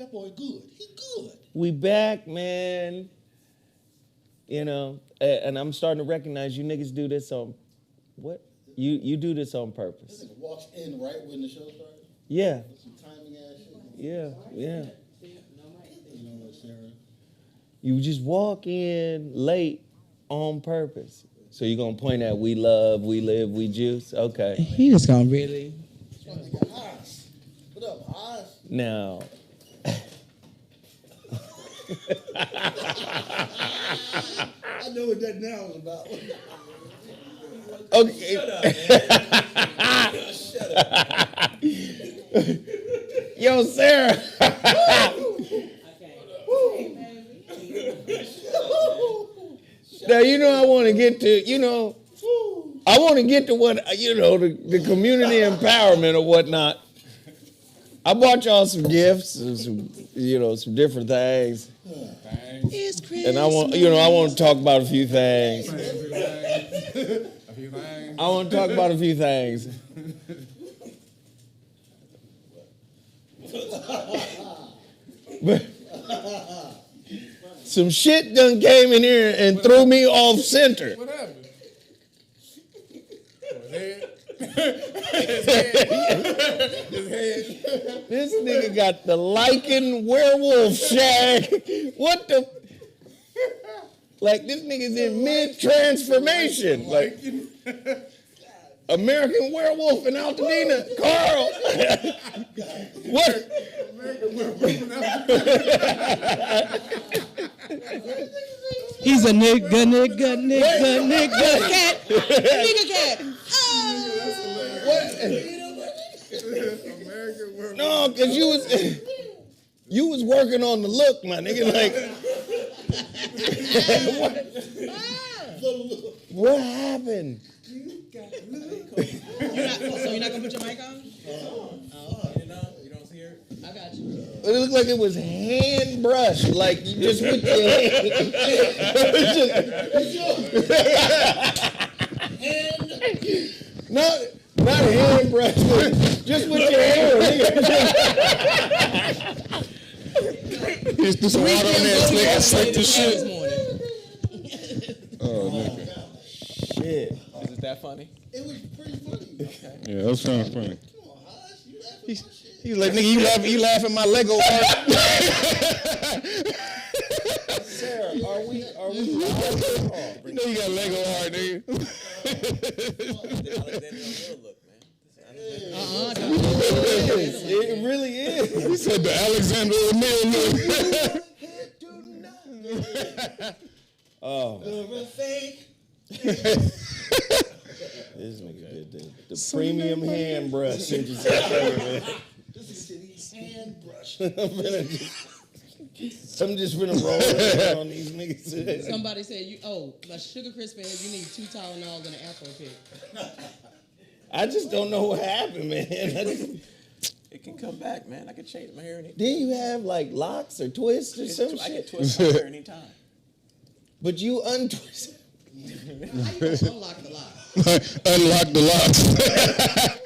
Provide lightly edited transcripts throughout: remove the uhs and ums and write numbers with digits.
That boy good. He good. We back, man. You know, and I'm starting to recognize you niggas do this on, what? You do this on purpose. This nigga walks in right when the show starts. Yeah. With some timing ass shit. Yeah. You know what, Sarah? You just walk in late on purpose. So you're going to point at we love, we live, we juice? Okay. He just gonna really. That's my nigga Haas. What up, Haas? Now. I know what that now is about. Okay. Shut up. Yo, Sarah. Now, you know, I want to get to, you know, I want to get to what, you know, the community empowerment or whatnot. I bought y'all some gifts, and some, you know, some different things. It's Christmas. And I want to talk about a few things. I want to talk about a few things. But some shit done came in here and threw me off center. What happened? This nigga got the lichen werewolf shag. What the? Like, this nigga's in mid-transformation. Like, American Werewolf in Altadena. Carl. What? He's a nigga cat. Nigga cat. No, because you was working on the look, my nigga. Like, what happened? So you're not gonna put your mic on? You don't see her? I got you. It looked like it was hand brushed, like you just with your hand. Not hand brushed, but just with your hair. Just do some water on there and slip the shit. This morning. Oh, nigga. Shit. Is it that funny? It was pretty funny. Okay. Yeah, that was kind of funny. Come on, Haas. You laughing at my shit. He's like, nigga, you laugh at my Lego art. Sarah, are we You know you got Lego art, nigga. It really is. He said the Alexander O'Neal look. Oh. This nigga did the premium hand brush. This is hand brush. I'm just gonna roll around on these niggas. Somebody said my sugar crisp fans, you need 2 Tylenols and an Afro pick. I just don't know what happened, man. It can come back, man. I can change my hair anytime. Didn't you have like locks or twists or some I can shit? twist my hair anytime. But you untwisted. How you gonna unlock the lock? Unlock the locks.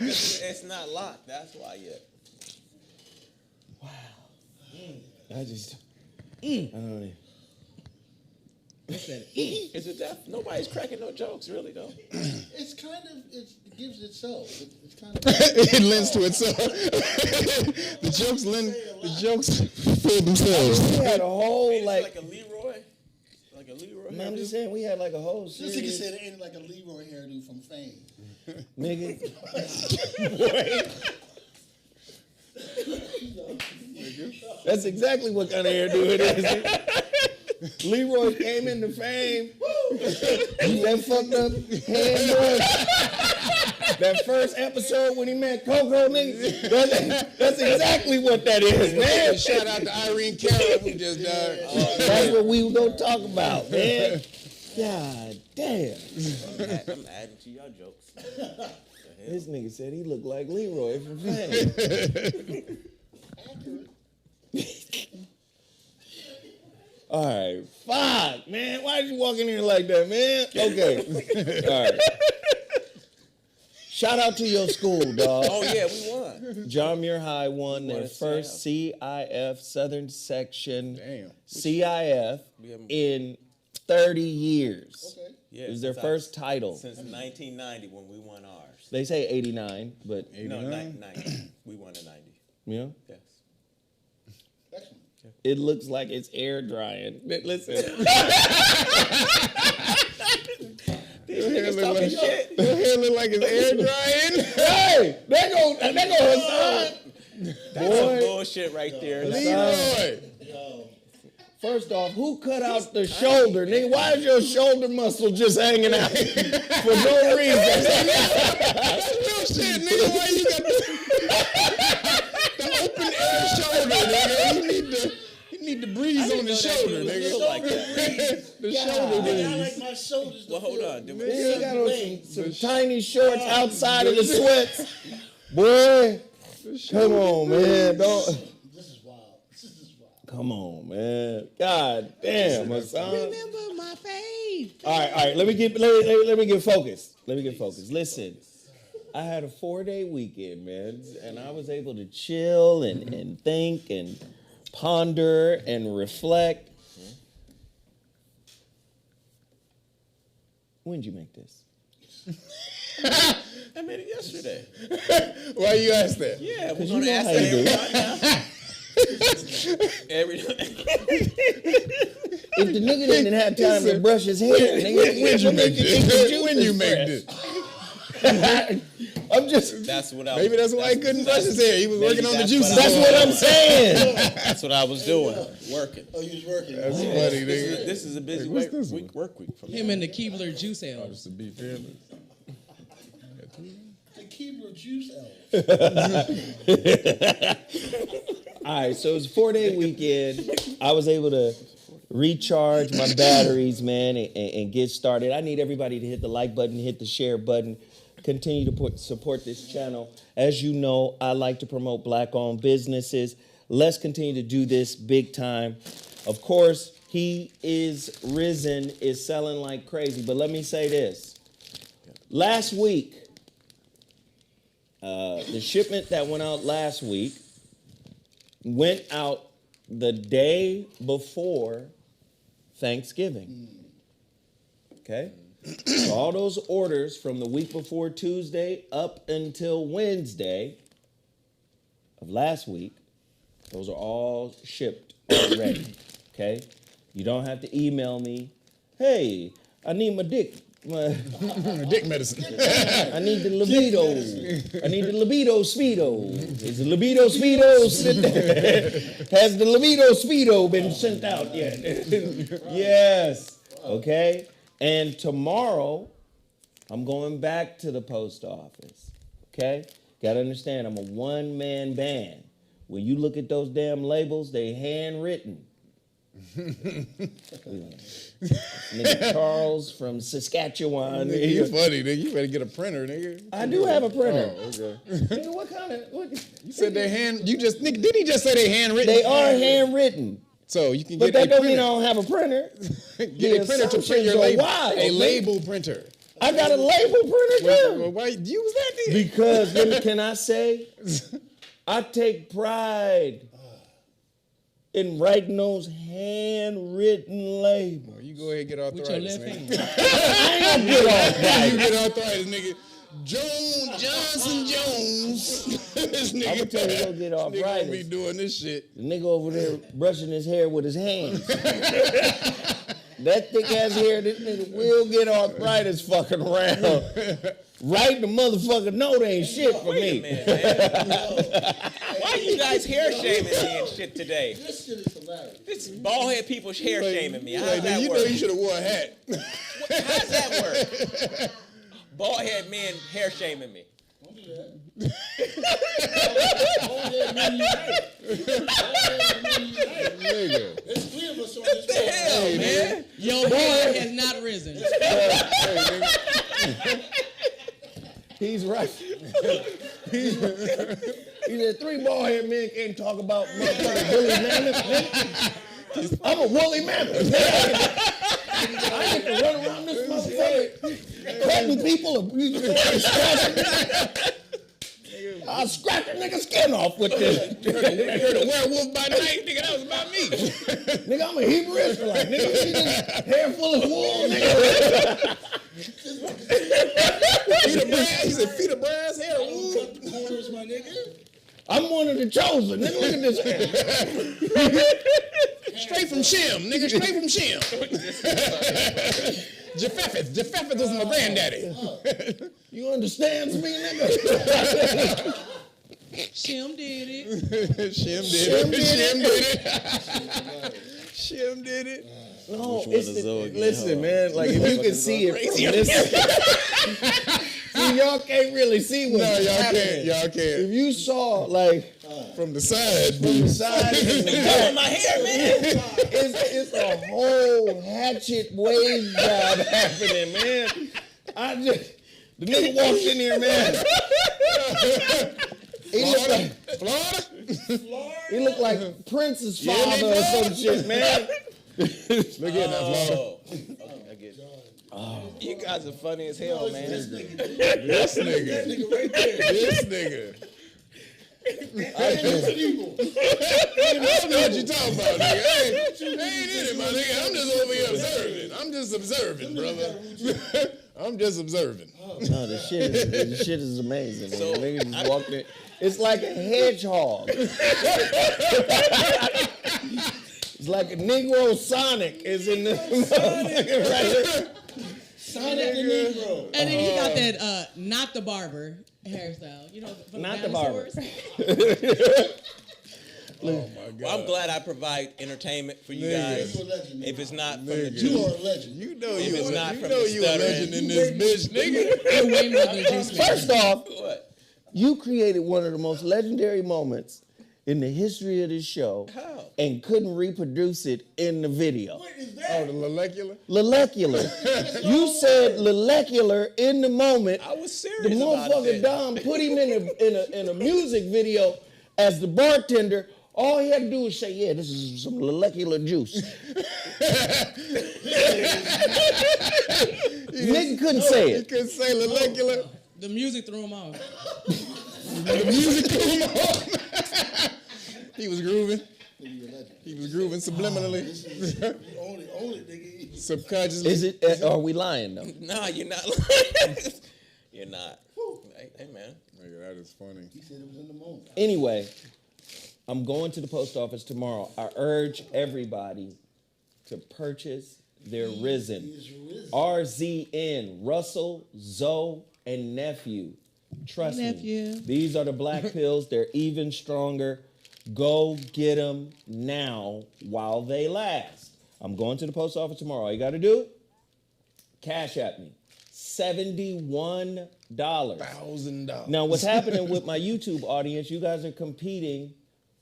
It's not locked. That's why yet. Wow. I just. I don't know. What's that? Is it that? Nobody's cracking no jokes, really, though. It's kind of, it gives itself. It's kind of. It lends to itself. The jokes fill themselves. We had a whole Like a Leroy. Like a Leroy. Man, I'm just saying we had like a whole This nigga series. said it ain't like a Leroy hairdo from Fame. Nigga. That's exactly what kind of hairdo it is. Leroy came into Fame. That fucked up hand brush. That first episode when he met Coco, nigga. That's exactly what that is, man. Shout out to Irene Cara who just died. That's what we were gonna talk about, man. God damn. I'm adding to your jokes. This nigga said he looked like Leroy from Fame. All right, fuck, man. Why did you walk in here like that, man? Okay. All right. Shout out to your school, dog. Oh yeah, we won. John Muir High won their What a first CIF Southern Section Damn. CIF in 30 years. Okay. Yeah, It was their since first title. Since 1990 when we won ours. They say 89, but No, 89? 90. We won in 90. you know, Yes. Excellent. it looks like it's air drying. Listen. Your hair look like it's air drying. Hey, there go Hassan. That's some bullshit right there. Leroy. Yo, First off, who cut out the shoulder, nigga? Why is your shoulder muscle just hanging out for no reason? No shit, nigga. Why you got the open air shoulder, nigga? You need to breeze on the shoulder, nigga. Like that. The shoulder I breeze. like my shoulders. to Well, hold feel- on. Nigga, you got on some tiny shorts outside of the sweats. Boy, come on, man. Don't. This is wild. This is wild. Come on, man. God damn, Hassan. Remember my face. All right. Let me get focused. Listen, I had a 4-day weekend, man, and I was able to chill and think and ponder and reflect. When'd you make this? I made it yesterday. Why you ask that? Yeah, we're you going to know ask how that you every time. If the nigga didn't have time to brush his hair, nigga, When you make this? this? When you make this? I'm just. That's what I Maybe that's why he couldn't brush his hair. He was working on the that's juices. That's what I'm saying. That's what I was doing. Working. Oh, you was working. That's funny, nigga. This is a busy What's this work week for me. Him and the Keebler juice ale. Just to be fearless. The Keebler juice elf. All right, so it was a 4-day weekend. I was able to recharge my batteries, man, and get started. I need everybody to hit the like button, hit the share button, continue to support this channel. As you know, I like to promote Black-owned businesses. Let's continue to do this big time. Of course, He Is Risen is selling like crazy, but let me say this. Last week, the shipment that went out last week went out the day before Thanksgiving. Okay? So all those orders from the week before Tuesday up until Wednesday of last week, those are all shipped already. Okay? You don't have to email me, hey, I need my dick. Dick medicine. I need the libido. I need the libido speedo. Is the libido speedo sent? Has the libido speedo been sent out yet? Yes. Okay. And tomorrow, I'm going back to the post office. Okay. Got to understand, I'm a one-man band. When you look at those damn labels, they handwritten. Nigga Charles from Saskatchewan. Nigga, you funny, nigga. You better get a printer, nigga. I do have a printer. Oh, okay. Nigga, what kind of? What? You said they hand. You just nigga. Did he just say they handwritten? They are handwritten, So you can but get that a don't mean I printer. don't have a printer. Get a printer to print your assumptions are label. wild, A man. label printer. I got a label printer Well, too. why use that then? Because can I say, I take pride in writing those handwritten labels. You go ahead and get With your arthritis, left nigga. hand. I ain't get off You get arthritis, nigga. Johnson Jones. This nigga. I'm gonna tell you, don't get Nigga gonna be arthritis. doing this shit. The nigga over there brushing his hair with his hands. That thick ass hair, this nigga will get arthritis fucking around. Right? The motherfucker know they ain't shit for me. Man. Why you guys hair shaming me and shit today? This shit is hilarious. This bald head people hair shaming me. How's Like, that you work? know you should have wore a hat. How's that work? Bald head men hair shaming me. Don't do that. All that men unite. Nigga. There's 3 of us on this What the hell, man? Your hair has not risen. He's right. He said 3 bald-headed men can't talk about motherfucking woolly mammoth. I'm a woolly mammoth. I get to run around this motherfucker cutting people. I I'll scratch a nigga's skin off with this. You heard a werewolf by night, nigga. That was about me. Nigga, I'm a Hebrew Israelite. Nigga, you see this hair full of wool, nigga. Feet of brass. He said feet of brass, hair. Ooh. Cut the corners, my nigga. I'm one of the chosen. Nigga, look at this hair. Straight from Shem, nigga. Straight from Shem. Japheth was my granddaddy. You understand me, nigga? Shem did it. Shem did it. No, one it's is Zoe again? listen, man. Like if you can see it from this, see, y'all can't really see what's happening. Y'all If can't. you saw like From the side. from the side and the back, my hair, man. it's a whole hatchet wave job happening, man. The nigga walked in here, man. He looked like Florida? he looked like Prince's father or some shit, man. Look at that, Florida. Oh, okay, I get it. You guys are funny as hell, man. This nigga. Nigga right there. This nigga. That's evil. I don't know what you talking about, nigga. I ain't in it, my nigga. I'm just over here observing. I'm just observing, brother. I'm just observing. No, the shit is amazing. So, So, nigga just walked in. It's like a hedgehog. It's like a Negro Sonic is in this motherfucker right here. Sonic the Negro. And then he got that not the barber hairstyle. You know, from Not the barber. dinosaurs. Oh, my God. Well, I'm glad I provide entertainment for you guys. You're a legend. If it's not from the Nigga. You juice, are a legend. You know If you it's a- not you from know the you a stuttering. legend in this bitch, nigga. You're way more than a juice man. First off, what? you created one of the most legendary moments in the history of this show How? and couldn't reproduce it in the video. What is Oh, that? the molecular? Molecular. You said molecular in the moment. I was serious The about motherfucker it. Dom put him in a music video as the bartender. All he had to do was say, "Yeah, this is some molecular juice." Nigga couldn't say He it. couldn't say molecular. The music threw him off. The music threw him off. He was grooving. Nigga, you're a legend. He was grooving subliminally. This is the only nigga. Subconsciously. Is it? Are we lying though? Nah, you're not lying. You're not. Hey, man. Nigga, that is funny. He said it was in the moment. Anyway, I'm going to the post office tomorrow. I urge everybody to purchase their Risen. He is risen. RZN, Russell, Zoe, and Nephew. Trust Nephew. me. These are the black pills. They're even stronger. Go get them now while they last. I'm going to the post office tomorrow. All you got to do, cash at me. $71. $1,000. Now, what's happening with my YouTube audience, you guys are competing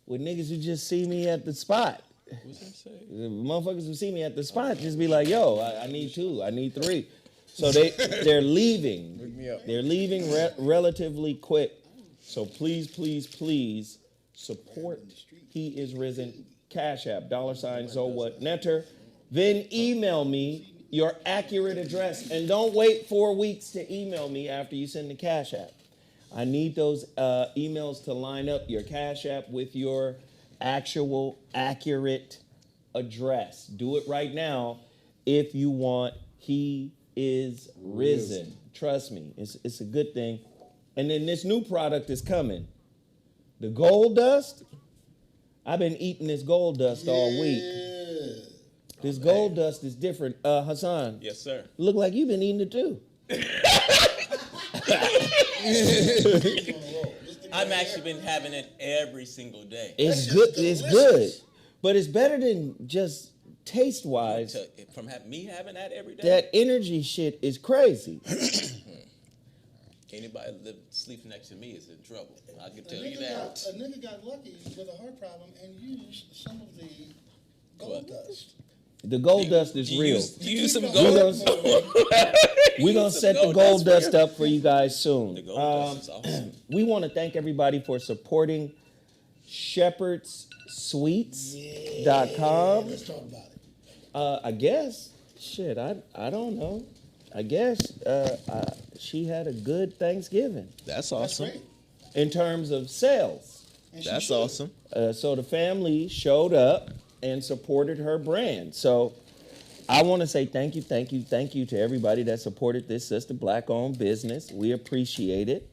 with niggas who just see me at the spot. What's that say? The motherfuckers who see me at the spot just be like, yo, I need 2, I need 3. So they're leaving. Look me up. They're leaving relatively quick. So please, please, please support He Is Risen. Cash App, $, so what, Netter. Then email me your accurate address. And don't wait 4 weeks to email me after you send the Cash App. I need those emails to line up your Cash App with your actual accurate address. Do it right now if you want He Is Risen. Trust me, it's a good thing. And then this new product is coming. The gold dust. I've been eating this gold dust all week. This gold dust is different. Hassan, Yes, sir. look like you've been eating it too. I've actually been having it every single day. It's good. It's good, but it's better than just taste wise. From me having that every day. That energy shit is crazy. Anybody that sleeps next to me is in trouble. I can A tell you that. nigga got lucky with a heart problem and used some of the gold dust. The gold dust is real. You use some We're gold. gonna set the gold dust up for you guys soon. The gold dust is awesome. We want to thank everybody for supporting shepherdsweets.com. Let's talk about it. I guess. Shit, I don't know. I guess she had a good Thanksgiving. That's That's awesome. great. in terms of sales. That's awesome. So the family showed up and supported her brand. So I want to say thank you to everybody that supported this sister black-owned business. We appreciate it.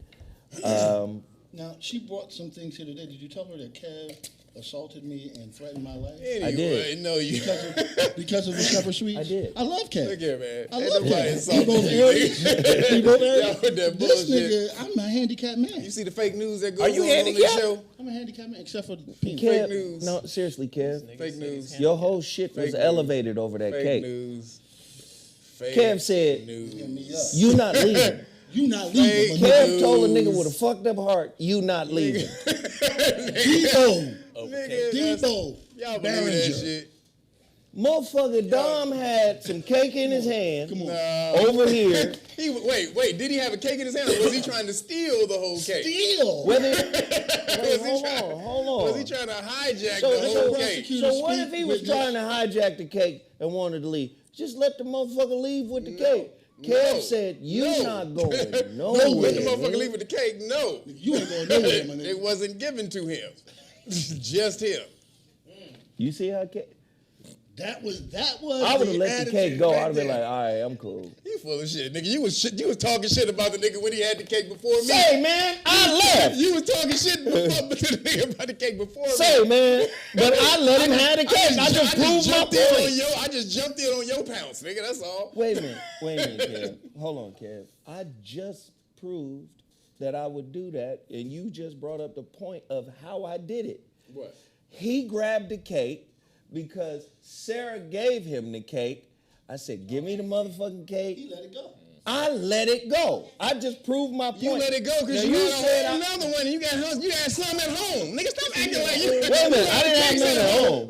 Now, she brought some things here today. Did you tell her that Kev assaulted me and threatened my life? I did. No, you. Because of the Shepherd Sweets? I did. I love Kev. Look here, man. I Ain't love nobody Kev. insulting We both you, Aries. nigga. We both Aries. Y'all with that This bullshit. nigga, I'm a handicapped man. You see the fake news that goes Are you on this handicapped? show? I'm a handicapped man, except for the pink. Kev, news. No, seriously, Kev. Fake news. Your whole shit was Fake news. elevated over that Fake cake. news. Fake Kev said, news. Me up. you not leaving. You not leaving. Fake Kev told a news. nigga with a fucked up heart, you not leaving. Debo. Nigga, Debo. y'all believe that shit? Motherfucker Dom had some cake in his hand Come on. over here. Wait, did he have a cake in his hand, or was he trying to steal the whole cake? Steal. Whether, Was he hold on. Was he trying to hijack So- the whole so- cake? So what if he was trying to hijack the cake and wanted to leave? Just let the motherfucker leave with the cake. Kev said, you not going nowhere. Let the motherfucker nigga. leave with the cake? No. You ain't going nowhere, my nigga. It wasn't given to him. Just him. You see how cake? That was I would have let the cake go. I'd have been like, like, all right, I'm cool. You full of shit, nigga. You was talking shit about the nigga when he had the cake before me. Say, man, I left. You was talking shit before the nigga about the cake before Say, me. man, but I let him have the cake. I just proved my jumped in on point. I just jumped in on your pounce, nigga. That's all. Wait a minute, Kev. Hold on, Kev. I just proved that I would do that, and you just brought up the point of how I did it. What? He grabbed the cake because Sarah gave him the cake. I said, give me the motherfucking cake. He let it go. I let it go. I just proved my point. You let it go because Now, you said had another one and you had some at home. Nigga, stop acting like you. Wait a minute, I didn't have none at home.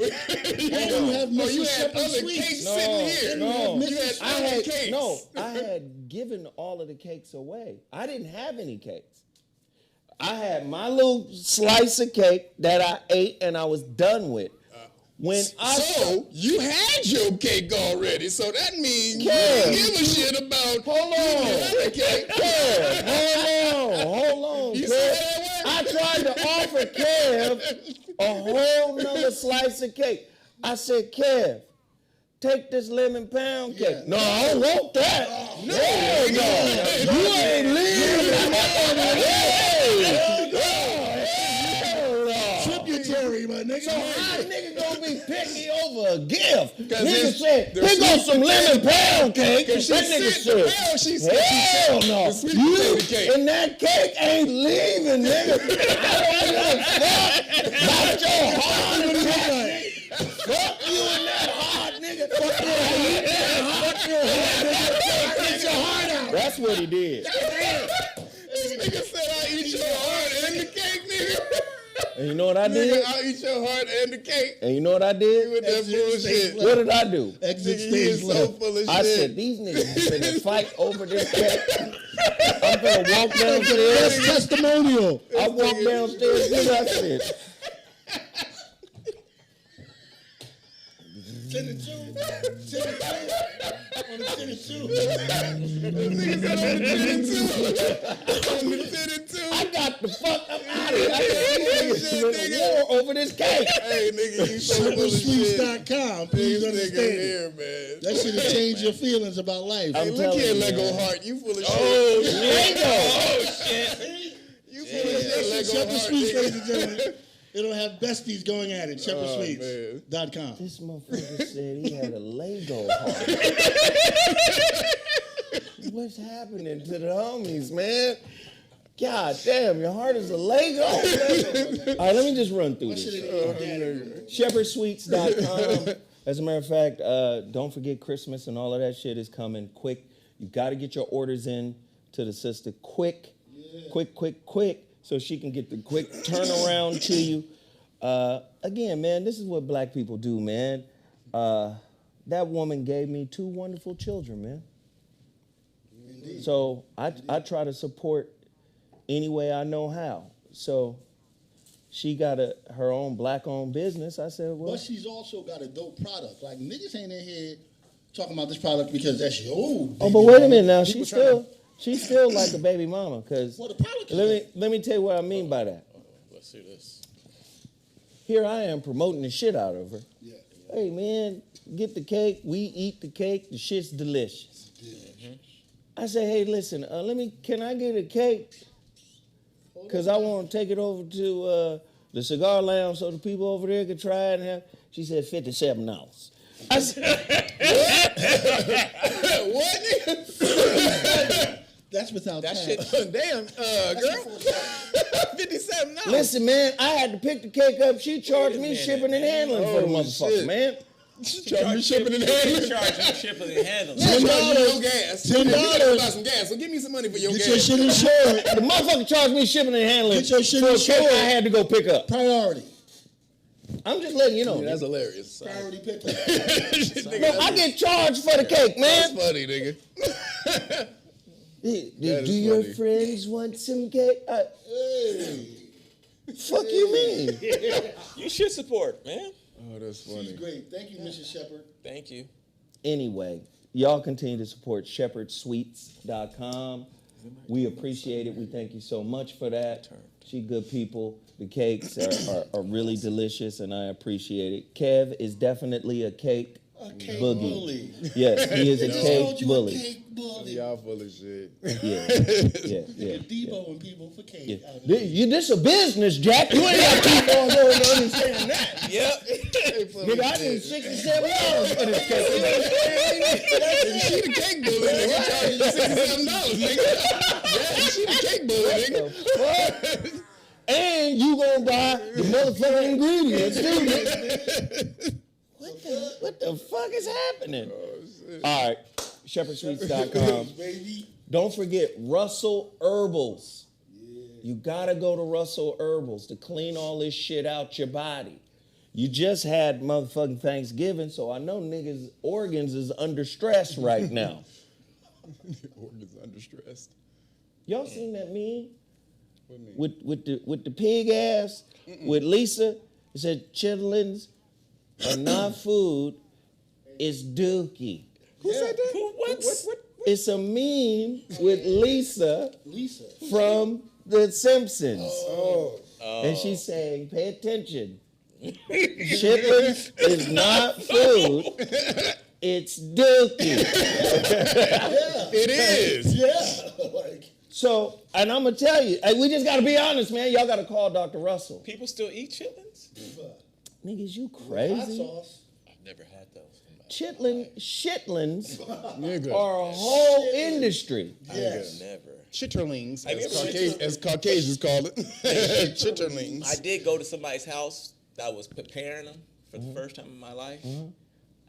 You have Oh, you Mr. had Shepherd other Sweets. cakes sitting here. No, You had other cakes. I had given all of the cakes away. I didn't have any cakes. I had my little slice of cake that I ate and I was done with. So you had your cake already, so that means you Kev. don't give a shit about Hold on. cake. Kev, hold on, You Kev. see how that I tried to offer Kev a whole nother slice of cake. I said, Kev, take this lemon pound cake. Yeah. No, I don't want that. No. You ain't leaving. Tributary, my nigga. So how a nigga gonna be picky over a gift? Nigga there's- said, there's here goes some sweet lemon pound cake. That She nigga said, said, hell, she said, hell no. the sweet You potato cake. and that cake ain't leaving, nigga. I don't give a fuck about your heart attack. Fuck you and that heart, nigga. Fuck your heart. Fuck your heart, nigga. Get your heart out. That's what he did. This nigga said, I'll eat your heart and the cake, nigga. And you know what I Nigga, did? I'll eat your heart and the cake. And you know what I With did? that bullshit. What did I do? Exit Nigga, you stage is so left. full of I shit. said, these niggas finna fight over this cake. I'm gonna walk That's downstairs. testimonial. I walk downstairs, nigga, I said, Send it to. On the send it to. I got the fuck up out of here. I said, these niggas finna war over this cake. Hey, nigga, you so full of shit. ShepherdSweets.com. Please This nigga understand it. here, man. That should have changed your feelings about life. Hey, I'm look here, telling you, Lego man. heart. You full of shit. Oh, Lego. You full of shit, Lego Shepherd heart. Sweets, ladies and nigga. gentlemen. It'll have besties going at it. ShepherdSweets.com. This motherfucker said he had a Lego heart. What's happening to the homies, man? God damn, your heart is a Lego. All right, let me just run through this. ShepherdSweets.com. As a matter of fact, don't forget Christmas and all of that shit is coming quick. You got to get your orders in to the sister quick, so she can get the quick turnaround to you. Again, man, this is what black people do, man. That woman gave me 2 wonderful children, man. Indeed. So I try to support any way I know how. So she got her own black-owned business. I said, well. But she's also got a dope product. Like, niggas ain't in here talking about this product because that's your Oh, but wait a minute now. She's still like a baby mama, because Well, the politics. let me tell you what I mean by that. Let's see this. Here I am promoting the shit out of her. Yeah. Hey man, get the cake. We eat the cake. The shit's delicious. I say, hey, listen, can I get a cake? Because I want to take it over to the cigar lounge so the people over there can try it and have. She said $57. I said, What? That's without That tax. shit. Damn, girl. $57. listen, man, I had to pick the cake up. She charged me minute, shipping and handling for the Oh, motherfucker, shit. man. She charged me shipping and handling. Charging shipping and handling. She charged me $10. your gas. $10. You gotta buy some gas, so give me some money for your Get gas. your shit insured. The motherfucker charged me shipping and handling Get your shit for a cake insured. I had to go pick up. Priority. I'm just letting you know. Yeah, that's hilarious. Priority pickup. No, I get charged for the cake, That's man. funny, nigga. Do That is your funny. friends want some cake? Hey. Fuck you mean? You should support, man. Oh, that's She's funny. great. Thank you, Mrs. Shepard. Thank you. Anyway, y'all continue to support shepherdsweets.com. We appreciate it. We thank you so much for that. She good people. The cakes are really delicious, and I appreciate it. Kev is definitely a cake A cake boogie. bully. Yes, he is a Just cake called you bully. a cake bully. Y'all full of shit. Yeah. Deboing people for cake. Yeah. out here. This a business, Jack. You ain't got to keep on going to understand that. Yep. Nigga, I need $67 for this cake. Nigga, she the cake bully, nigga. Charging you $67, nigga. Yeah, she the cake bully, nigga. What? And you gonna buy the motherfucking ingredients, too. What the fuck is happening? All right, shepherdsweets.com. Baby. Don't forget Russell Herbals. You gotta go to Russell Herbals to clean all this shit out your body. You just had motherfucking Thanksgiving, so I know niggas' organs is under stress right now. Organs under stress. Y'all seen that meme? What mean? With the pig ass, with Lisa? It said chitlins are not food, it's dookie. Who said that? Who? What? It's a meme with Lisa Lisa. from The Simpsons. Oh. And she's saying, pay attention. Chitlins is not food, it's dookie. It is. Yeah. Like, So, and I'm going to tell you, we just got to be honest, man. Y'all got to call Dr. Russell. People still eat chitlins? Niggas, you hot crazy? sauce. I've never had those. Shitlins Nigga. are a whole industry. Yes. Never. Chitterlings, Have you as, ever been as Caucasians call it. Chitterlings. I did go to somebody's house that was preparing them for the first time in my life.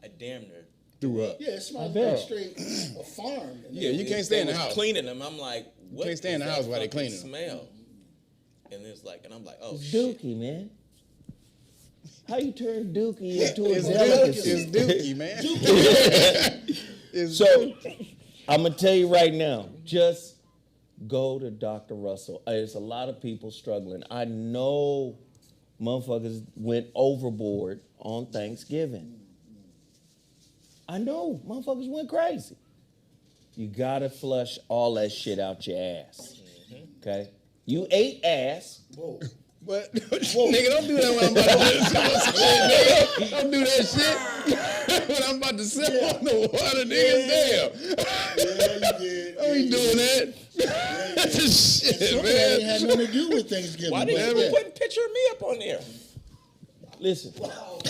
I damn near. Threw up. Yeah, it smells bet. like straight a farm. Yeah, you can't stay in the They was house. cleaning them. I'm like, what can't stay in is the that house while they fucking cleaning them. smell? And it's like, and I'm like, oh It's shit. dookie, man. How you turn dookie into a It's delicacy? dookie, man. It's So, I'm going to tell you right now, just go to Dr. Russell. There's a lot of people struggling. I know motherfuckers went overboard on Thanksgiving. I know motherfuckers went crazy. You got to flush all that shit out your ass. Okay? You ate ass. Whoa. But nigga, don't do that when I'm about to sip on some shit, nigga. Don't do that shit when I'm about to sip on the water, nigga. Damn. Yeah, you did. Don't be doing that. That's just shit, Some of that ain't man. had nothing to do with Thanksgiving. Why did but you yeah. put a picture of me up on there? Listen, Wow.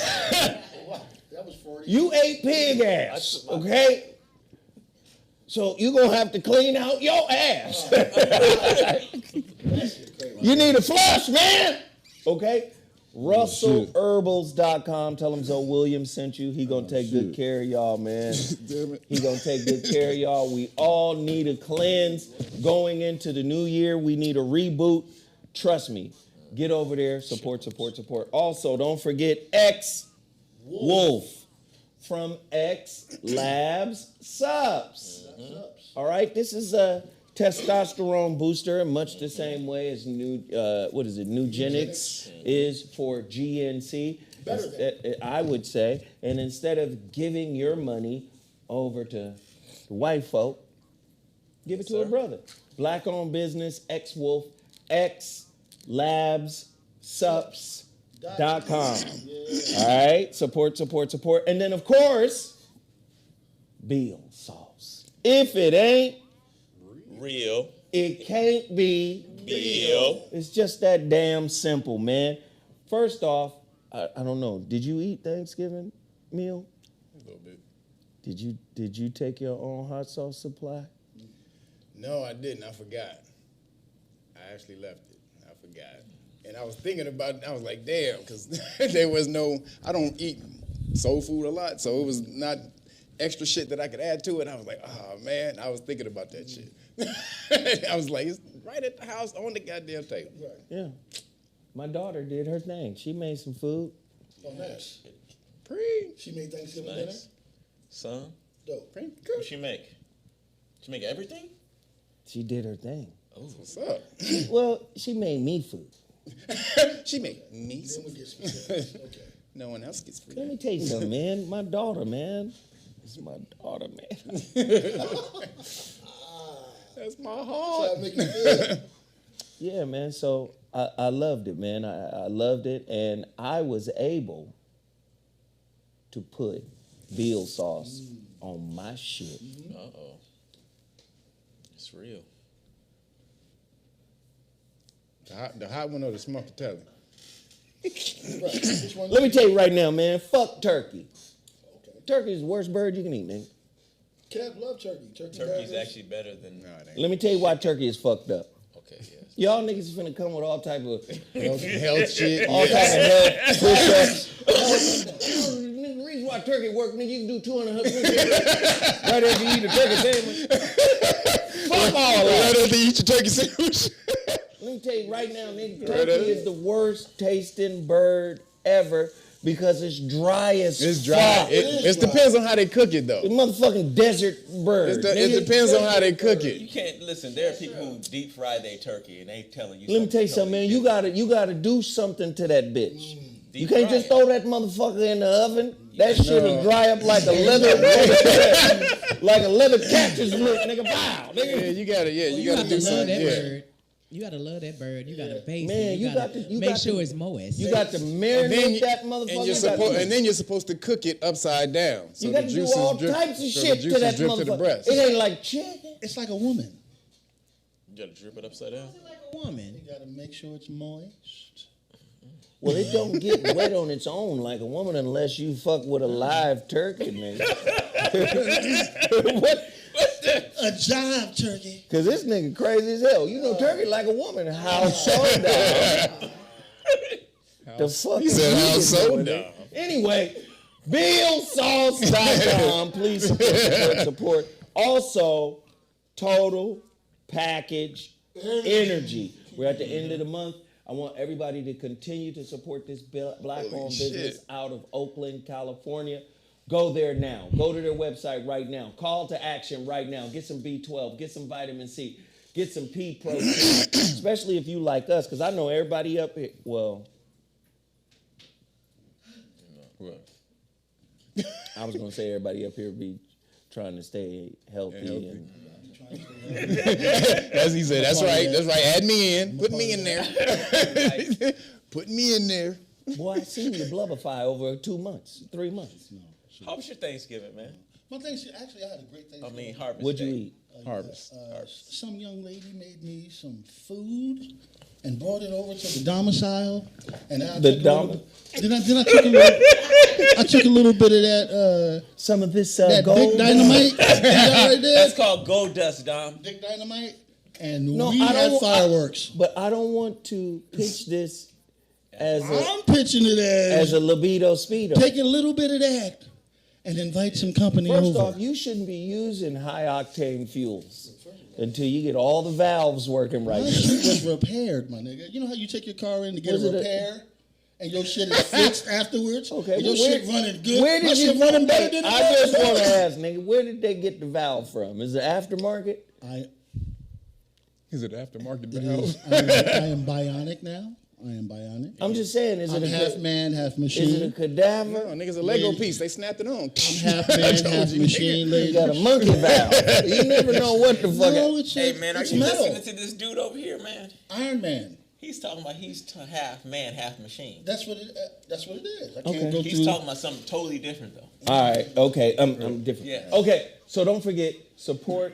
That was 40. you ate pig ass, okay? So you going to have to clean out your ass. You need a flush, man. Okay? RussellHerbals.com. Tell him Zoe Williams sent you. He gonna take good care of y'all, man. Damn it. He gonna take good care of y'all. We all need a cleanse going into the new year. We need a reboot. Trust me. Get over there. Support. Also, don't forget X Wolf from X Labs Subs. All right, this is a testosterone booster, much the same way as Nugenics is for GNC. I would say, and instead of giving your money over to the white folk, Give it to a brother. Black-owned business, X-Wolf, xlabsups.com. All right? Support. And then, of course, Veal sauce. If it ain't Real. it can't be Veal. It's just that damn simple, man. First off, I don't know. Did you eat Thanksgiving meal? A little bit. Did you take your own hot sauce supply? No, I didn't. I forgot. I actually left it. I forgot. And I was thinking about it. I was like, damn, because there was no, I don't eat soul food a lot, so it was not extra shit that I could add to it. I was like, oh, man, I was thinking about that shit. I was like, it's right at the house on the goddamn table. Right. Yeah. My daughter did her thing. She made some food. Oh, nice. Pretty She made Thanksgiving dinner. Nice. Son, Dope. good. what she make? She make everything? She did her thing. What's up? Well, she made me food. She made me Then some we get specifics. Okay. No one else gets free. Let me tell you something, man. My daughter, man. It's my daughter, man. That's my How heart. I make you feel? Yeah, man. So I loved it, man. I loved it. And I was able to put veal sauce on my shit. Uh-oh. It's real. The hot one or the smoked telly? Right. Which one? Let me tell you right now, man. Fuck turkey. Okay. Turkey is the worst bird you can eat, man. Kev love turkey. Turkey's burgers. actually better than. No, it ain't. Let me tell you why turkey is fucked up. Okay, yes. Y'all niggas is finna come with all type of Health shit. all type of health push-ups. The reason why turkey work, nigga, you can do 200 push-ups right after you eat a turkey sandwich. Fuck all that. Right after you eat your turkey sandwich. Let me tell you right now, nigga, turkey is the worst tasting bird ever because it's dry as It's dry. fuck. It depends on how they cook it, though. It's motherfucking desert bird. It nigga. depends on how they cook You it. can't listen. There are people who deep fry their turkey and they telling you. Let me tell you something, man. You gotta do something to that bitch. You Deep can't fry just it. throw that motherfucker in the oven. That shit will dry up like a leather, like a leather catcher's mitt, nigga. Wow, Yeah, nigga. you gotta You do gotta love something. that Yeah. bird. You gotta love that bird. You gotta baste Man, it. you gotta got to- you make got sure to- it's moist. You got to marinate that motherfucker. And then you're supposed to cook it upside down. So You the got to do juices all drip, types of so shit the to juices that drip to the motherfucker. breast. It ain't like chicken. It's like a woman. You gotta drip it upside down. like a woman. You gotta make sure it's moist. Well, it don't get wet on its own like a woman unless you fuck with a live turkey, nigga. What? A jive turkey. Cause this nigga crazy as hell. You know, turkey like a woman. How so, dog? The fuck He is said, you "How so, doing, dog?" nigga? Anyway, BillSauce.com. Please support. Also, total package energy. We're at the end of the month. I want everybody to continue to support this black-owned business out of Oakland, California. Go there now. Go to their website right now. Call to action right now. Get some B12. Get some vitamin C. Get some pea protein. Especially if you like us, because I know everybody up here. Well, What? I was going to say everybody up here be trying to stay healthy. And As he said, that's right. That's right. Add me in. Put me in there. Put me in there. boy, I seen you blubbify over 2 months, 3 months. How was your Thanksgiving, man? My thing, actually, I had a great thing. I mean, Harvest What'd Day. you eat? Harvest. Some young lady made me some food and brought it over to the domicile. And I The took a dom- little- Then I took a little. I took a little bit of that. Some of this That gold. big dynamite. That right there. That's called Gold Dust, Dom. Big dynamite. And No, we I had don't- fireworks. But I don't want to pitch this as I'm pitching it as a libido speedo. take a little bit of that and invite some company First over. off, you shouldn't be using high octane fuels until you get all the valves working right. My shit was repaired, my nigga. You know how you take your car in to get Was a it a- repair, and your shit is fixed afterwards? Okay, and your but where- shit running good. Where My did you shit running better than I it just was. want to ask, nigga, where did they get the valve from? Is it aftermarket? I Is it aftermarket it valve? is. I am bionic now. I am bionic. I'm just saying, is I'm it a half man, half machine. Is it a cadaver? No, nigga's a Lego piece. They snapped it on. I'm half man, half machine. You Lady. got a monkey valve. You never know what the fuck. No, it's Hey man, are it's you metal. listening to this dude over here, man? Iron Man. He's talking about half man, half machine. That's what it is. I can't Okay. go He's through. talking about something totally different though. All right, okay, I'm different. Yeah. Okay, so don't forget, support.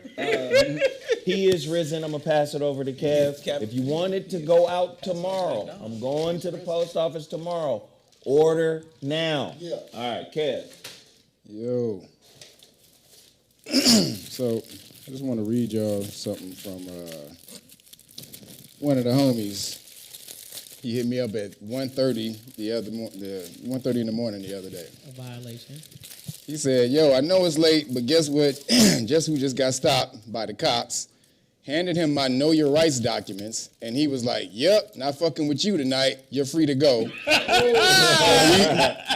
He is risen. I'm gonna pass it over to Kev. Kev. If you wanted to go out tomorrow, I'm going to the post office tomorrow. Order now. Yeah. All right, Kev. Yo. So, I just want to read y'all something from one of the homies. He hit me up at 1:30 1:30 in the morning the other day. A violation. He said, "Yo, I know it's late, but guess what? Just who just got stopped by the cops? Handed him my Know Your Rights documents, and he was like, "Yep, not fucking with you tonight. You're free to go."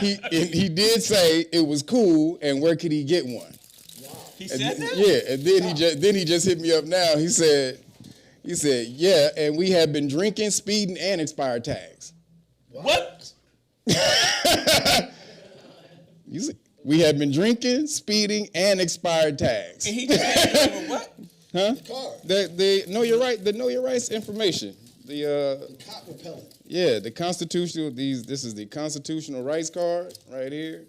he did say it was cool, and where could he get one? He said that? Yeah, and then he just hit me up now. He said, "Yeah, and we have been drinking, speeding, and expired tags." What? You see, we have been drinking, speeding, and expired tags. And he just handed over what? Huh? Car. The Know Your Right, the Know Your Rights information. The Cop repellent. yeah, the constitutional. This is the constitutional rights card right here.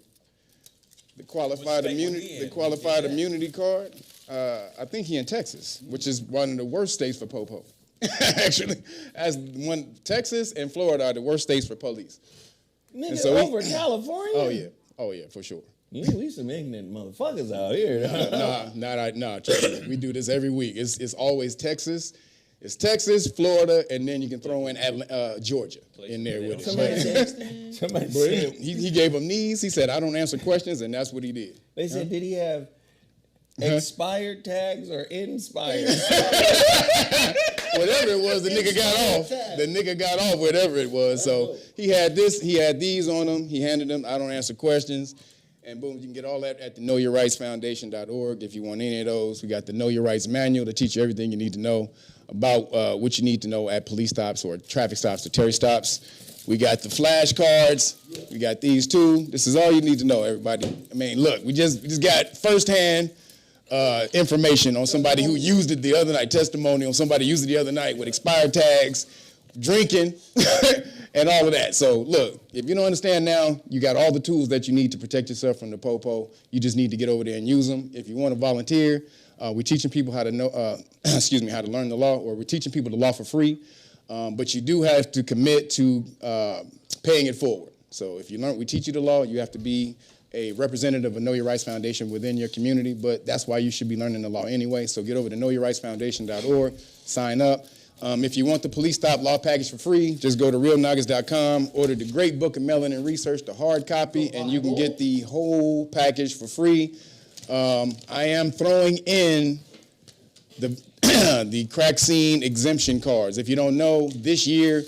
The qualified Which state was immunity. he The in? qualified Yeah. immunity card. I think he in Texas, which is one of the worst states for popo. Actually, Texas and Florida are the worst states for police. Nigga, so over California? Oh yeah, for sure. We some ignorant motherfuckers out here. Nah, trust me. We do this every week. It's always Texas. It's Texas, Florida, and then you can throw in Georgia in there with it. Somebody But said, he gave them these. He said, "I don't answer questions," and that's what he did. they said, did he have expired tags or inspired? Whatever it was, the nigga got off. The nigga got off, whatever it was. So he had these on him. He handed them, "I don't answer questions." And boom, you can get all that at the knowyourrightsfoundation.org if you want any of those. We got the Know Your Rights manual to teach you everything you need to know about what you need to know at police stops or traffic stops or Terry stops. We got the flashcards. We got these too. This is all you need to know, everybody. I mean, look, we just got firsthand information on somebody who used it the other night, testimonial on somebody used it the other night with expired tags, drinking, and all of that. So look, if you don't understand now, you got all the tools that you need to protect yourself from the popo. You just need to get over there and use them. If you want to volunteer, we're teaching people how to know, how to learn the law, or we're teaching people the law for free. But you do have to commit to paying it forward. So if we teach you the law, you have to be a representative of Know Your Rights Foundation within your community, but that's why you should be learning the law anyway. So get over to knowyourrightsfoundation.org, sign up. If you want the police stop law package for free, just go to realnoggets.com, order the great book of Melanin Research, the hard copy, and you can get the whole package for free. I am throwing in the crack scene exemption cards. If you don't know, this year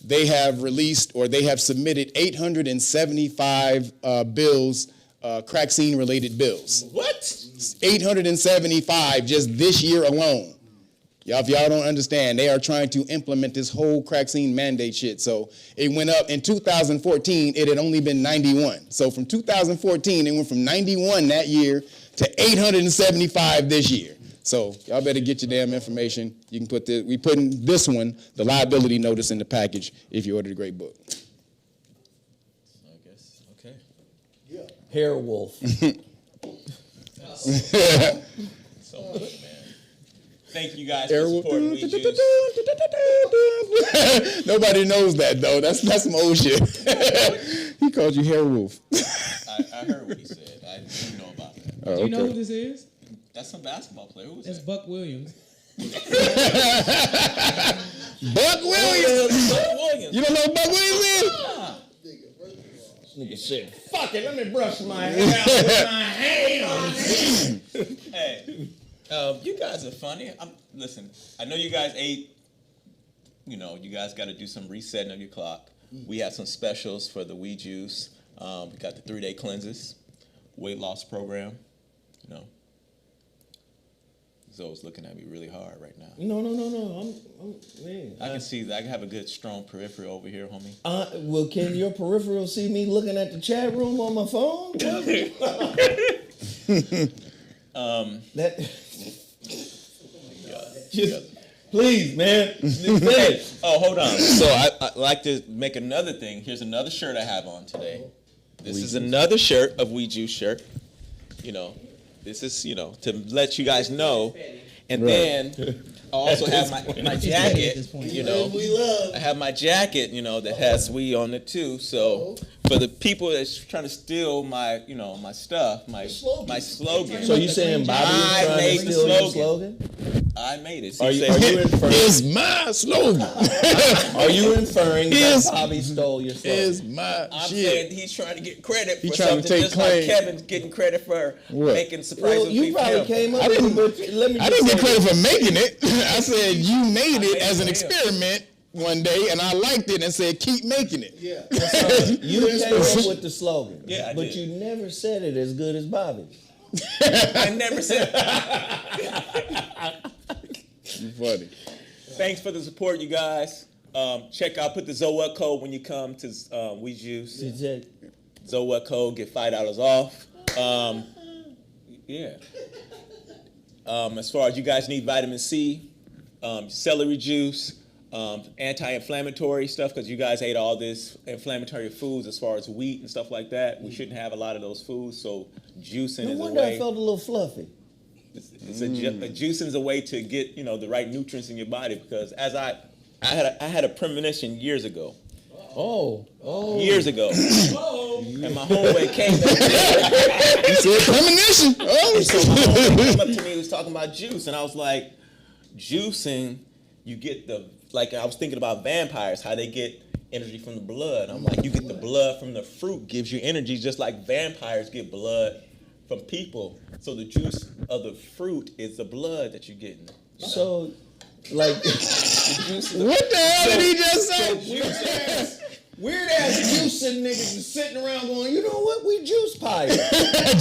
they have released or they have submitted 875 bills, crack scene related bills. What? 875 just this year alone. If y'all don't understand, they are trying to implement this whole crack scene mandate shit. So it went up in 2014, it had only been 91. So from 2014, it went from 91 that year to 875 this year. So y'all better get your damn information. You can put we putting this one, the liability notice, in the package if you ordered a great book. I guess, okay. Yeah. Hair wolf. So much, man. Thank you guys Hair for wolf. supporting Wii Juice. Nobody knows that though. That's some old shit. He called you hair wolf. I heard what he said. I didn't know about that. Oh, Do you know okay. who this is? That's some basketball player. Who was That's that? Buck Williams. Buck Williams. Buck Williams. You don't know who Buck Williams is? Ah, Nigga said, fuck it, let me brush my hair out with my hands. hey, you guys are funny. Listen, I know you guys ate. You know, you guys got to do some resetting of your clock. We have some specials for the Wii Juice. We got the 3-day cleanses, weight loss program. You know, Zoe's looking at me really hard right now. No. I'm man. I can see that. I can have a good, strong peripheral over here, homie. Well, can your peripheral see me looking at the chat room on my phone? Please, man. Oh, hold on. So I like to make another thing. Here's another shirt I have on today. This is another shirt of Wii Juice shirt. You know, this is, you know, to let you guys know. And then I also have my jacket, you know. I have my jacket, you know, that has Wii on it too. So for the people that's trying to steal my, you know, my stuff, my slogan. So you saying Bobby is trying to steal your slogan? I made it. Are you inferring? It's my slogan. Are you inferring that Bobby stole your slogan? It's my I'm shit. saying he's trying to get credit for trying to something take just claim. like Kevin's getting credit for making surprises. Well, you probably came up with it, but let me I didn't get credit for making it. I said you made it as an experiment one day, and I liked it and said keep making it. Yeah. You came up with the slogan. Yeah, I but did. you never said it as good as Bobby's. I never said. You funny. Thanks for the support, you guys. Check out, put the Zoa code when you come to Wii Juice. Zoa code, get $5 off. Yeah. As far as you guys need vitamin C, celery juice, anti-inflammatory stuff, because you guys ate all this inflammatory foods as far as wheat and stuff like that. We shouldn't have a lot of those foods, so juicing No is a wonder way. I felt a little fluffy. It's a juicing is a way to get, you know, the right nutrients in your body, because as I had a premonition years ago. Years ago. And my homeboy came up to me. You said premonition. Oh, So my homeboy came up to me, he was talking about juice, and I was like, juicing, you get the, like, I was thinking about vampires, how they get energy from the blood. I'm like, you get the blood from the fruit, gives you energy, just like vampires get blood from people. So the juice of the fruit is the blood that you're getting. You know? So, like, what the hell did he just say? weird ass juicing niggas is sitting around going, you know what? We juice pies.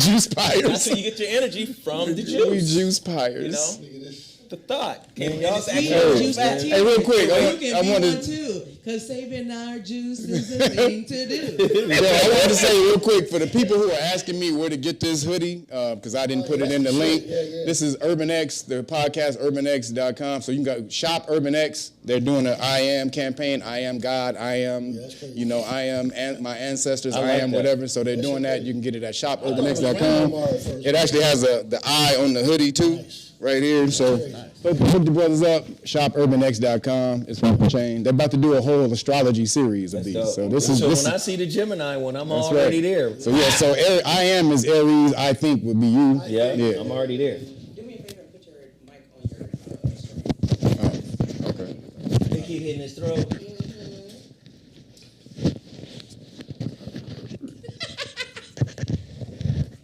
Juice That's pyres. where you get your energy from the We juice. juice pyres. You know? The thought. Man, y'all see Juice man. tea. Hey, real quick, You I can be wanted one too, because saving our juice is a thing to do. I wanted to say real quick, for the people who are asking me where to get this hoodie, because I didn't put it in the link, this is Urban X, the podcast, urbanx.com. So you can go shop Urban X. They're doing an I am campaign. I am God. I am, you know, I am my ancestors. I like am that. whatever. So they're doing that. You can get it at shopurbanx.com. It actually has the eye on the hoodie, too. Right here, so hook the brothers up. ShopUrbanX.com. It's off the chain. They're about to do a whole astrology series of these. So this is. So This when I is see the Gemini one, I'm that's already right. there. So yeah, so I am is Aries. I think would be you. Yeah, Yeah. I'm already there. Do me a favor and put your mic on your Okay. They keep hitting his throat.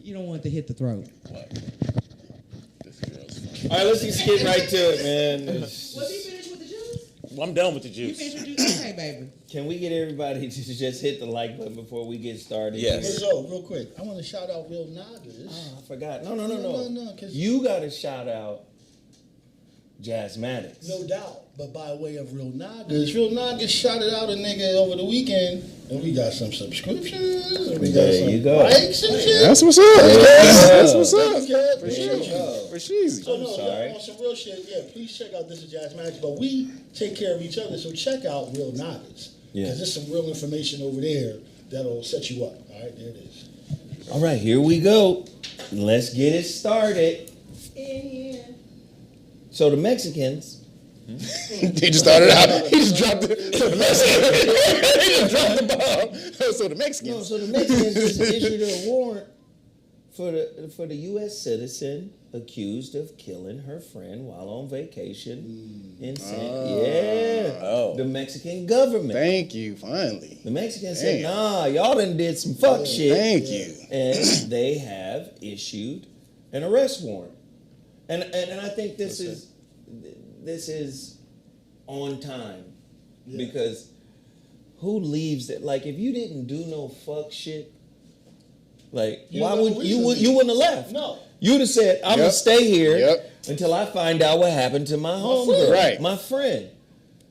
You don't want to hit the throat. All right, let's just get right to it, man. Was he finished with the juice? I'm done with the You juice. finished with the juice? Okay, baby. Can we get everybody to just hit the like button before we get started? Yes. Hey, Zoe, real quick, I want to shout out Real Nagas. Oh, I forgot. No. No, 'cause- You got to shout out Jazzmatics. No doubt, but by way of Real Nagas. Real Nagas shouted out a nigga over the weekend, and we got some subscriptions, and we got There some you go. likes and shit. That's what's up. That's what's up. Thanks, Kev. For Yeah. sure. For sheezy. So no, sorry. on some real shit, yeah, please check out This Is Jazzmatics, but we take care of each other, so check out Real Nagas. Yeah. Because there's some real information over there that'll set you up. All right, there it is. All right, here we go. Let's get it started. So the Mexicans. He just started out. He just dropped the. So the Mexicans. He just dropped the bomb. So the No, Mexicans. so the Mexicans just issued a warrant for the U.S. citizen accused of killing her friend while on vacation in the Mexican government. Thank you. Finally. The Mexicans said, Damn. "Nah, y'all done did some fuck shit." Thank you. And they have issued an arrest warrant. And I think this is on time because who leaves that? Like, if you didn't do no fuck shit, like, You why know would the you reason. wouldn't have left? No. You'd have said, "I'm gonna Yep. stay here. Yep. until I find out what happened to my homegirl, Right. my friend.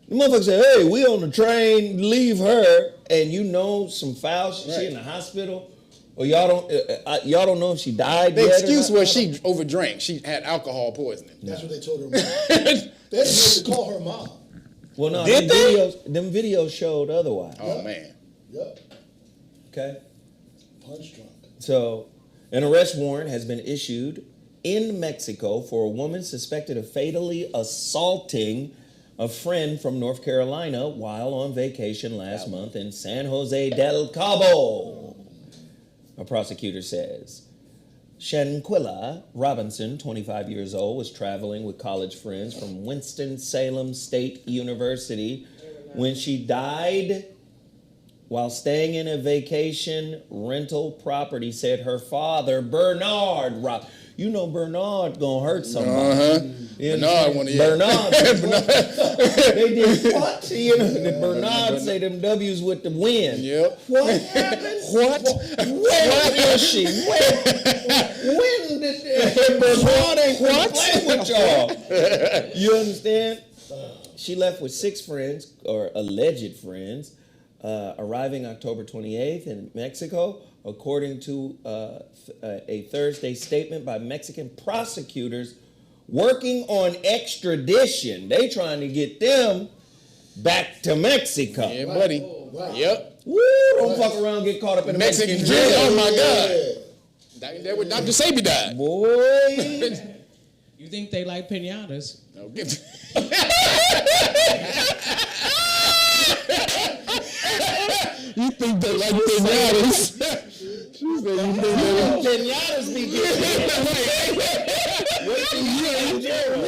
The motherfucker said, hey, we on the train, leave her, and you know some foul shit, she in the hospital, or y'all don't know if she died The yet excuse or not? was she overdrank. She had alcohol poisoning. That's what they told her. They had to call her mom. Well, no, Did they? them videos showed otherwise. Oh man. Yep. Okay? Punch drunk. So, an arrest warrant has been issued in Mexico for a woman suspected of fatally assaulting a friend from North Carolina while on vacation last month in San Jose del Cabo. A prosecutor says Shanquella Robinson, 25 years old, was traveling with college friends from Winston-Salem State University when she died while staying in a vacation rental property, said her father, Bernard. You know Bernard gonna hurt somebody. You know, Bernard wanna- yeah. Bernard. They did what? You know, Bernard say them W's with the wind. Yep. What happened? Where is she? When did Bernard ain't play with y'all? You understand? She left with 6 friends, or alleged friends, arriving October 28th in Mexico, according to a Thursday statement by Mexican prosecutors working on extradition. They trying to get them back to Mexico. Yeah, buddy. Yep. Woo, don't fuck around and get caught up in the Mexican Mexican jail. jail. Oh my God. That where Dr. Sabi died. Boy. You think they like pinatas? Okay. You think they like pinatas? She said you think they like Pinatas be getting Wait till you in jail.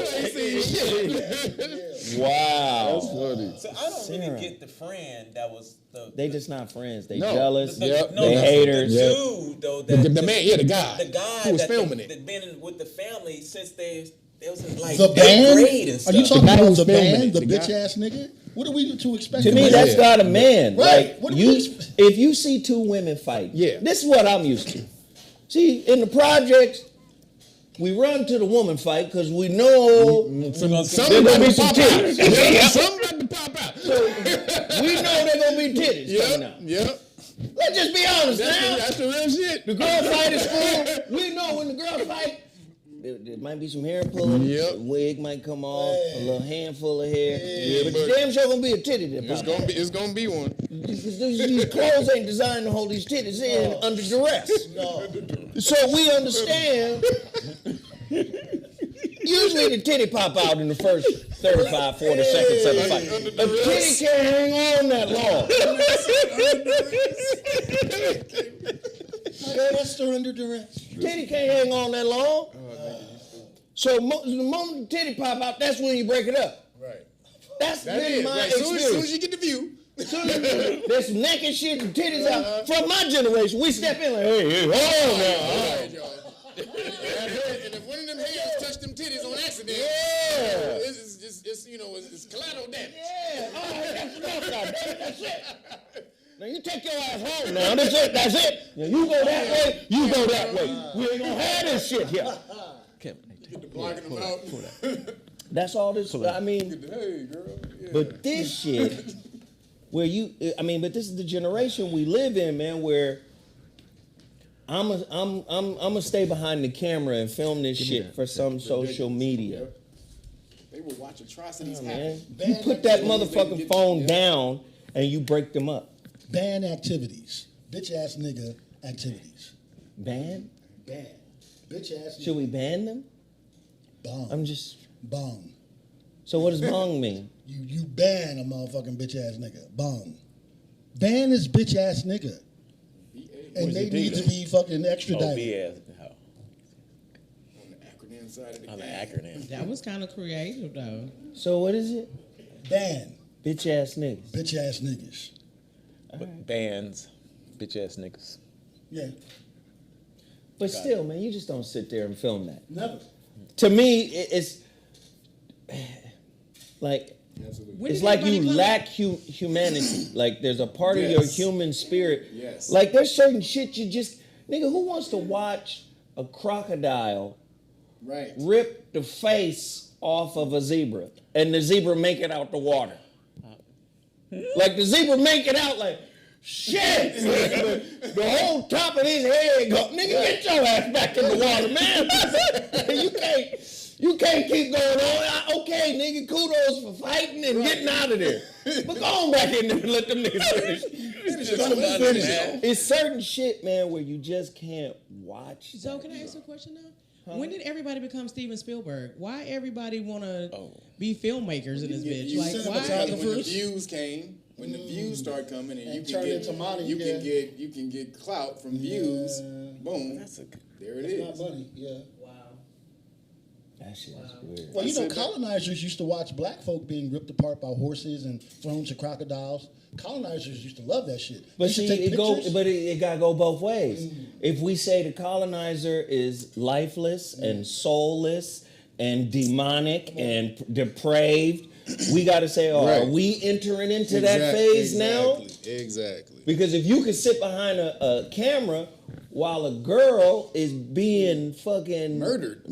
Wow. funny. So I don't really get the friend that was the. They just not friends. They No. jealous. Yep. No, They the haters. dude though. That The man, yeah, the guy. The guy who was that filming it. That been with the family since they was in like The 8th band? grade and Are stuff. you talking The guy about who's the filming band, it, the the bitch guy. ass nigga? What are we to expect? To from me, him? that's not a man. Right. Like What do you, we expect? if you see 2 women fight, Yeah. this is what I'm used to. See, in the projects, we run to the woman fight because we know Something there about gonna be to some pop out. titties. Yeah, something about to pop out. we know there gonna be titties coming out. Yep. Let's just be honest now. That's the real shit. The girl fight is cool. We know when the girl fight, there might be some hair pulling. Yep. The wig might come off. A little handful of hair. Yeah, but but- damn sure gonna be a titty that It's pop out. gonna be one. These clothes ain't designed to hold these titties in under duress. So we understand. Usually the titty pop out in the first 35, 40 seconds of the fight. A titty can't hang on that long. Arrest her under duress. Titty can't hang on that long. So the moment the titty pop out, that's when you break it up. Right. That's That's been it. my Right. Soon experience. as you get the view. There's some naked shit and titties out. From my generation, we step in like, hey, hold on now. All right, y'all. And if one of them hairs touch them titties on accident, it's you know, it's collateral damage. Yeah, all right, that's enough, goddamn, that's it. Now you take your ass home now, that's it. Now you go that way, you go that way. We ain't gonna have this shit here. Get the blocking them out. That's all this, I mean, Hey, girl. Yeah. but this shit, but this is the generation we live in, man, where I'm gonna stay behind the camera and film this shit for some social media. They will watch atrocities Man, happen. you put that motherfucking phone down and you break them up. Ban activities. Bitch ass nigga activities. Ban? Ban. Bitch ass Should nigga. we ban them? Bong. I'm just. Bong. So what does bong mean? You ban a motherfucking bitch ass nigga. Bong. Ban is bitch ass nigga. And they need to be fucking extradited. BS. On the acronym side of the On the game. acronym. That was kind of creative, though. So what is it? Ban. Bitch ass niggas. Bitch ass niggas. Bands, bitch ass niggas. Yeah. But still, man, you just don't sit there and film that. Never. To me, it's like When it's did like everybody you come lack humanity. Like there's a part of your Yes. human spirit. Yes. Like there's certain shit you just nigga. Who wants to watch a crocodile Right. rip the face off of a zebra, and the zebra make it out the water. Like the zebra make it out like, shit! the whole top of his head go, nigga, get your ass back in the water, man. You can't keep going on. Okay, nigga, kudos for fighting and getting out of there. But go on back in there and let them niggas finish. It's certain shit, man, where you just can't watch. So can I ask a question now? When did everybody become Steven Spielberg? Why everybody want to be filmmakers in this bitch? Like, why? When the views came, when the views start coming, and you can get clout from views. Boom, there it is. Not money. Yeah. That shit is weird. Well, you know, colonizers used to watch black folk being ripped apart by horses and thrown to crocodiles. Colonizers used to love that shit. But see, it gotta go both ways. If we say the colonizer is lifeless and soulless and demonic and depraved, we gotta say, are we entering into that phase now? Exactly. Because if you could sit behind a camera while a girl is being fucking murdered.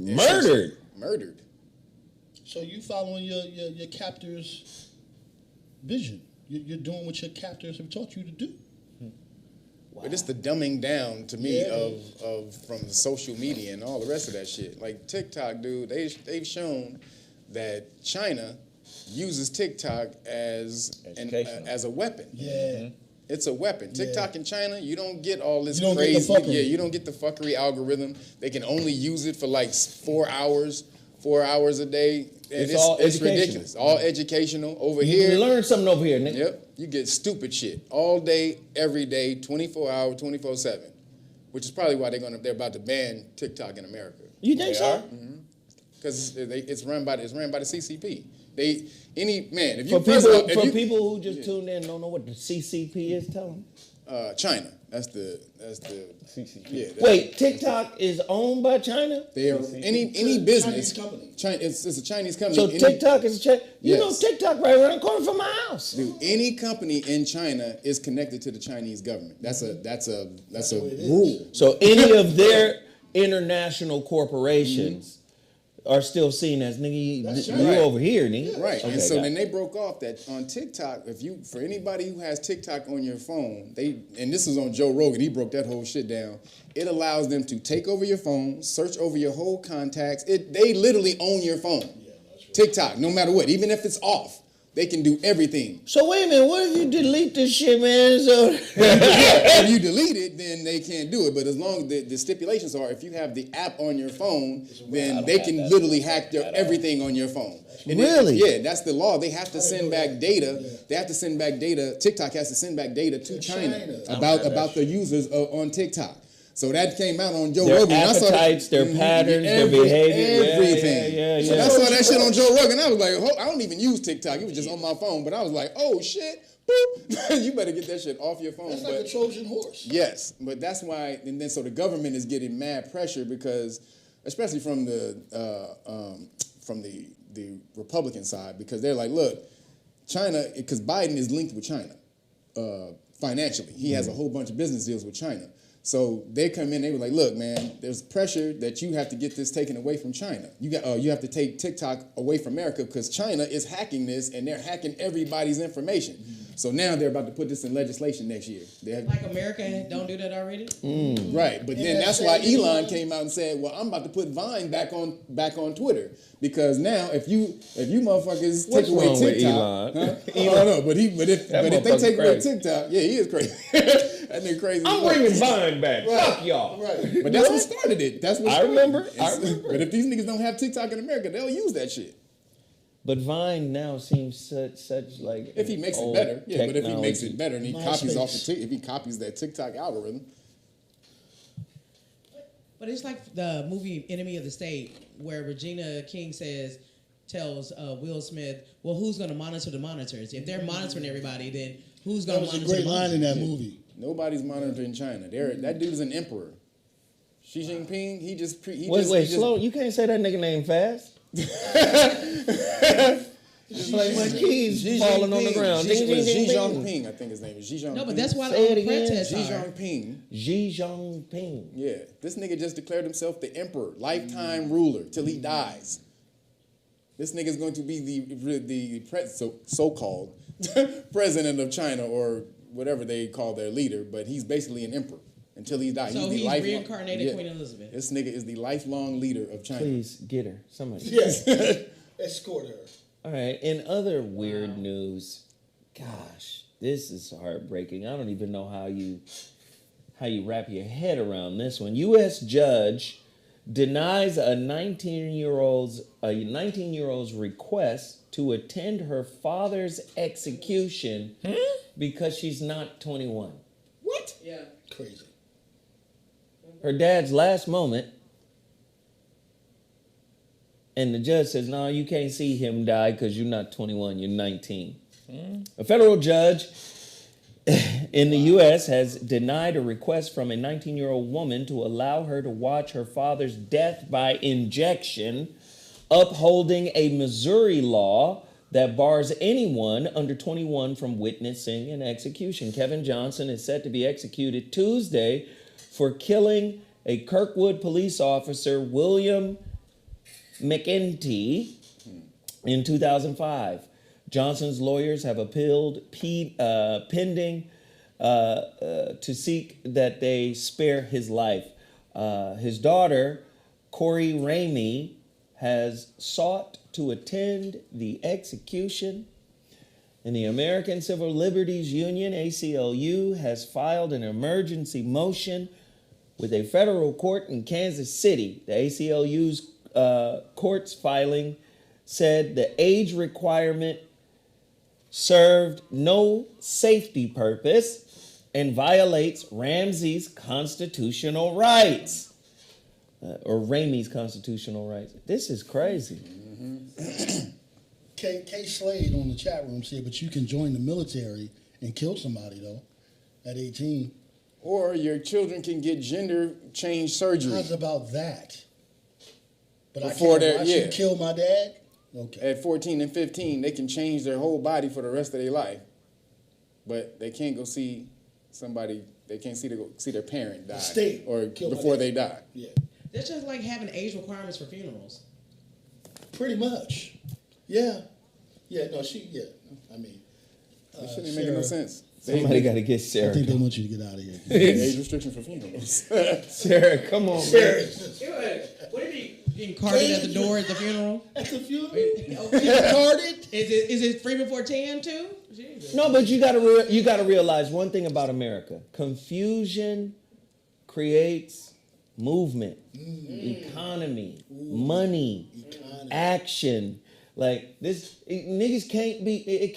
So you following your captor's vision. You're doing what your captors have taught you to do. Wow. But it's the dumbing down to me of from the social media and all the rest of that shit. Like TikTok, dude, they've shown that China uses TikTok as a weapon. Yeah. Mm-hmm. It's a weapon. TikTok in China, you don't get all this you crazy. You don't get the fuckery algorithm. They can only use it for like 4 hours a day. And it's ridiculous. All educational. Over here. You learn something over here, nigga. Yep. You get stupid shit all day, every day, 24 hours, 24/7. Which is probably why they're about to ban TikTok in America. You think so? Because it's run by the CCP. If you people who just tuned in don't know what the CCP is, tell them. China. That's the CCP. Yeah. Wait, TikTok is owned by China? They are any business. Chinese company. It's a Chinese company. So TikTok is a Chinese. You know TikTok right around the corner from my house. Dude, any company in China is connected to the Chinese government. That's a rule. So any of their international corporations are still seen as nigga. You over here, nigga. Right. Okay, and so then they broke off that on TikTok. For anybody who has TikTok on your phone, and this was on Joe Rogan. He broke that whole shit down. It allows them to take over your phone, search over your whole contacts. They literally own your phone. Yeah, that's right. TikTok, no matter what, even if it's off. They can do everything. So wait a minute, what if you delete this shit, man? So if you delete it, then they can't do it. But as long as the stipulations are, if you have the app on your phone, then they can literally hack everything on your phone. And really? That's the law. They have to send back data. They have to send back data. TikTok has to send back data to China about the users on TikTok. So that came out on Joe Rogan. Their appetites, their patterns, their behavior. Everything. Yeah. So I saw that shit on Joe Rogan. I was like, I don't even use TikTok. It was just on my phone. But I was like, oh, shit. Boop. You better get that shit off your phone. That's like a Trojan horse. Yes. But that's why, and then so the government is getting mad pressure because, especially from the Republican side, because they're like, look, China, because Biden is linked with China financially. He has a whole bunch of business deals with China. So they come in, they were like, look, man, there's pressure that you have to get this taken away from China. You have to take TikTok away from America because China is hacking this and they're hacking everybody's information. So now they're about to put this in legislation next year. Like America don't do that already? Right, but then that's why Elon came out and said, well, I'm about to put Vine back on Twitter. Because now if you motherfuckers take away TikTok, I don't know, but if they take away TikTok, yeah, he is crazy. That nigga crazy. I'm bringing Vine back. Right. Fuck y'all. Right. But that's what started it. That's what I remember. But if these niggas don't have TikTok in America, they'll use that shit. But Vine now seems such like if he makes it better, yeah. Technology. But if he makes it better and he copies if he copies that TikTok algorithm. But it's like the movie Enemy of the State, where Regina King tells Will Smith, well, who's going to monitor the monitors? If they're monitoring everybody, then who's going to monitor the monitors? That was a great line in that movie. Nobody's monitoring China. That dude is an emperor. Xi Jinping, Wait, slow. You can't say that nigga name fast. It's like my keys falling on the ground. Ding, ding, ding, Xi ding. Jinping, I think his name is Xi Jinping. No, but that's why Say all it the again. protests Xi are. Jinping. Xi Jinping. Yeah, this nigga just declared himself the emperor, lifetime ruler till he dies. This nigga is going to be the so-called president of China or whatever they call their leader, but he's basically an emperor until he dies. So he's the reincarnated Queen Elizabeth. This nigga is the lifelong leader of China. Please get her. Somebody. Yes. Escort her. All right. In other weird news, gosh, this is heartbreaking. I don't even know how you wrap your head around this one. U.S. judge denies a 19-year-old's request to attend her father's execution because she's not 21. What? Yeah. Crazy. Her dad's last moment, and the judge says, no, you can't see him die because you're not 21, you're 19. A federal judge in the U.S. has denied a request from a 19-year-old woman to allow her to watch her father's death by injection, upholding a Missouri law that bars anyone under 21 from witnessing an execution. Kevin Johnson is set to be executed Tuesday for killing a Kirkwood police officer, William McEntee, in 2005. Johnson's lawyers have appealed pending to seek that they spare his life. His daughter, Corey Ramey, has sought to attend the execution. And the American Civil Liberties Union, ACLU, has filed an emergency motion with a federal court in Kansas City. The ACLU's court's filing said the age requirement served no safety purpose and violates Ramsey's constitutional rights. Or Ramey's constitutional rights. This is crazy. K Slade on the chat room said, but you can join the military and kill somebody, though, at 18. Or your children can get gender change surgery. How's about that? But Before I can't watch yeah. you kill my dad? Okay. At 14 and 15, they can change their whole body for the rest of their life. But they can't go see somebody, they can't see their parent die. State. Or Kill my before dad. they die. Yeah. That's just like having age requirements for funerals. Pretty much. Yeah. Yeah, no, I mean. That shit ain't making no sense. Somebody got to get I Sarah. think they want you to get out of here. Age restriction for funerals. Sarah, come on, man. What if you getting carded at the door at the funeral? At the funeral? Okay. Carded? Is it free before 10 too? Jesus. No, but you gotta realize one thing about America: confusion creates movement, economy, money, action. Like this, niggas can't be. It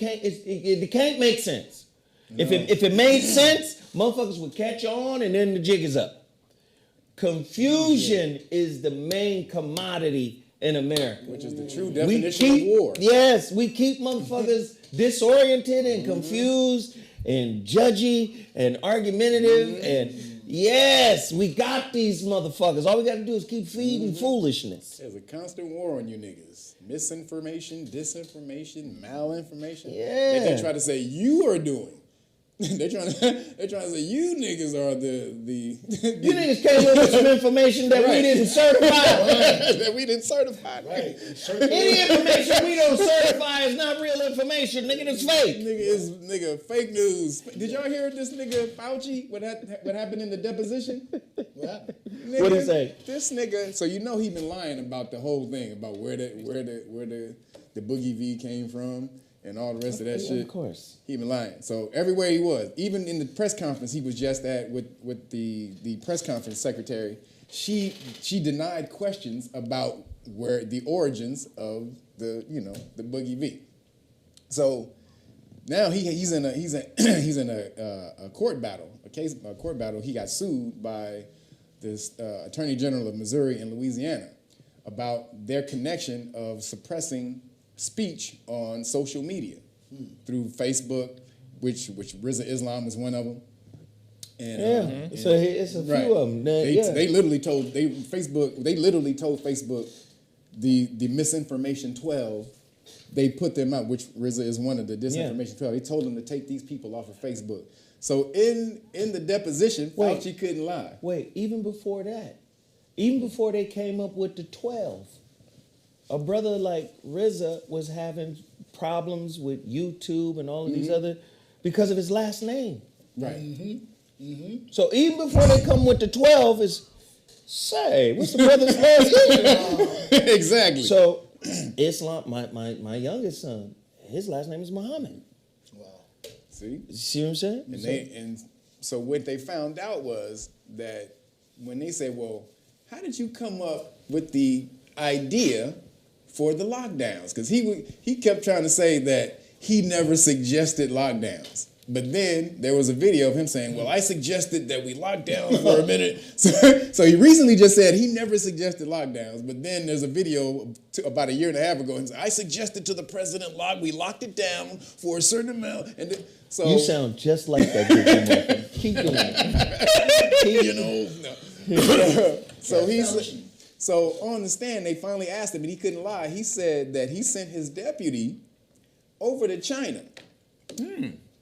can't make sense. No. If it made sense, motherfuckers would catch on, and then the jig is up. Confusion is the main commodity in America. Which is the true definition of war. Yes, we keep motherfuckers disoriented and confused and judgy and argumentative and yes, we got these motherfuckers. All we got to do is keep feeding foolishness. There's a constant war on you niggas. Misinformation, disinformation, malinformation. Yeah. That they try to say you are doing. They're trying to say you niggas are the you niggas came up with some information that we didn't certify. That we didn't certify. Right. Any information we don't certify is not real information. Nigga, it's fake. Nigga, fake news. Did y'all hear this nigga Fauci? What happened in the deposition? What happened? Nigga, What'd he say? This nigga. So you know he been lying about the whole thing about where the Boogie V came from. And all the rest of that shit. Of course. He been lying. So everywhere he was, even in the press conference he was just at with the press conference secretary, she denied questions about where the origins of the Boogie V. So now he's in a court battle, a court battle. He got sued by this Attorney General of Missouri and Louisiana about their connection of suppressing speech on social media through Facebook, which Rizza Islam is one of them. And, so it's a few of them. They literally told Facebook the misinformation 12 they put them out, which RZA is one of the disinformation 12. He told them to take these people off of Facebook. So in the deposition, Fauci couldn't lie. Wait, even before that, even before they came up with the 12, a brother like RZA was having problems with YouTube and all of these other, because of his last name. Right. So even before they come with the 12 is, say, what's the brother's last name? Exactly. So Islam, my youngest son, his last name is Muhammad. See what I'm saying? And so what they found out was that when they said, well, how did you come up with the idea for the lockdowns? Because he kept trying to say that he never suggested lockdowns. But then there was a video of him saying, well, I suggested that we lock down for a minute. So he recently just said he never suggested lockdowns. But then there's a video about a year and a half ago. And said, I suggested to the president we locked it down for a certain amount. And so you sound just like that dude. Keep doing it. So on the stand, they finally asked him, and he couldn't lie. He said that he sent his deputy over to China.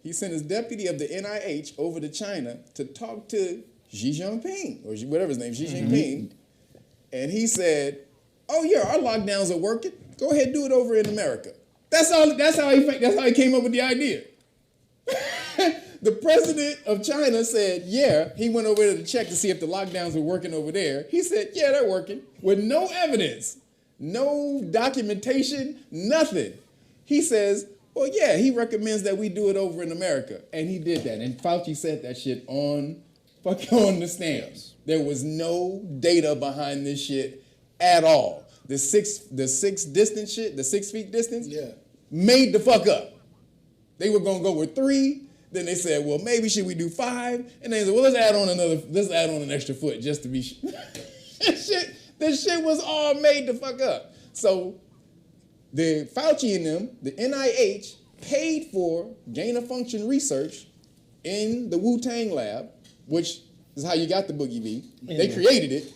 He sent his deputy of the NIH over to China to talk to Xi Jinping, or whatever his name, Xi Jinping. And he said, oh yeah, our lockdowns are working. Go ahead, do it over in America. That's how he came up with the idea. The president of China said, yeah, he went over there to check to see if the lockdowns were working over there. He said, yeah, they're working, with no evidence, no documentation, nothing. He says, well, yeah, he recommends that we do it over in America. And he did that. And Fauci said that shit on the stand. There was no data behind this shit at all. The six distance shit, the 6 feet distance, made the fuck up. They were gonna go with 3. Then they said, well, maybe should we do 5? And they said, well, let's add on an extra foot just to be This shit was all made the fuck up. So the Fauci and them, the NIH, paid for gain-of-function research in the Wu-Tang lab, which is how you got the Boogie V. They created it.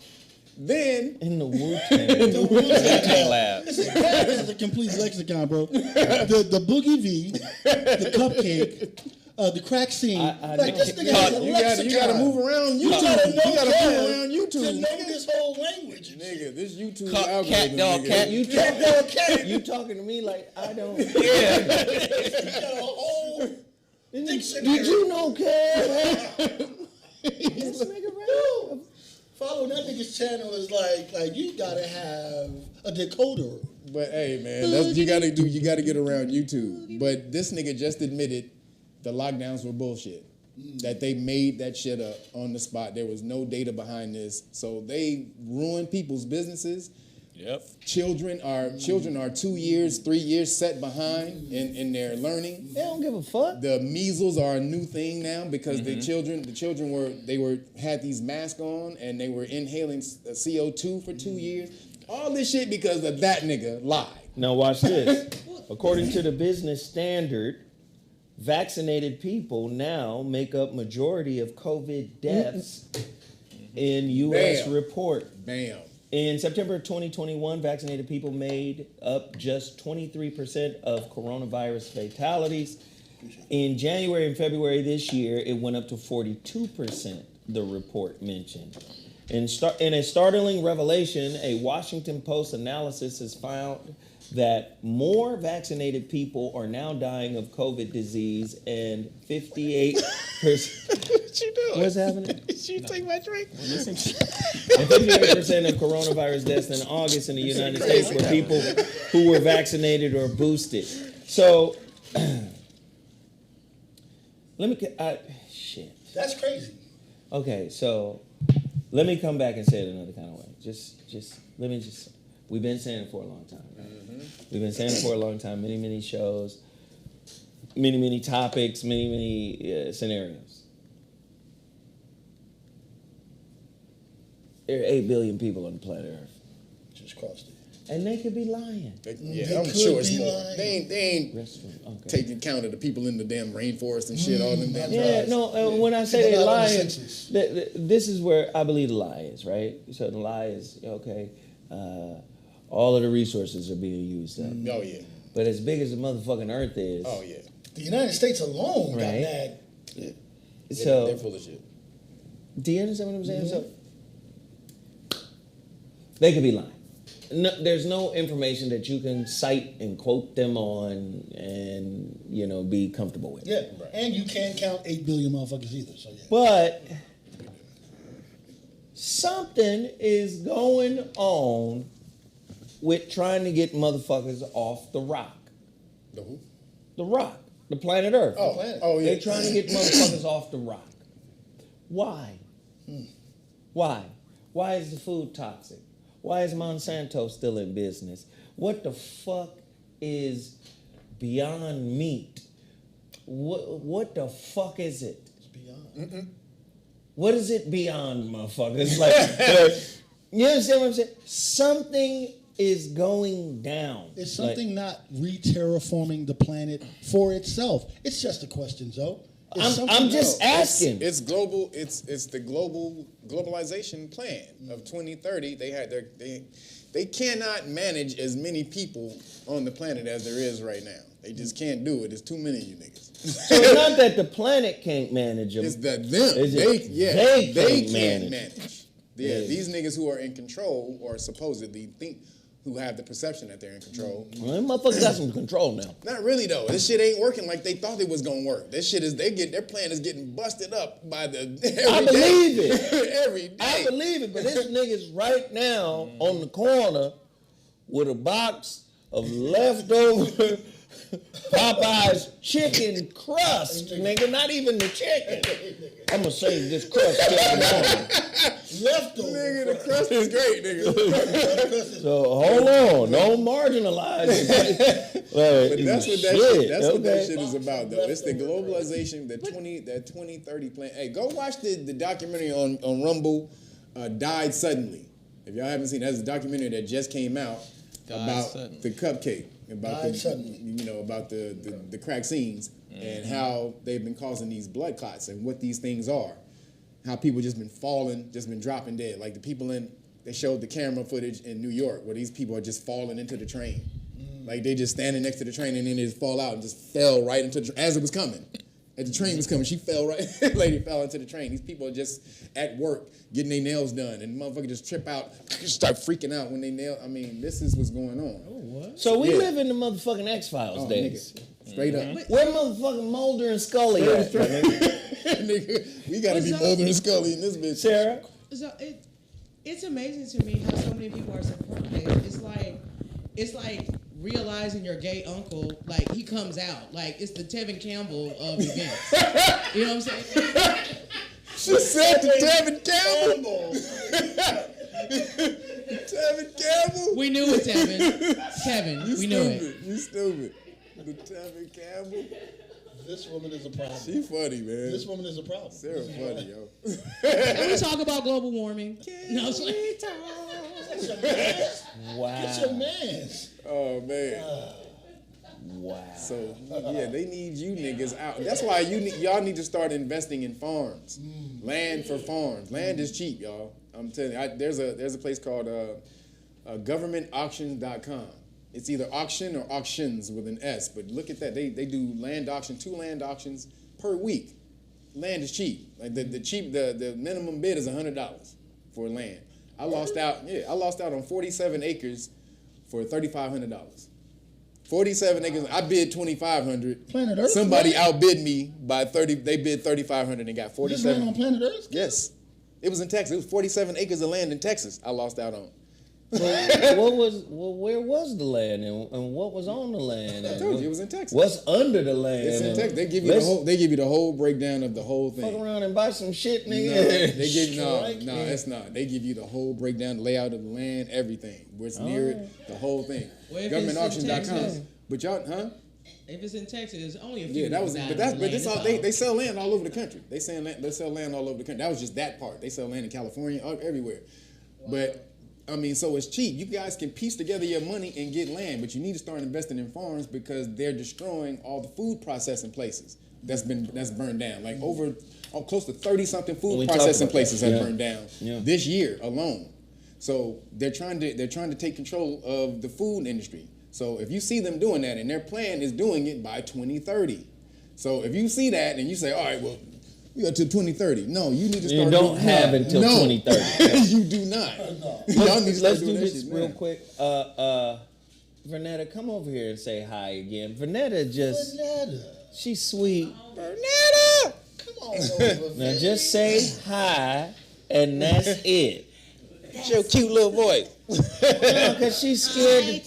Then in the Wu-Tang lab. It's a complete lexicon, bro. The Boogie V, the cupcake, the crack scene. This nigga has a lexicon. You gotta move around YouTube. You gotta move around YouTube. To know this whole language. Nigga, this YouTube cat, dog, cat. You talking to me like I don't. Yeah. You got a whole dictionary. Did you know, cat? This nigga right. Following that nigga's channel is like you gotta have a decoder. But hey, man, you gotta get around YouTube. But this nigga just admitted the lockdowns were bullshit. That they made that shit up on the spot. There was no data behind this. So they ruined people's businesses. Yep. Children are 2 years, 3 years set behind in their learning. They don't give a fuck. The measles are a new thing now because the children had these masks on and they were inhaling CO2 for 2 years. All this shit because of that nigga lied. Now watch this. According to the Business Standard, vaccinated people now make up majority of COVID deaths in U.S. report. Bam. In September 2021, vaccinated people made up just 23% of coronavirus fatalities. In January and February this year, it went up to 42%, the report mentioned. In a startling revelation, a Washington Post analysis has found that more vaccinated people are now dying of COVID disease, and 58%. What you doing? What's happening? Did you take my drink? And 58% of coronavirus deaths in August in the United States were people who were vaccinated or boosted. So, shit. That's crazy. Okay, so let me come back and say it another kind of way. We've been saying it for a long time. Right? We've been saying it for a long time. Many shows, many topics, many scenarios. There are 8 billion people on the planet Earth. Just crossed it. And they could be lying. I'm sure it's more. They ain't taking account of the people in the damn rainforest and shit, all them damn tribes. When I say they're lying, this is where I believe the lie is, right? So the lie is, okay, all of the resources are being used up. Oh, yeah. But as big as the motherfucking Earth is, Oh yeah. The United States alone got Right. mad. so They're full of shit. do you understand what I'm saying? So they could be lying. No, there's no information that you can cite and quote them on and be comfortable with. Yeah, and you can't count 8 billion motherfuckers either. So yeah. But something is going on with trying to get motherfuckers off the rock. The who? The rock. The planet Earth. Oh, planet. oh yeah. They're trying to get motherfuckers off the rock. Why? Why? Why is the food toxic? Why is Monsanto still in business? What the fuck is Beyond Meat? What the fuck is it? It's beyond. What is it beyond, motherfuckers? Like, you understand what I'm saying? Something is going down. Is something not re-terraforming the planet for itself? It's just a question, Zoe. I'm just asking. It's global. It's the globalization plan of 2030. They cannot manage as many people on the planet as there is right now. They just can't do it. There's too many of you niggas. So it's not that the planet can't manage them. It's that them. They can't manage. manage. Yeah, these niggas who are in control or supposedly who have the perception that they're in control. Well, them motherfuckers got some control now. Not really though. This shit ain't working like they thought it was gonna work. This shit is their plan is getting busted up by the I believe it. every day. I believe it, but this nigga's right now on the corner with a box of leftover Popeye's chicken crust, nigga. Not even the chicken. I'm gonna save this crust till tomorrow. Leftover. Nigga, the crust is great, nigga. So hold on, don't marginalize it. But that's what that shit is about, though. It's the globalization, that 2030 plan. Hey, go watch the documentary on Rumble, Died Suddenly. If y'all haven't seen, that's a documentary that just came out about the cupcake, about about the crack scenes and how they've been causing these blood clots and what these things are. How people just been falling, just been dropping dead. Like the people they showed the camera footage in New York where these people are just falling into the train. Like they just standing next to the train and then they just fall out and just fell right into the as it was coming. As the train was coming, she fell right, lady fell into the train. These people are just at work getting their nails done and the motherfucker just trip out, just start freaking out when they this is what's going on. Oh, what? So we live in the motherfucking X-Files days. Nigga, straight up. Where motherfucking Mulder and Scully at? Nigga, we gotta be Mulder and Scully in this bitch. Sarah? So it's amazing to me how so many people are surprised. It's like realizing your gay uncle, like he comes out, like it's the Tevin Campbell of events. You know what I'm saying? She said to Tevin Campbell. Tevin Campbell. We knew it, Tevin. We knew it. You stupid. The Tevin Campbell. This woman is a problem. She funny, man. This woman is a problem. Sarah funny, yo. Can we talk about global warming? No, it's like, Wow. Get your mans. Oh man. Wow. So yeah, they need you niggas out. That's why y'all need to start investing in farms, land for farms. Land is cheap, y'all. I'm telling you. There's a place called governmentauctions.com. It's either auction or auctions with an S, but look at that. They do land auction, 2 land auctions per week. Land is cheap. Like the minimum bid is $100 for land. I lost out on 47 acres for $3,500. 47 acres. I bid $2,500. Planet Earth. Somebody outbid me by 30. They bid $3,500 and got 47. This land on planet Earth? Yes, it was in Texas. It was 47 acres of land in Texas. I lost out on. Where was the land and what was on the land? I told you it was in Texas. What's under the land? It's in Texas. They give you the whole breakdown of the whole thing. Fuck around and buy some shit, No, nigga. they give no, it's not. They give you the whole breakdown, the layout of the land, everything. Where it's near it, the whole thing. Well, if it's in Texas- Governmentauction.com. But y'all, huh? if it's in Texas, it's only a few. Yeah, that was. people But down that's. the But lane. they sell land all over the country. They sell land all over the country. That was just that part. They sell land in California, everywhere. But I mean, so it's cheap. You guys can piece together your money and get land, but you need to start investing in farms because they're destroying all the food processing places that's burned down. Like close to 30-something food processing places have burned down this year alone. So they're trying to take control of the food industry. So if you see them doing that, and their plan is doing it by 2030. So if you see that and you say, all right, well, we got to 2030. No, you need to start. You don't have until 2030. You do not. Y'all need to Let's start do doing this that shit real now. quick. Vanetta, come over here and say hi again. Vanetta just, she's sweet. Vanetta! Come on over. Now just say hi, and that's it. It's your cute little voice. No, because she's scared.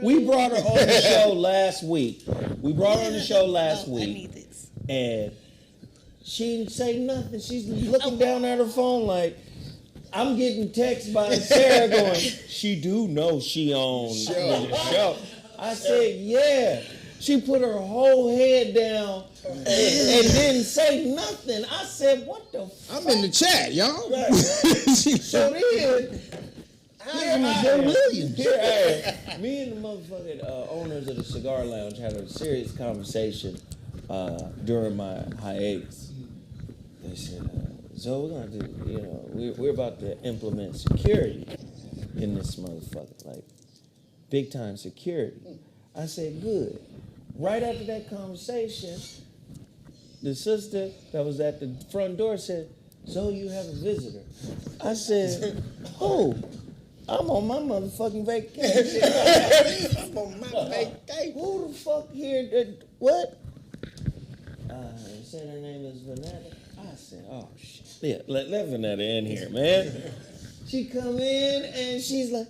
We brought her on the show last week. We brought her on the show last I week, need this. and she didn't say nothing. She's looking down at her phone like, I'm getting texts by Sarah going, she do know she owns the show. I said, yeah. She put her whole head down and didn't say nothing. I said, what the fuck? I'm in the chat, y'all. So then, Joe Williams. me and the motherfucking owners of the cigar lounge had a serious conversation during my hiatus. They said, so we're gonna do, we're about to implement security in this motherfucker, like big time security. I said, good. Right after that conversation, the sister that was at the front door said, so you have a visitor. I said, who? I'm on my motherfucking vacation. I'm on my vacation. Who the fuck here? What? Said her name is Vanetta. I said, oh shit. Yeah, let Vanetta in here, man. She come in and she's like,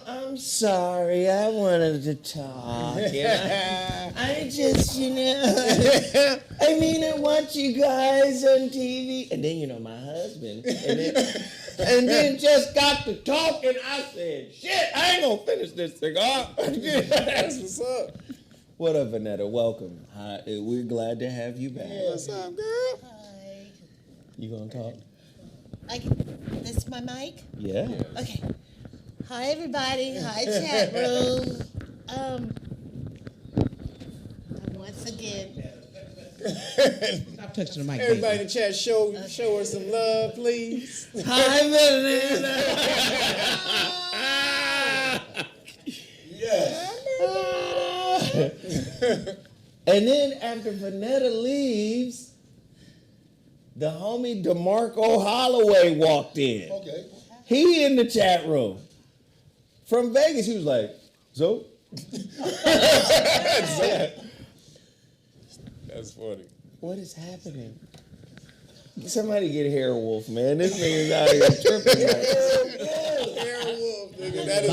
I'm sorry. I wanted to talk. I just, I mean, I watch you guys on TV. And then, my husband. And then just got to talking. I said, shit, I ain't gonna finish this cigar. That's what's up. What up, Vanetta? Welcome. Hi, we're glad to have you back. What's up, girl? Hi. You gonna talk? This is my mic? Yeah. Okay. Hi, everybody. Hi, chat room. Once again, Stop touching the mic. Everybody baby. in the chat, show her some love, please. Hi, Vanetta. Yes. And then after Vanetta leaves, the homie DeMarco Holloway walked in. Okay. He in the chat room. From Vegas, he was like, so? That's funny. What is happening? Somebody get Hair Wolf, man. This nigga's out here tripping. Werewolf, nigga. That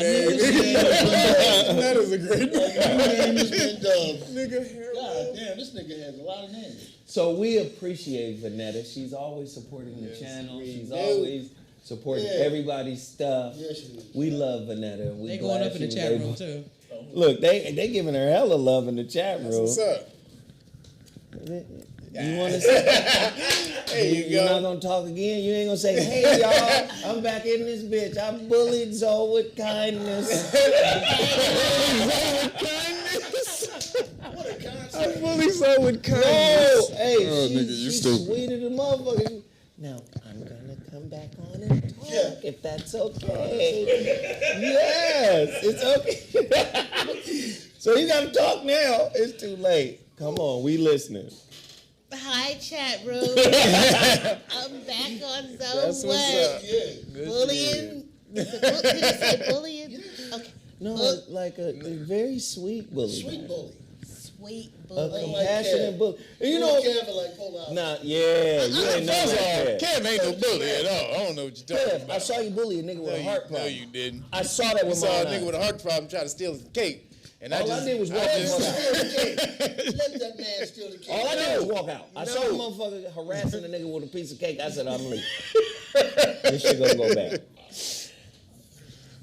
is a great name. That is a great name. Name has been dubbed. Nigga, God werewolf. damn, this nigga has a lot of names. So we appreciate Vanetta. She's always supporting the channel. She's always supporting everybody's stuff. Yes, she is. We love Vanetta. We They going glad up in the she chat was room able- too. Look, they giving her hella love in the chat room. What's up? You want to say? There you You're not go. gonna talk again. You ain't gonna say, "Hey y'all, I'm back in this bitch. I bullied Zoe with kindness." I fully so with No, kindness. hey, Oh, she's nigga, you stupid. sweet as a motherfucker. Now I'm gonna come back on and talk if that's okay. Yes, it's okay. So you gotta talk now. It's too late. Come on, we listening. hi, chat room. I'm back on zone That's one. what's up. Bullying. Did I say bullying? Okay. No, like a very sweet bully. Sweet bully. Sweet A bully. compassionate bully. And you know, know, Kevin like pull out. nah, yeah, you ain't know First of all, that. Cam ain't no bully at all. I don't know what you're talking Kev, I about. saw you bully a nigga with a heart No, problem. you didn't. I saw that I with saw my a own nigga eyes. with a heart problem try to steal his cake. And All I did was walk Let out. him steal the cake. Let that man steal the cake. All I did was walk out. I saw a No. motherfucker harassing a nigga with a piece of cake. I said, I'm leaving. This shit gonna go back.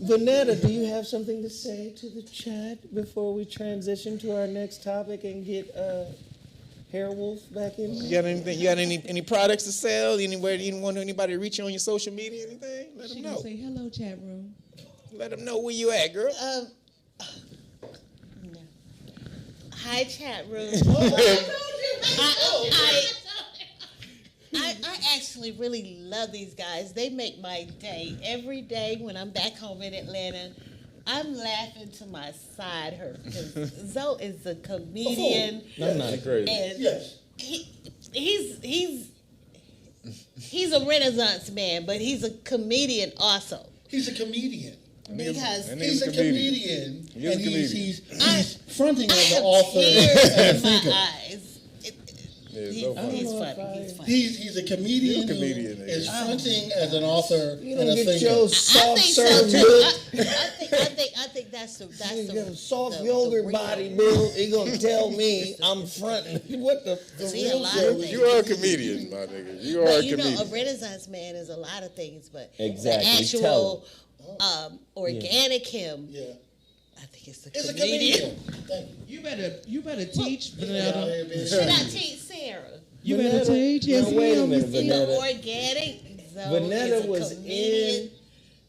Vanetta, do you have something to say to the chat before we transition to our next topic and get Hair Wolf back in You here? got anything? You got any products to sell? Anywhere you want anybody to reach you on your social media? Anything? Let She them gonna know. say hello, chat room. Let them know where you at, girl. No. Hi, chat room. I actually really love these guys. They make my day. Every day when I'm back home in Atlanta, I'm laughing to my side hurt because Zoe is a comedian. I'm not crazy. And Yes. he's a Renaissance man, but he's a comedian also. He's a comedian. Because He's a comedian. He is a comedian. He's fronting I as have an author tears and a in my thinker. eyes. He's funny. He's funny. He's a comedian, He's a comedian, who nigga. is fronting as an author You and don't a get thinker. your I soft think so serve too. milk. I think that's the You got a soft the yogurt real- body, bro. He gonna tell me I'm fronting. What the See, a real lot shit? of things. You are a comedian, my nigga. You are But a you know, comedian. a Renaissance man is a lot of things, but Exactly. the actual Tell organic him, Yeah. I think it's the It's a comedian. comedian. Thank you. You better teach, Out Vanetta. here being Should I serious. teach Sarah? You better teach. Yes, Now, wait a ma'am. minute, See the Vanetta. organic. Zoe Vanetta is a was comedian. in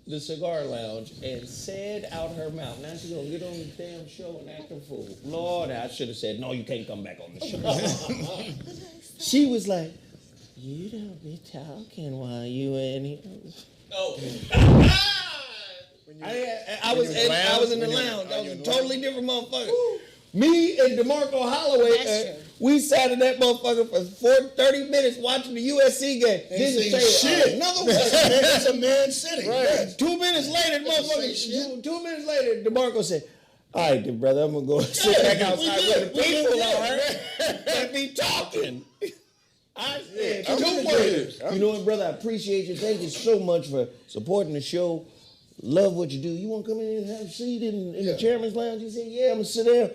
the cigar lounge and said out her mouth, now she's gonna get on the damn show and act a fool. Lord, I should have said, no, you can't come back on the show. She was like, you don't be talking while you in here. Oh. I was in the lounge. I was a totally different motherfucker. Me and DeMarco Holloway, That's true. we sat in that motherfucker for 30 minutes watching the USC game. Didn't saying say shit. another word. It's a man sitting. Right. 2 minutes later, say shit. 2 minutes later, DeMarco said, all right, then, brother, I'm going to go sit back outside where the people are and be talking. I said, I'm 2 with words. you. You know what, brother? I appreciate you. Thank you so much for supporting the show. Love what you do. You want to come in and have a seat in the chairman's lounge? He said, yeah, I'm going to sit down.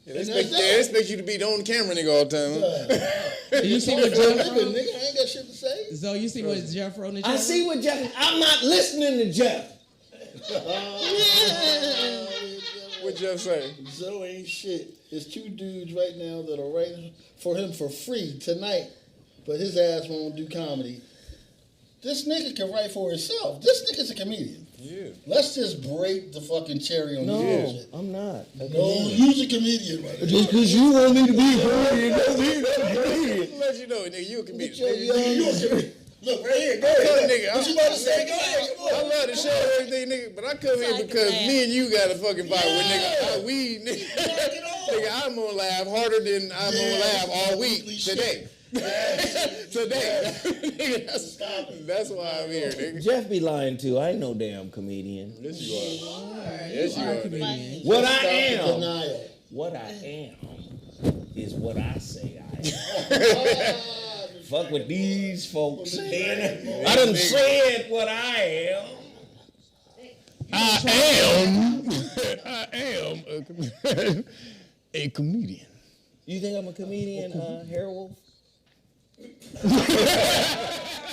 They expect you to be on camera, nigga, all the time. You see what Nigga, Jeff wrote? nigga, I ain't got shit to say. So you see what Jeff wrote in the chat? I see what Jeff, I'm not listening to Jeff. What Jeff say? Zoe ain't shit. There's 2 dudes right now that are writing for him for free tonight, but his ass won't do comedy. This nigga can write for himself. This nigga's a comedian. Yeah. Let's just break the fucking cherry on No, this shit. I'm not. No, you's a comedian, right? Just because you want me to be a comedian doesn't mean I'm a comedian. Let you know, nigga, you a comedian. Get your Nigga, You a comedian. Look, right here, go ahead. nigga, What you about to say? Go ahead. Come I on. love to show everything, nigga, but I come here Like because that. me and you got a fucking fight with Yeah. nigga. We, nigga, Get on. nigga, I'm gonna laugh harder than I'm gonna laugh all week today. Today. Nigga, that's why I'm here, nigga. Jeff be lying too. I ain't no damn comedian. Yes, you are. Yes, you are, nigga. What I Stop the am, denial. what I am, is what I say I am. Fuck with these folks. Man. I done said what I am. I am a comedian. You think I'm a comedian, Harold?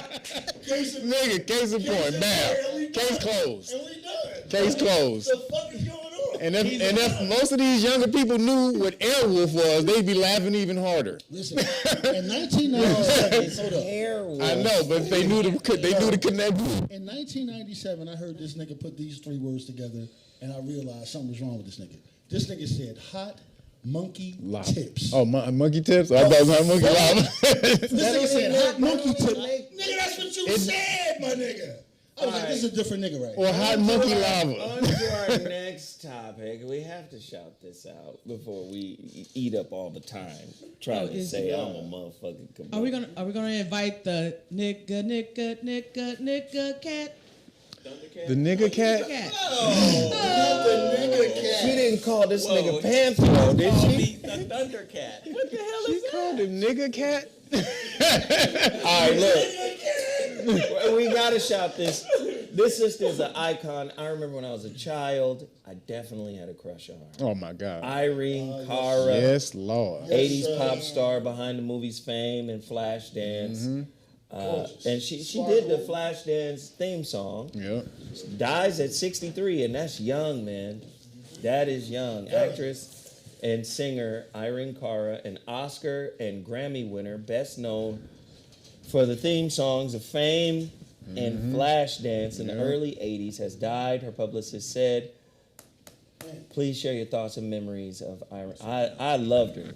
Nigga, case in point, bam. Case closed. And we done. Case closed. What the fuck is going on? And if most of these younger people knew what Airwolf was, they'd be laughing even harder. Listen, in 1997, hold up. Harold. I know, but they knew the connection. In 1997, I heard this nigga put these 3 words together, and I realized something was wrong with this nigga. This nigga said hot monkey tips. Oh, monkey tips? I thought it was hot monkey lava. This nigga said hot monkey tips. Nigga, that's what you said, my nigga. I was like, this is a different nigga right Or now. hot monkey lava. On to our next topic. We have to shout this out before we eat up all the time trying to say I'm a motherfucking comedian. Are we gonna invite the nigga cat? The nigga cat? Cat. The nigga cat. She didn't call this nigga Panther, though, did she? The Thundercat. What the hell She called him nigga cat? All right, look. We gotta shout this. This sister is an icon. I remember when I was a child, I definitely had a crush on her. Oh my God. Irene Cara, Yes, Lord. 80s pop star behind the movie's fame and Flashdance. And she did the Flashdance theme song. Yep. Dies at 63, and that's young, man. That is young. Actress and singer Irene Cara, an Oscar and Grammy winner, best known for the theme songs of Fame and Flashdance in the early 80s, has died, her publicist said. Please share your thoughts and memories of Irene. I loved her.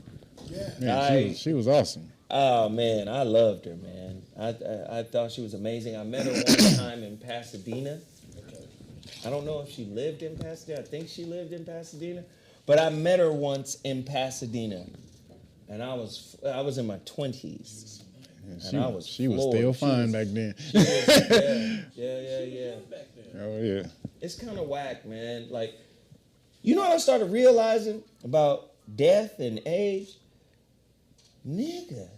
Man, she was awesome. Oh, man, I loved her, man. I thought she was amazing. I met her one time in Pasadena. I don't know if she lived in Pasadena. I think she lived in Pasadena. But I met her once in Pasadena. And I was in my 20s. She was still fine back then. Yeah. Oh, yeah. It's kind of whack, man. Like, you know what I started realizing about death and age? Nigga.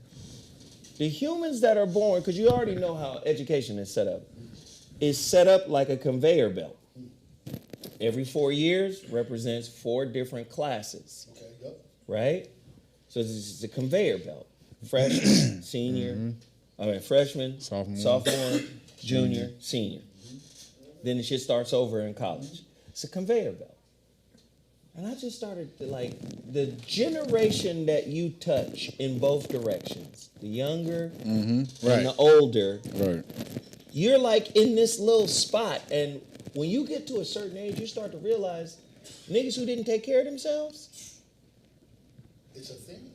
The humans that are born, because you already know how education is set up. It's set up like a conveyor belt. Every 4 years represents 4 different classes. Okay, yep. Right? So it's a conveyor belt. Freshman, senior, freshman, sophomore, junior, senior. Then the shit starts over in college. It's a conveyor belt. And I just started to, like, the generation that you touch in both directions, the younger and the older, you're like in this little spot. And when you get to a certain age, you start to realize niggas who didn't take care of themselves, It's a thing.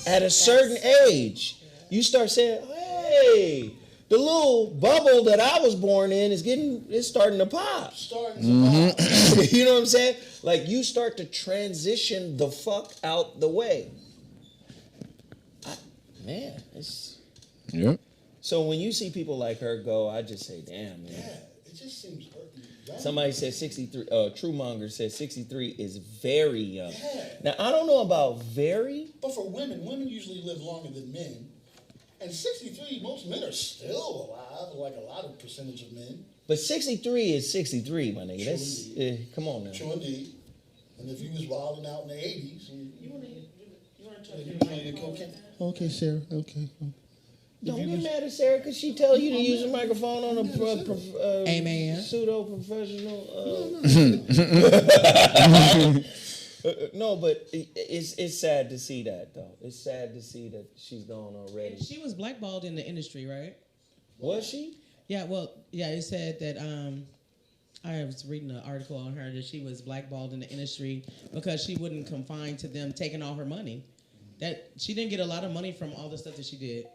at a certain age, you start saying, hey, the little bubble that I was born in is starting to pop. You know what I'm saying? Like, you start to transition the fuck out the way. It's... Yep. So when you see people like her go, I just say, damn, man. Yeah, it just seems young. Somebody said 63, Truemonger said 63 is very young. Yeah. Now, I don't know about very. But for women usually live longer than men. And 63, most men are still alive, like a lot of percentage of men. But 63 is 63, my nigga. That's, come on now. True indeed. And if you was wilding out in the 80s, you want to cocaine? Okay, Sarah. Okay. Don't get mad at Sarah because she tell you to use a microphone on a Amen. pseudo-professional. No, but it's sad to see that, though. It's sad to see that she's gone already. She was blackballed in the industry, right? Was she? Yeah, well, yeah, it said that I was reading an article on her that she was blackballed in the industry because she wouldn't confine to them taking all her money. That she didn't get a lot of money from all the stuff that she did.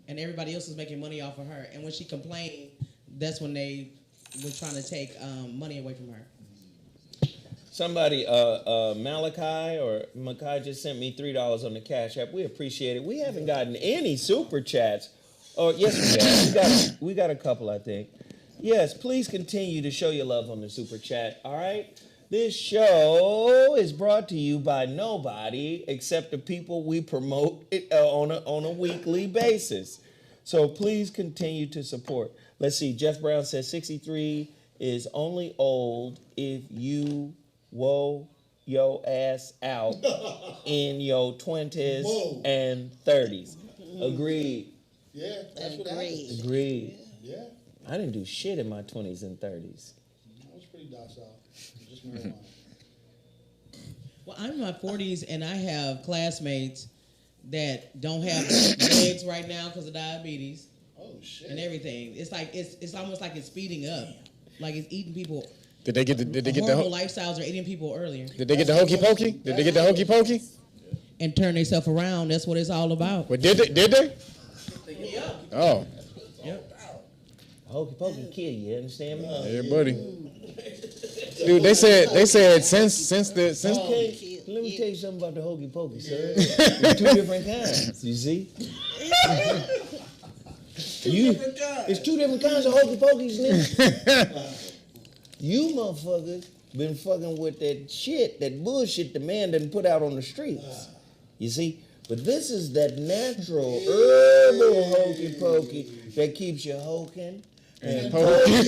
And everybody else was making money off of her. And when she complained, that's when they were trying to take money away from her. Somebody, Malachi or Makai just sent me $3 on the Cash App. We appreciate it. We haven't gotten any super chats. Oh, yes, we have. We got a couple, I think. Yes, please continue to show your love on the super chat, all right? This show is brought to you by nobody except the people we promote it, on a weekly basis. So please continue to support. Let's see, Jeff Brown says 63 is only old if you woe your ass out in your 20s and 30s. Agreed. Yeah, that's what happens. Agreed. Yeah. I didn't do shit in my 20s and 30s. I was pretty docile. Just marijuana. Well, I'm in my 40s and I have classmates that don't have legs right now because of diabetes. Oh shit. And everything. It's like it's almost like it's speeding up. Like it's eating people. Did they get the horrible lifestyles are eating people earlier. Did they get the hokey pokey? Did they get the hokey pokey? And turn themselves around. That's what it's all about. But did they? Yeah. Oh. Yep. Hokey pokey kill you, understand me? Yeah, buddy. Dude, they said since Okay, let me tell you something about the hokey pokey, sir. There's 2 different kinds, you see? It's 2 different kinds of hokey pokeys, nigga. You motherfuckers been fucking with that shit, that bullshit the man done put out on the streets. You see? But this is that natural herbal hokey pokey that keeps you hoking and poking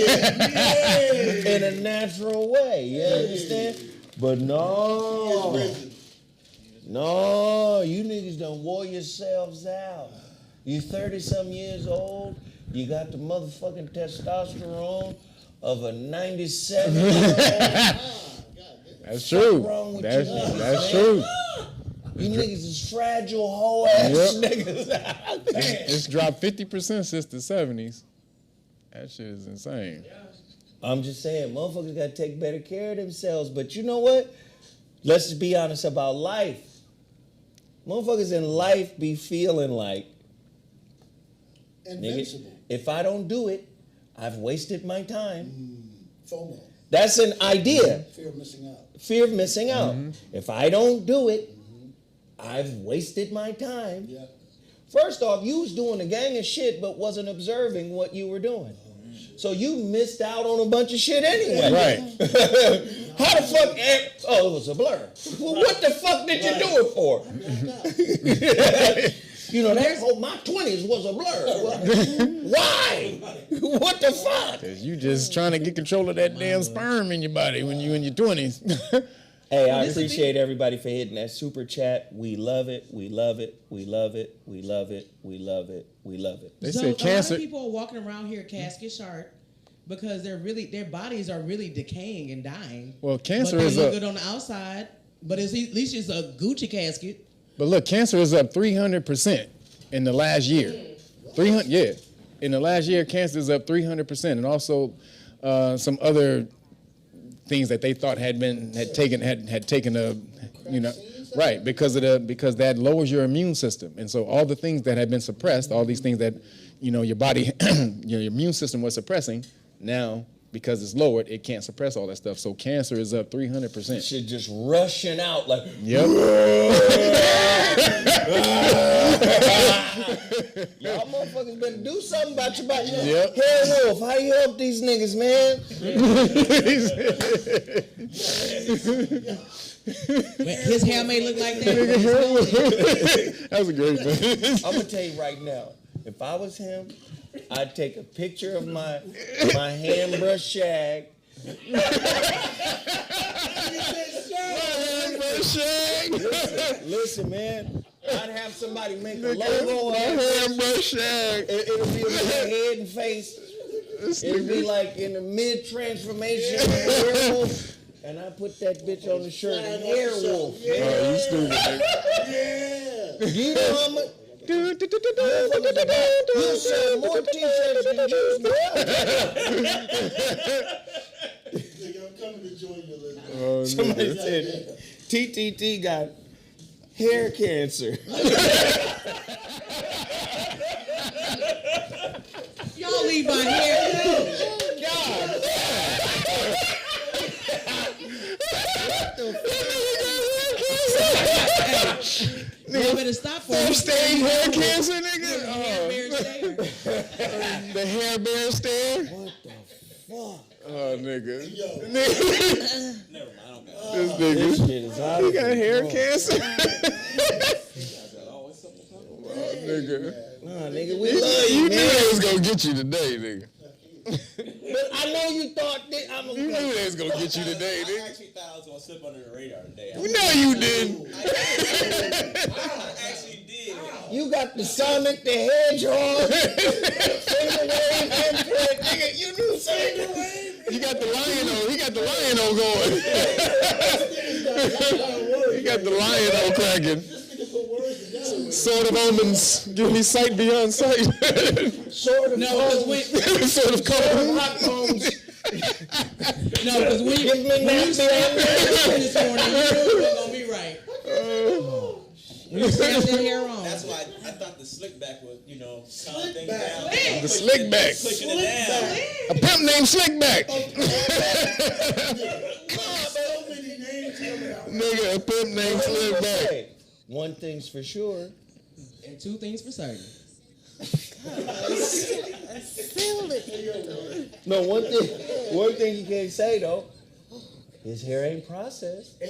in a natural way. You understand? But no, you niggas done wore yourselves out. You 30-something years old, you got the motherfucking testosterone of a 97-year-old. That's true. That's true. You niggas is fragile whole ass niggas. It's dropped 50% since the 70s. That shit is insane. I'm just saying, motherfuckers gotta take better care of themselves. But you know what? Let's just be honest about life. Motherfuckers in life be feeling like, Invincible. nigga, if I don't do it, I've wasted my time. FOMO. That's an idea. Fear of missing out. Fear of missing out. If I don't do it, I've wasted my time. Yeah. First off, you was doing a gang of shit but wasn't observing what you were doing. So you missed out on a bunch of shit anyway. Right. How the fuck? Oh, it was a blur. Well, what the fuck did you do it for? You know, my 20s was a blur. Why? What the fuck? Cause you just trying to get control of that damn sperm in your body when you in your 20s. Hey, I appreciate everybody for hitting that super chat. We love it. We love it. We love it. We love it. We love it. We love it. They So said a lot cancer. of people are walking around here casket sharp because their bodies are really decaying and dying. Well, cancer but they is look up. good on the outside, but at least it's a Gucci casket. But look, cancer is up 300% in the last year. 300, yeah. In the last year, cancer is up 300%, and also some other things that they thought had taken a, you know, right, because that lowers your immune system, and so all the things that had been suppressed, all these things that, you know, your body, your immune system was suppressing, now because it's lowered, it can't suppress all that stuff. So cancer is up 300%. Shit just rushing out like. Yep. Y'all motherfuckers better do something about your body. Yep. Hair Wolf, how you help these niggas, man? His hair may look like that. That's a great thing. I'm gonna tell you right now, if I was him, I'd take a picture of my hand brush shag. Listen, man. I'd have somebody make a logo of it. shag. It'll be with my head and face. It'll be like in the mid-transformation of werewolf. And I put that bitch on the shirt, hair wolf. Oh, you stupid, nigga. You know how much? You sell more t-shirts than Jews, man. I'm coming to join you, Liz. Oh, Somebody said TTT got hair cancer. Y'all leave my hair. God. Y'all better stop for me. Stain hair cancer, nigga. Hair bear stare. The hair bear stare. What the fuck? Oh, nigga. Never mind, I don't got it. This This nigga. shit is out He of got hair control. cancer. Always something to talk about. Oh, nigga. Nah, nigga, we love You you, knew man. they was gonna get you today, nigga. But I know you thought that I'm You knew they was gonna get you today, I nigga. actually thought I was gonna slip under the radar today. No, you didn't. I actually did. You got the Sonic the Hedgehog, Saber Wave imprint, nigga. You knew Saber Wave. You got the lion on. He got the lion on going. He got the lion on cracking. Sword of omens. Give me sight beyond sight. Sort of No, because when Sort of cold. hot combs. when Give me you that snapped that hair on this morning, you knew it was gonna be right. When you snapped that hair on. That's why I thought the slick back would, you know, calm things down. The slick back. Pushing it down. A pimp named Slickback. Nigga, a pimp named Slickback. Hey, one thing's for sure. And two things for certain. Feel it. No, one thing you can't say though. His hair ain't processed. He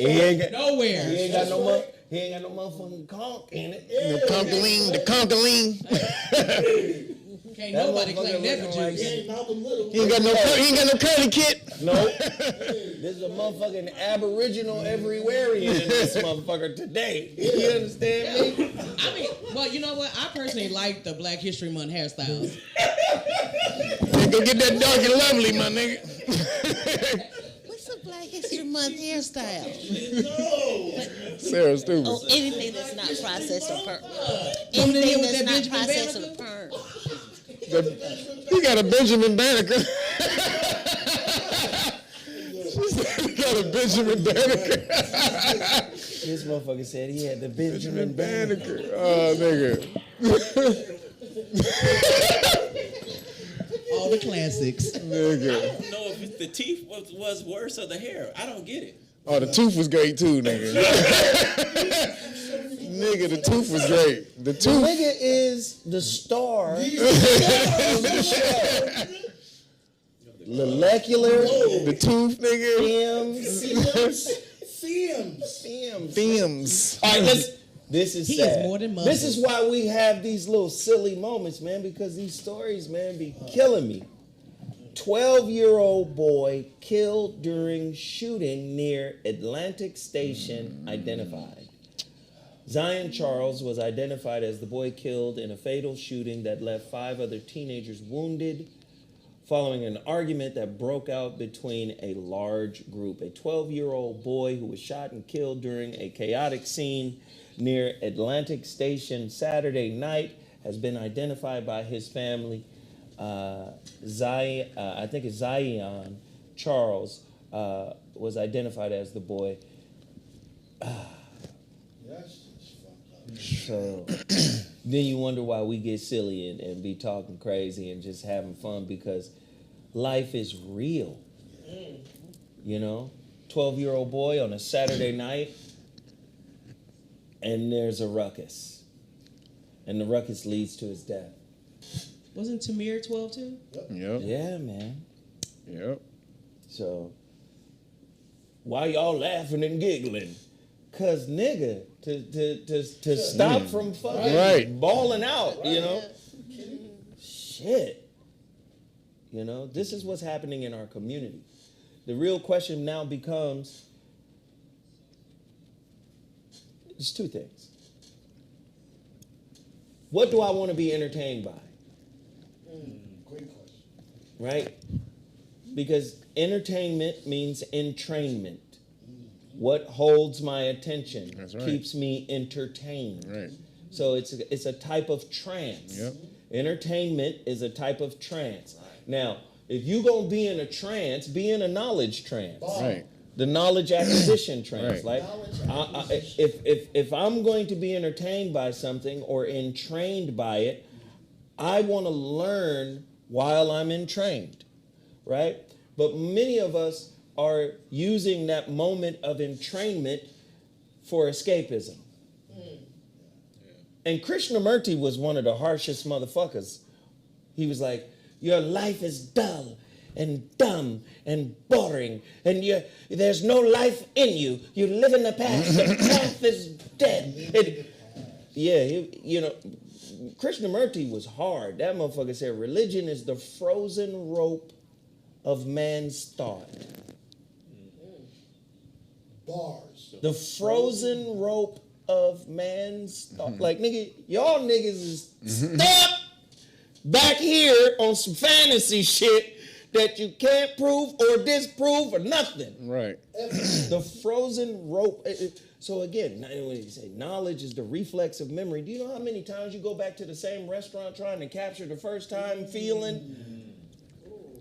ain't got Nowhere. he ain't got no motherfucking conch in it. The conkaline. Can't That nobody claim motherfucker that looking for like juice. He ain't got no curly kit. No. This is a motherfucking aboriginal everywhereian in this motherfucker today. You understand me? I mean, well, you know what? I personally like the Black History Month hairstyles. Go get that dark and lovely, my nigga. What's the Black History Month hairstyle? Sarah's stupid. Oh, anything that's not processed or perm. Coming in here Anything with that's that not Benjamin processed or Banneker? perm. He got a Benjamin Banneker. He got a Benjamin Banneker. This motherfucker said he had the Benjamin Banneker. Oh, nigga. Oh, All the classics. Nigga. I don't know if the teeth was worse or the hair. I don't get it. Oh, the tooth was great too, nigga. Nigga, the tooth was great. The The tooth. nigga is the star of the show. Molecular, The tooth, nigga. Thems. All right, this is He sad. is more than This muscle. is why we have these little silly moments, man, because these stories, man, be killing me. 12-year-old boy killed during shooting near Atlantic Station identified. Zion Charles was identified as the boy killed in a fatal shooting that left 5 other teenagers wounded following an argument that broke out between a large group. A 12-year-old boy who was shot and killed during a chaotic scene near Atlantic Station Saturday night has been identified by his family. I think it's Zion Charles was identified as the boy. So then you wonder why we get silly and be talking crazy and just having fun, because life is real. You know, 12-year-old boy on a Saturday night, and there's a ruckus. And the ruckus leads to his death. Wasn't Tamir 12 too? Yep. Yeah, man. Yep. So why y'all laughing and giggling? Cause nigga, to stop from fucking Right. balling out, you know? Shit. You know, this is what's happening in our community. The real question now becomes, it's 2 things. What do I want to be entertained by? Great question. Right? Because entertainment means entrainment. What holds my attention That's right. keeps me entertained. Right. So it's a type of trance. Yep. Entertainment is a type of trance. Now, if you gonna be in a trance, be in a knowledge trance. Right. The knowledge acquisition trance. Right. Like, if I'm going to be entertained by something or entrained by it, I want to learn while I'm entrained, right? But many of us are using that moment of entrainment for escapism. And Krishnamurti was one of the harshest motherfuckers. He was like, your life is dull and dumb and boring, and there's no life in you. You live in the past. The path is dead. You know, Krishnamurti was hard. That motherfucker said religion is the frozen rope of man's thought. Bars. The frozen rope of man's thought. Like, nigga, y'all niggas is stuck back here on some fantasy shit that you can't prove or disprove or nothing. Right. The frozen rope. So again, when you say knowledge is the reflex of memory, do you know how many times you go back to the same restaurant trying to capture the first time feeling?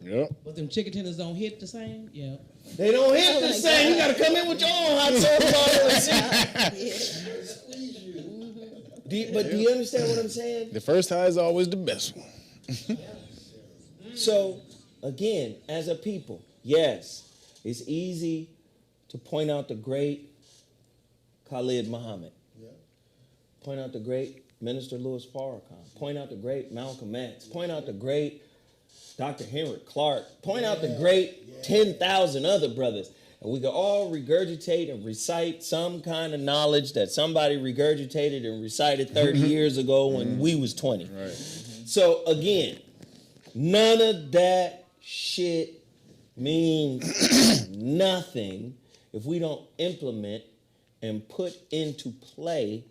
Yep. But them chicken tenders don't hit the same? Yeah. They don't hit the same. You gotta come in with your own hot sauce bottle and see. But do you understand what I'm saying? The first high is always the best one. So, again, as a people, yes, it's easy to point out the great Khalid Muhammad. Point out the great Minister Louis Farrakhan. Point out the great Malcolm X. Point out the great Dr. Henry Clark. Point out the great 10,000 other brothers. And we can all regurgitate and recite some kind of knowledge that somebody regurgitated and recited 30 years ago when we was 20. Right. So again, none of that shit means nothing if we don't implement and put into play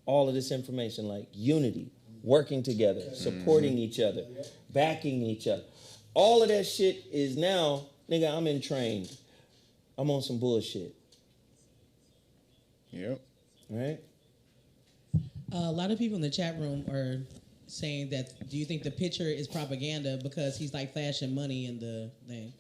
all of this information, like unity, working together, supporting each other, backing each other. All of that shit is now, nigga, I'm entrained. I'm on some bullshit. Yep. Right? A lot of people in the chat room are saying that, do you think the picture is propaganda because he's like flashing money in the thing?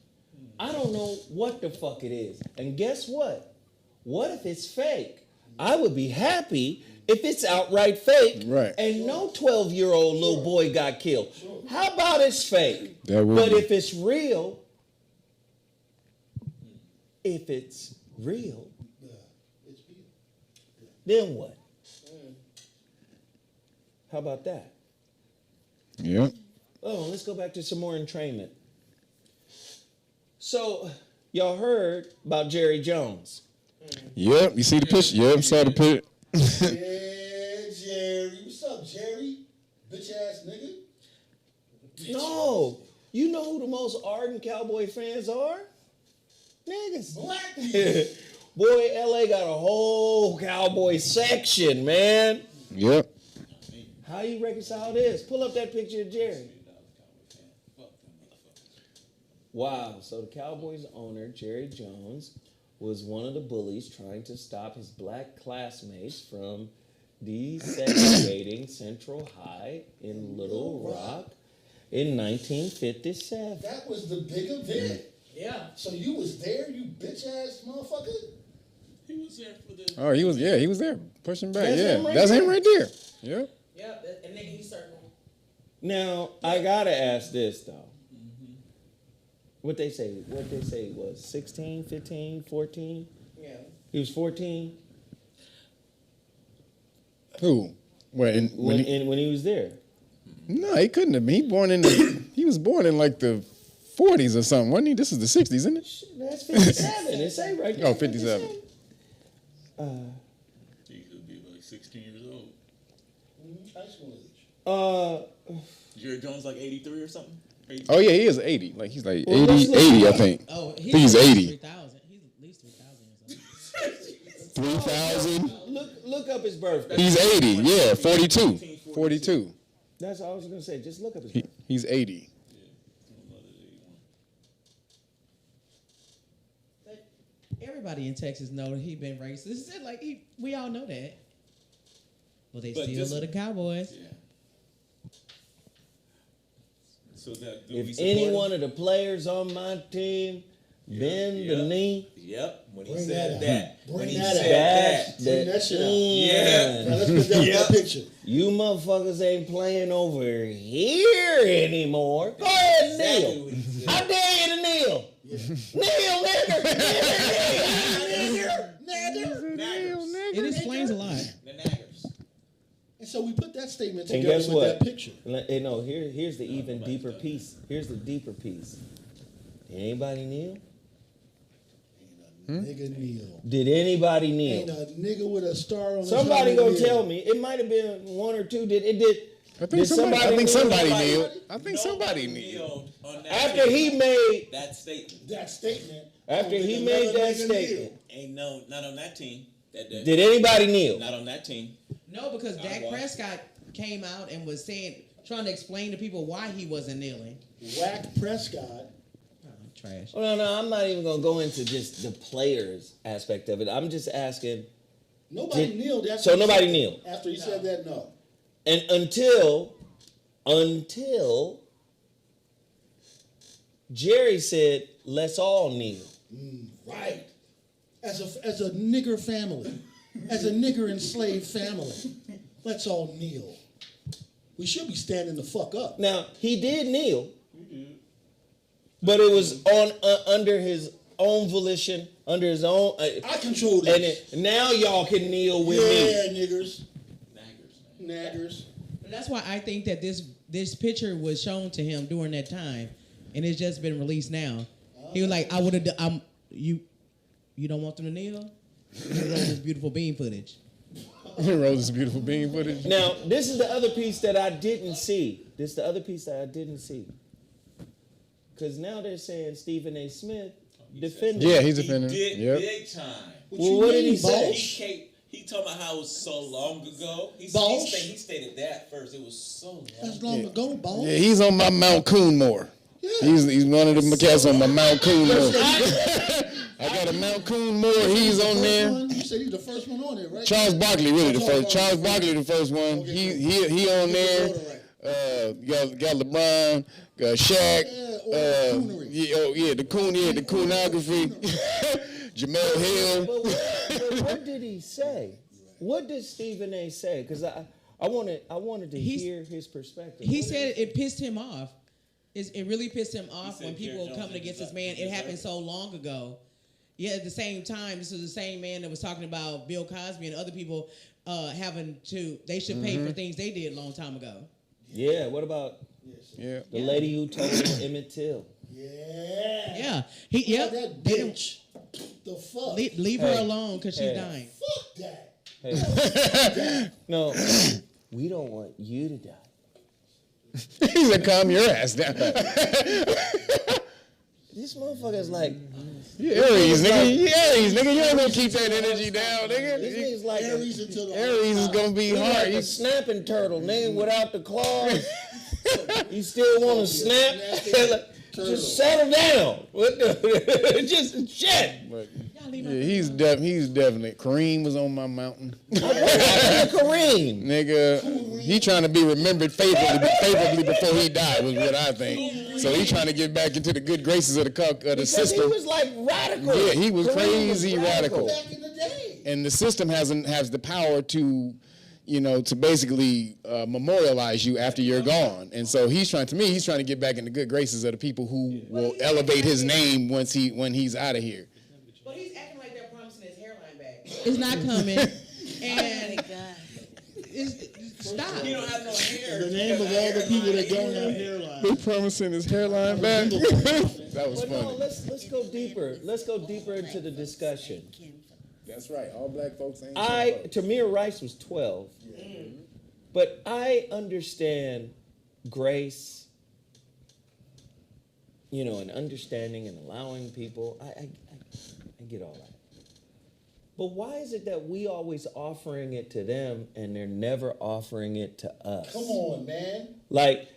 I don't know what the fuck it is. And guess what? What if it's fake? I would be happy if it's outright fake, Right. and no 12-year-old little boy got killed. How about it's fake? That would But be. if it's real, then what? How about that? Yep. Oh, let's go back to some more entrainment. So, y'all heard about Jerry Jones. Yep. You see the picture? Yep. Saw the picture. Yeah, Jerry. What's up, Jerry? Bitch ass nigga. No, you know who the most ardent Cowboy fans are? Niggas. Black people. Boy, LA got a whole Cowboy section, man. Yep. How you reconcile this? Pull up that picture of Jerry. Wow, so the Cowboys owner, Jerry Jones, was one of the bullies trying to stop his black classmates from desegregating Central High in Little Rock in 1957. That was the big event. Yeah. So you was there, you bitch ass motherfucker? He was there for the. Oh, he was there pushing back. That's Yeah, him right that's there. him right there. Yep. Yeah, and nigga, he's certain. Now, I gotta ask this, though. What they say was 16, 15, 14? Yeah. He was 14 Who? When when he was there. No, he couldn't have been. He was born in like the 40s or something, wasn't he? This is the 60s, isn't it? That's 57. It say right there. Oh, 57. He could be like 16 years old. High school age. Jerry Jones like 83 or something. 83? Oh yeah, he is 80. Like he's like Well, 80, 80, I think. Oh, He's 80. 3,000. He's at least 3,000 or something. 3,000. Look up his birthday. He's 80. Yeah, 42. 42. That's all I was gonna say. Just look up his birthday. He's 80. But everybody in Texas know that he been racist. Like we all know that. But they But still just- love the Cowboys. Yeah. So that do we If support any him? one of the players on my team bend the knee, Yep. When he Bring said that that. out. When Bring he that said out. that. Bring that shit out. Yeah. Now let's put that with that picture. you motherfuckers ain't playing over here anymore. Go ahead and Exactly kneel. what he said. I dare you to kneel. Kneel, nigga. Naggers. It explains a lot. The naggers. And so we put that statement And together guess with what? that picture. No, here's the even deeper piece. Here's the deeper piece. Did anybody kneel? Nigga kneel. Did anybody Ain't kneel? a nigga with a star on Somebody his gonna helmet tell kneel. me. It might have been one or two. Did it? Did I think did somebody kneel? kneeled. I think somebody kneeled. kneeled on that After he statement. made That statement. That statement. after don't he think made another that nigga statement, Ain't no, not on that team that day. did anybody kneel? Not on that team. No, because I Dak watched. Prescott came out and was trying to explain to people why he wasn't kneeling. Whack Prescott. Oh, trash. Oh, no, I'm not even gonna go into just the players aspect of it. I'm just asking. Nobody Did- kneeled. After so he nobody said- kneeled? After he said that, no. And until Jerry said, "Let's all kneel." Right. As a nigger family, as a nigger enslaved family, let's all kneel. We should be standing the fuck up. Now he did kneel, but it was on under his own volition, under his own. I control And this. now y'all can kneel with me. Yeah, niggers. Naggers. Naggers. That's why I think that this picture was shown to him during that time, and it's just been released now. He was like, "I would have. You don't want them to kneel? He wrote this beautiful bean footage." Rose is beautiful bean footage. Now this is the other piece that I didn't see. This is the other piece that I didn't see. Because now they're saying Stephen A. Smith defended. Yeah, he's He defending. did Yep. big time. Well, what did he say? He talking about how it was so long ago. He Boss. stated that first. It was so long. That's long ago, boss. Yeah, he's on my Mount Coonmore. Yeah. He's one of the cats on my Mount Coonmore. I got a Mount Coonmore. He's on there. You said he's the first one on there, right? Charles Barkley really the Charles first. Charles Barkley. Barkley the first one. Okay, He on Get the there. order right. Got LeBron. Got Shaq. Yeah, or the coonery. The coonography. Jamel Hill. But what did he say? What did Stephen A. say? Because I wanted to hear his perspective. He said it pissed him off. It really pissed him off when people were coming against this man. It happened so long ago. Yeah, at the same time, this was the same man that was talking about Bill Cosby and other people they should pay for things they did a long time ago. Yeah, what about the lady who told Emmett Till? Yeah. Yeah. That bitch. The fuck? Leave her alone because she's dying. Fuck that. Hey. No, we don't want you to die. He said, calm your ass down. This motherfucker's like, You Aries, nigga. You Aries, nigga. You ain't gonna keep that energy down, nigga. this nigga's like Aries into the Aries is gonna be he's hard. like a snapping turtle, nigga, without the claws. You still want to snap? Just settle down. What the? Just shit. But, yeah, he's definitely. Kareem was on my mountain. Kareem. Nigga, he trying to be remembered favorably before he died was what I think. So he trying to get back into the good graces of the system. He was like radical. Yeah, he was Kareem crazy radical. Back in the day. And the system has the power to, to basically memorialize you after you're gone. And so he's trying to get back in the good graces of the people who will elevate his name when he's out of here. But he's acting like they're promising his hairline back. It's not coming. Oh And my God. stop. He don't have no hair. The name of all the people that don't have hairline. They promising his hairline back. That was But no, funny. let's go deeper. Let's go deeper into the discussion. That's right. All black folks ain't. Tamir Rice was 12, but I understand grace, and understanding and allowing people. I get all that. But why is it that we always offering it to them and they're never offering it to us? Come on, man. Like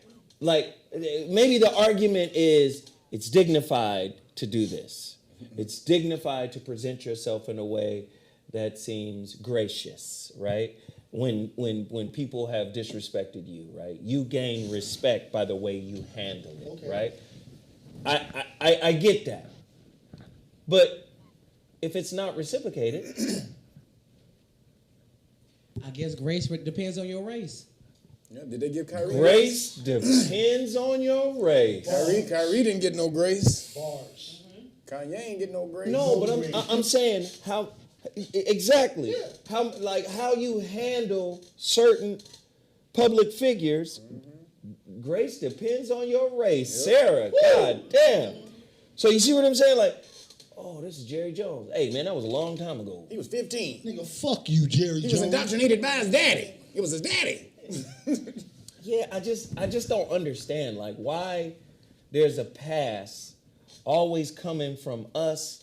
maybe the argument is it's dignified to do this. It's dignified to present yourself in a way that seems gracious, right? When people have disrespected you, right? You gain respect by the way you handle it, right? I get that. But if it's not reciprocated, I guess grace depends on your race. Yeah, did they give Kyrie grace depends on your race. Kyrie didn't get no grace. Bars. Kanye ain't get no grace. No, but I'm saying how exactly how you handle certain public figures. Grace depends on your race. Sarah, god damn. So you see what I'm saying? Like, oh, this is Jerry Jones. Hey man, that was a long time ago. He was 15. Nigga, fuck you, Jerry Jones. He was indoctrinated by his daddy. It was his daddy. Yeah, I just don't understand like why there's a pass always coming from us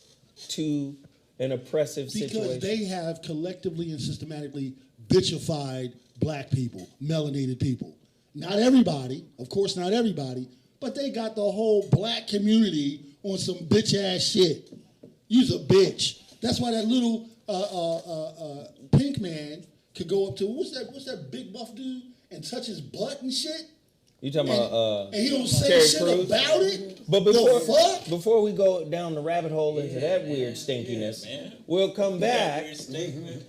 to an oppressive situation. Because they have collectively and systematically bitchified black people, melanated people. Not everybody, of course not everybody, but they got the whole black community on some bitch ass shit. You's a bitch. That's why that little pink man could go up to what's that big buff dude and touch his butt and shit. You talking about and he don't say Terry shit Crews? about it. But fuck? before we go down the rabbit hole into that weird stinkiness, we'll come back. I'm just saying.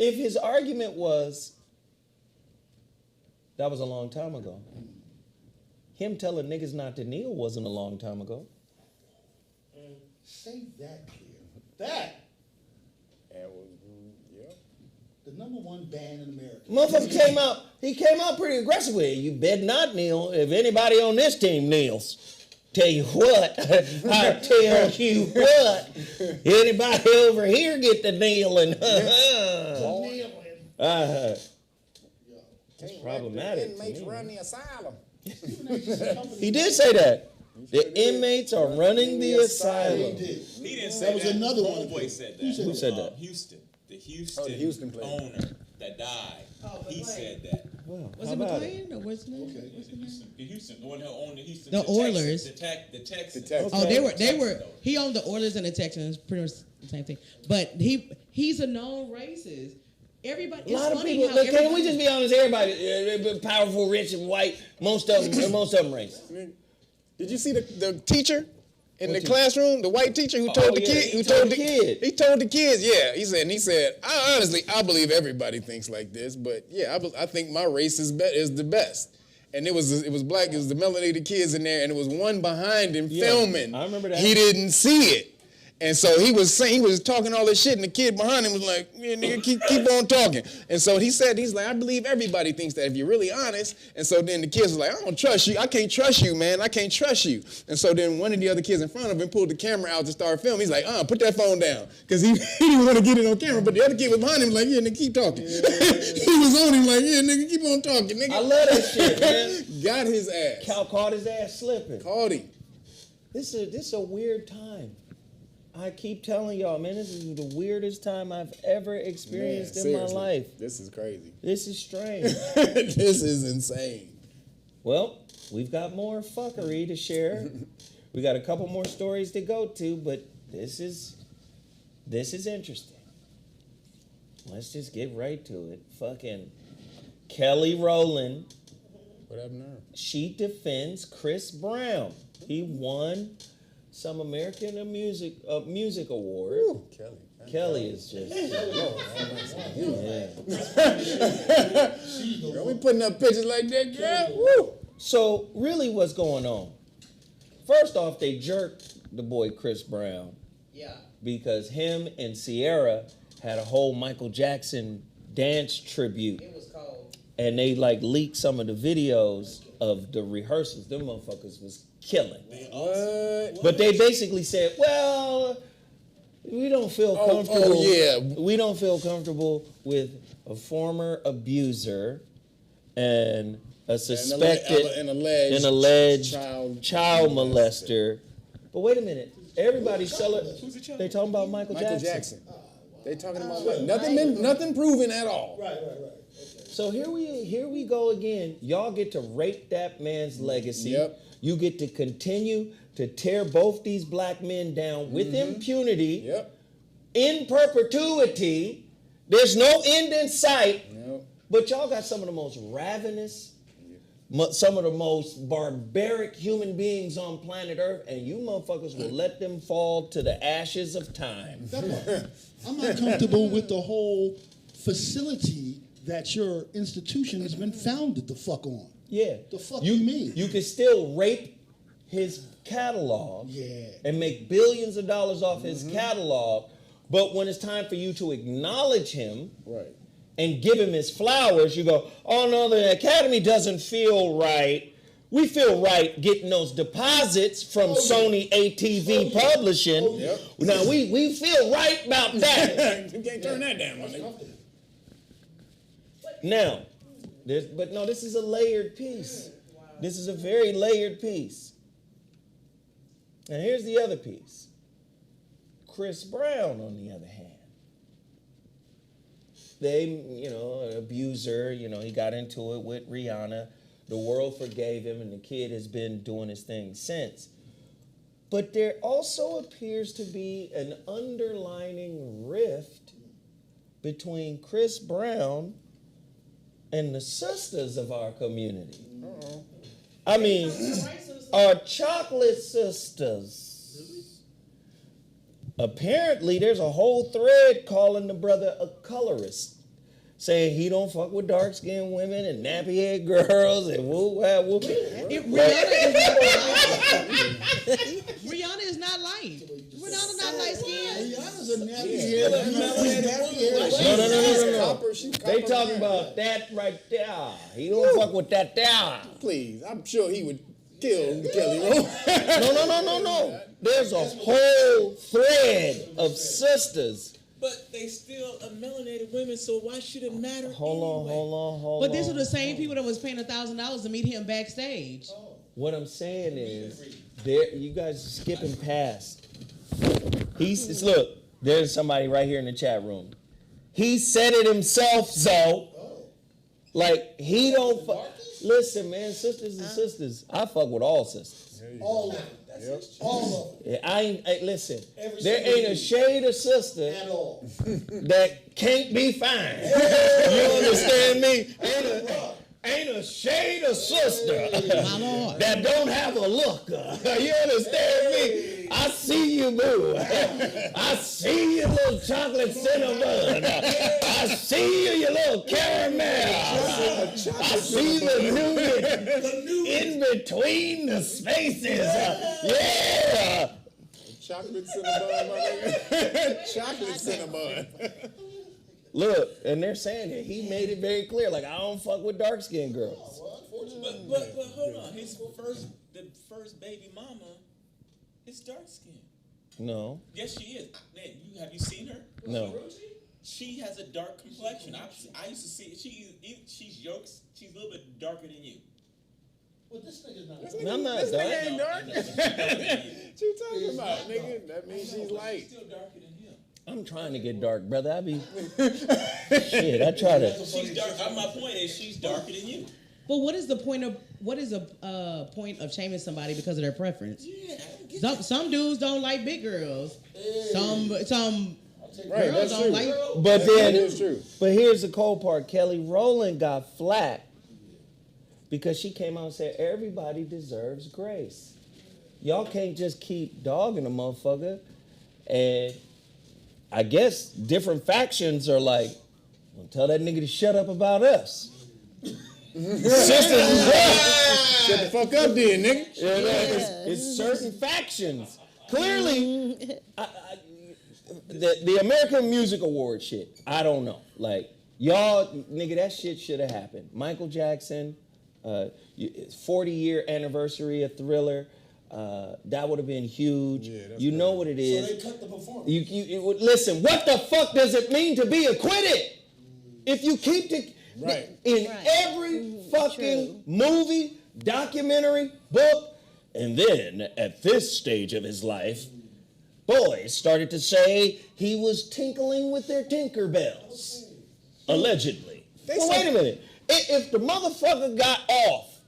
If his argument was that was a long time ago, him telling niggas not to kneel wasn't a long time ago. Say that clear. That. The #1 band in America. Motherfucker came out pretty aggressive with it. You better not kneel if anybody on this team kneels. Tell you what, I tell you what, anybody over here get the kneeling. It's problematic. Inmates run the asylum. He did say that. The inmates are running the asylum. He did. He didn't say That was that. another one. Homeboy said that. Who said that? Houston. The Houston player. owner that died. He said that. Well, Was how it about McLean or what's his name? The Houston, the one who owned the Houston. The Oilers. The Texans. Oh, they were. He owned the Oilers and the Texans, pretty much the same thing. But he's a known racist. Everybody. A lot of people. Can we just be honest? Everybody, powerful, rich, and white. Most of them racist. Did you see the teacher in the classroom, the white teacher who told the kid, he told the kid. He told the kids, yeah. He said, I believe everybody thinks like this, but yeah, I think my race is the best. And it was black. It was the melanated kids in there, and it was one behind him filming. I remember that. He didn't see it. And so he was talking all this shit, and the kid behind him was like, yeah, nigga, keep on talking. And so he's like, I believe everybody thinks that if you're really honest. And so then the kids was like, I don't trust you. I can't trust you, man. I can't trust you. And so then one of the other kids in front of him pulled the camera out to start filming. He's like, put that phone down. Because he didn't want to get it on camera. But the other kid was behind him like, yeah, nigga, keep talking. He was on him like, yeah, nigga, keep on talking, nigga. I love that shit, man. Got his ass. Cal caught his ass slipping. Caught him. This is a weird time. I keep telling y'all, man, this is the weirdest time I've ever experienced in my life. This is crazy. This is strange. This is insane. Well, we've got more fuckery to share. We got a couple more stories to go to, but this is interesting. Let's just get right to it. Fucking Kelly Rowland. What happened to her? She defends Chris Brown. He won some American Music Award. Ooh, Kelly is just. Girl, we putting up pictures like that, girl. Woo. So really, what's going on? First off, they jerked the boy Chris Brown. Yeah. Because him and Sierra had a whole Michael Jackson dance tribute. It was cold. And they leaked some of the videos of the rehearsals. Them motherfuckers was killing. What? But they basically said, well, we don't feel comfortable. Oh, yeah. We don't feel comfortable with a former abuser and a suspected an alleged child molester. But wait a minute. Everybody's they talking about Michael Jackson. They talking about nothing proven at all. Right. So here we go again. Y'all get to rape that man's legacy. Yep. You get to continue to tear both these black men down with impunity. Yep. In perpetuity. There's no end in sight. Yep. But y'all got some of the most ravenous, some of the most barbaric human beings on planet Earth, and you motherfuckers will let them fall to the ashes of time. I'm not comfortable with the whole facility that your institution has been founded the fuck on. Yeah. The fuck you mean? You can still rape his catalog and make billions of dollars off his catalog, but when it's time for you to acknowledge him and give him his flowers, you go, oh no, the Academy doesn't feel right. We feel right getting those deposits from Sony ATV Publishing. Now we feel right about that. You can't turn that down, my nigga. Now, this is a layered piece. This is a very layered piece. And here's the other piece. Chris Brown, on the other hand. An abuser, he got into it with Rihanna. The world forgave him, and the kid has been doing his thing since. But there also appears to be an underlining rift between Chris Brown and the sisters of our community. I mean, our chocolate sisters. Apparently, there's a whole thread calling the brother a colorist, saying he don't fuck with dark-skinned women and nappy-head girls and woo-wah-woo. Rihanna is not light. Rihanna's not light-skinned. Rihanna's a nappy-head. No. They talking about that right there. He don't fuck with that there. Please, I'm sure he would kill Kelly Rowland. No. There's a whole thread of sisters. But they still are melanated women, so why should it matter? Hold on. But these are the same people that was paying $1,000 to meet him backstage. What I'm saying is, you guys are skipping past. Look, there's somebody right here in the chat room. He said it himself, so. Like, he don't listen, man, sisters and sisters. I fuck with all sisters. All of them. All of them. Listen, there ain't a shade of sister At all. that can't be fine. You understand me? ain't a shade of sister My Lord. that don't have a look. You understand me? I see you, boo. I see you, little chocolate cinnamon. I see you, you little caramel. I see the new in between the spaces. Yeah. Chocolate cinnamon, my nigga. Chocolate cinnamon. Look, and they're saying that he made it very clear, like, I don't fuck with dark-skinned girls. But hold on, the first baby mama is dark skinned. No. Yes, she is. Man, have you seen her? No. She has a dark complexion. I used to see she's yokes. She's a little bit darker than you. Well, this nigga's not. I'm not This dark. nigga ain't dark. I know, she's darker than you. What you talking about, nigga? That means she's light. She's still darker than him. I'm trying to get dark, brother. I be shit. I try to. She's dark. My point is, she's darker than you. But what is the point of point of shaming somebody because of their preference? Yeah, I don't get Some dudes don't like big girls. Some Right, girls that's don't true. like. But then, That is true. but here's the cold part. Kelly Rowland got flack because she came out and said everybody deserves grace. Y'all can't just keep dogging a motherfucker. And I guess different factions are like, well, tell that nigga to shut up about us. Sisters and brothers. Shut the fuck up, then, nigga. It's certain factions. Clearly, the American Music Award shit, I don't know. Like, y'all, nigga, that shit should have happened. Michael Jackson, 40-year anniversary of Thriller, that would have been huge. Yeah, that's you know what it So is. they cut the performance. Listen, what the fuck does it mean to be acquitted? If you keep the... Right. In every fucking movie, documentary, book, and then at this stage of his life, boys started to say he was tinkling with their Tinkerbells. Allegedly. Well, wait a minute. If the motherfucker got off,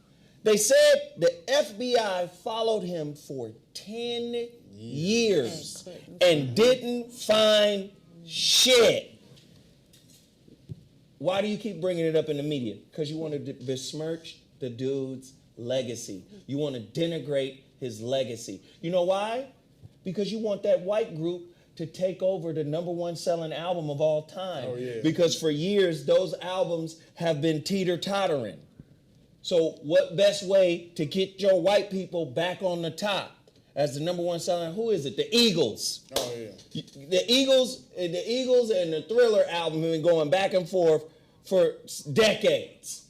they said the FBI followed him for 10 years and didn't find shit. Why do you keep bringing it up in the media? Because you want to besmirch the dude's legacy. You want to denigrate his legacy. You know why? Because you want that white group to take over the #1 selling album of all time. Oh, yeah. Because for years, those albums have been teeter-tottering. So what best way to get your white people back on the top as the #1 selling? Who is it? The Eagles. Oh, yeah. The Eagles and the Thriller album have been going back and forth for decades.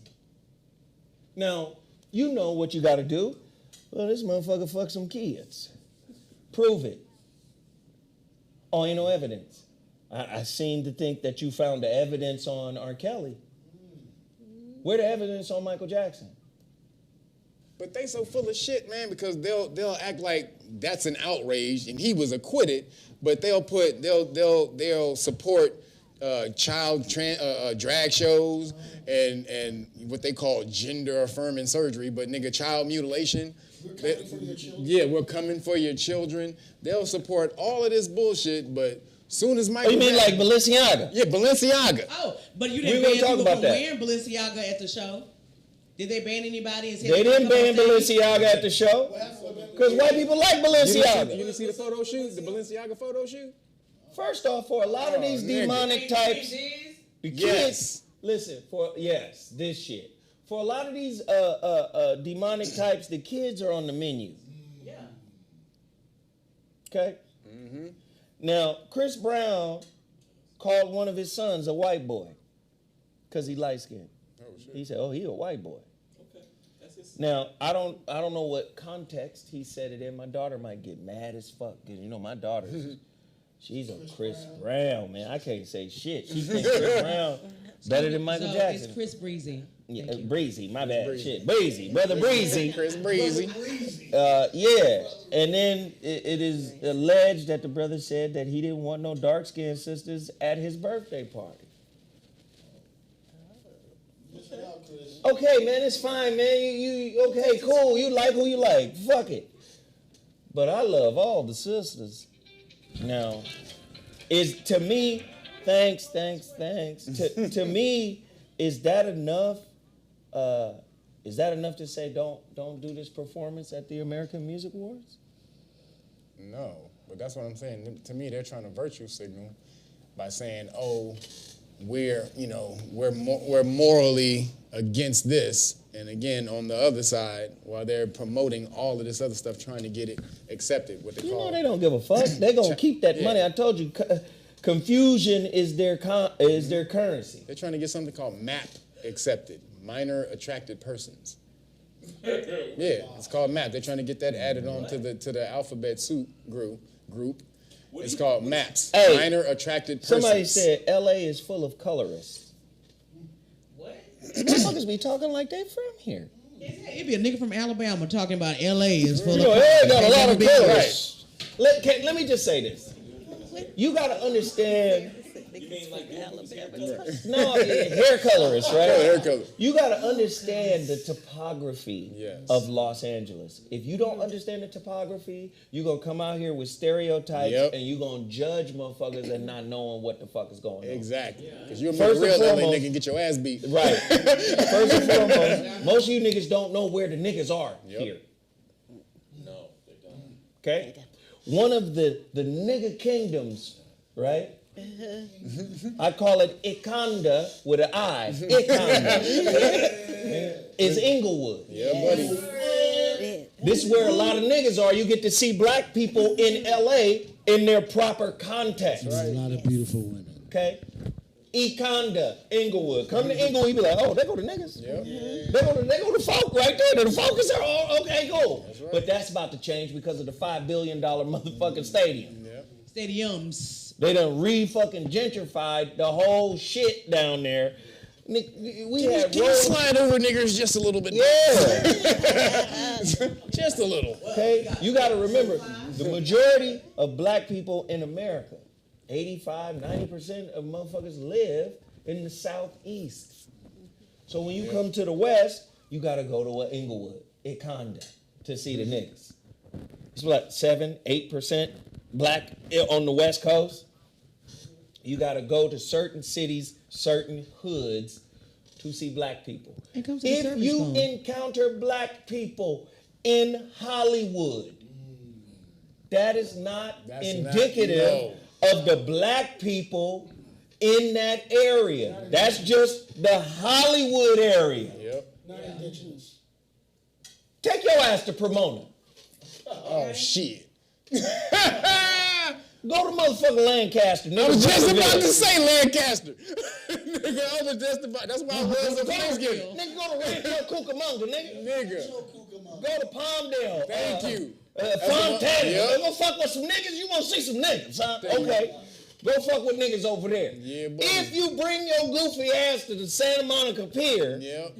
Now, you know what you got to do. Well, this motherfucker fucked some kids. Prove it. Oh, ain't no evidence. I seem to think that you found the evidence on R. Kelly. Where the evidence on Michael Jackson? But they so full of shit, man, because they'll act like that's an outrage and he was acquitted, but they'll support child drag shows and what they call gender affirming surgery, but nigga, child mutilation. Yeah, we're coming for your children. They'll support all of this bullshit, but soon as Michael. Oh, you mean like Balenciaga? Yeah, Balenciaga. Oh, but you We didn't gonna ban talk people about from that. wearing Balenciaga at the show? Did they ban anybody? And say They didn't ban come on stage? Balenciaga at the show because white people like You Balenciaga. didn't see the photo shoot, the Balenciaga photo shoot? First off, for a lot of these nigga. demonic types, the kids, Yes. listen, this shit. For a lot of these demonic types, the kids are on the menu. Yeah. Okay? Now, Chris Brown called one of his sons a white boy because he light-skinned. He said, oh, he a white boy. Okay, that's his. Now, I don't know what context he said it in. My daughter might get mad as fuck. Cause you know my daughter, she's a Chris Brown, man. I can't say shit. She thinks Chris Brown better than Michael So Jackson. it's Chris Breezy. Yeah, Breezy, my bad. Shit, Breezy, brother Breezy. Chris Breezy. Yeah, and then it is alleged that the brother said that he didn't want no dark-skinned sisters at his birthday party. Okay, man, it's fine, man. You okay? Cool. You like who you like. Fuck it. But I love all the sisters. Now, is to me, thanks. To me, is that enough is that enough to say don't do this performance at the American Music Awards? No, but that's what I'm saying. To me, they're trying to virtue signal by saying, "Oh, we're morally against this," and again on the other side, while they're promoting all of this other stuff, trying to get it accepted. What they You call know they don't give a fuck. They're gonna keep that money. I told you, confusion is their currency. They're trying to get something called MAP accepted, minor attracted persons. Yeah, it's called MAP. They're trying to get that added on to the alphabet soup group. It's called MAPS, Hey, minor attracted persons. Somebody said L.A. is full of colorists. What? Motherfuckers be talking like they from here. It'd be a nigga from Alabama talking about L.A. is full You know, of. LA got a lot of Big- colorists. Let me just say this. You gotta understand. No, hair colorists, right? Hair color. You gotta understand the topography Yes. of Los Angeles. If you don't understand the topography, you're gonna come out here with stereotypes Yep. and you're gonna judge motherfuckers and not knowing what the fuck is going on. Exactly. Because you're a First and real LA foremost- nigga and get your ass beat. Right. First and foremost, most of you niggas don't know where the niggas are here. No, they don't. Okay? One of the nigga kingdoms, right? I call it Ikanda with an I. Ikanda. Is Inglewood. Yeah, buddy. This is where a lot of niggas are. You get to see black people in LA in their proper context. There's a lot of beautiful women. Okay? Ikanda, Inglewood. Come to Inglewood, you be like, oh, there go the niggas. Yep. They go to folk right there. The folk is there. Oh, okay, cool. right. But that's about to change because of the $5 billion motherfucking stadium. Yep. Stadiums. They done fucking gentrified the whole shit down there. We had Can you slide over niggers just a little bit? Yeah. Just a little. Okay? You got to remember, the majority of black people in America, 85, 90% of motherfuckers live in the southeast. So when you come to the west, you got to go to Inglewood, Ikanda, to see the niggas. It's like 7, 8% black on the west coast. You got to go to certain cities, certain hoods to see black people. It comes to the If service you phone. encounter black people in Hollywood, that is not That's indicative of the black people in that area. That's just the Hollywood area. Yep. Not indigenous. Take your ass to Pomona. Oh, shit. Go to motherfucking Lancaster. I was just about to say Lancaster. Nigga, I was just about. That's why I was on Thanksgiving. Nigga, go to Rancho Cucamonga, nigga. Nigga. Go to Palmdale. Thank you. Fontana. Yep. Go fuck with some niggas. You want to see some niggas, huh? Thank you. Okay. Go fuck with niggas over there. Yeah, buddy. If you bring your goofy ass to the Santa Monica Pier, Yep.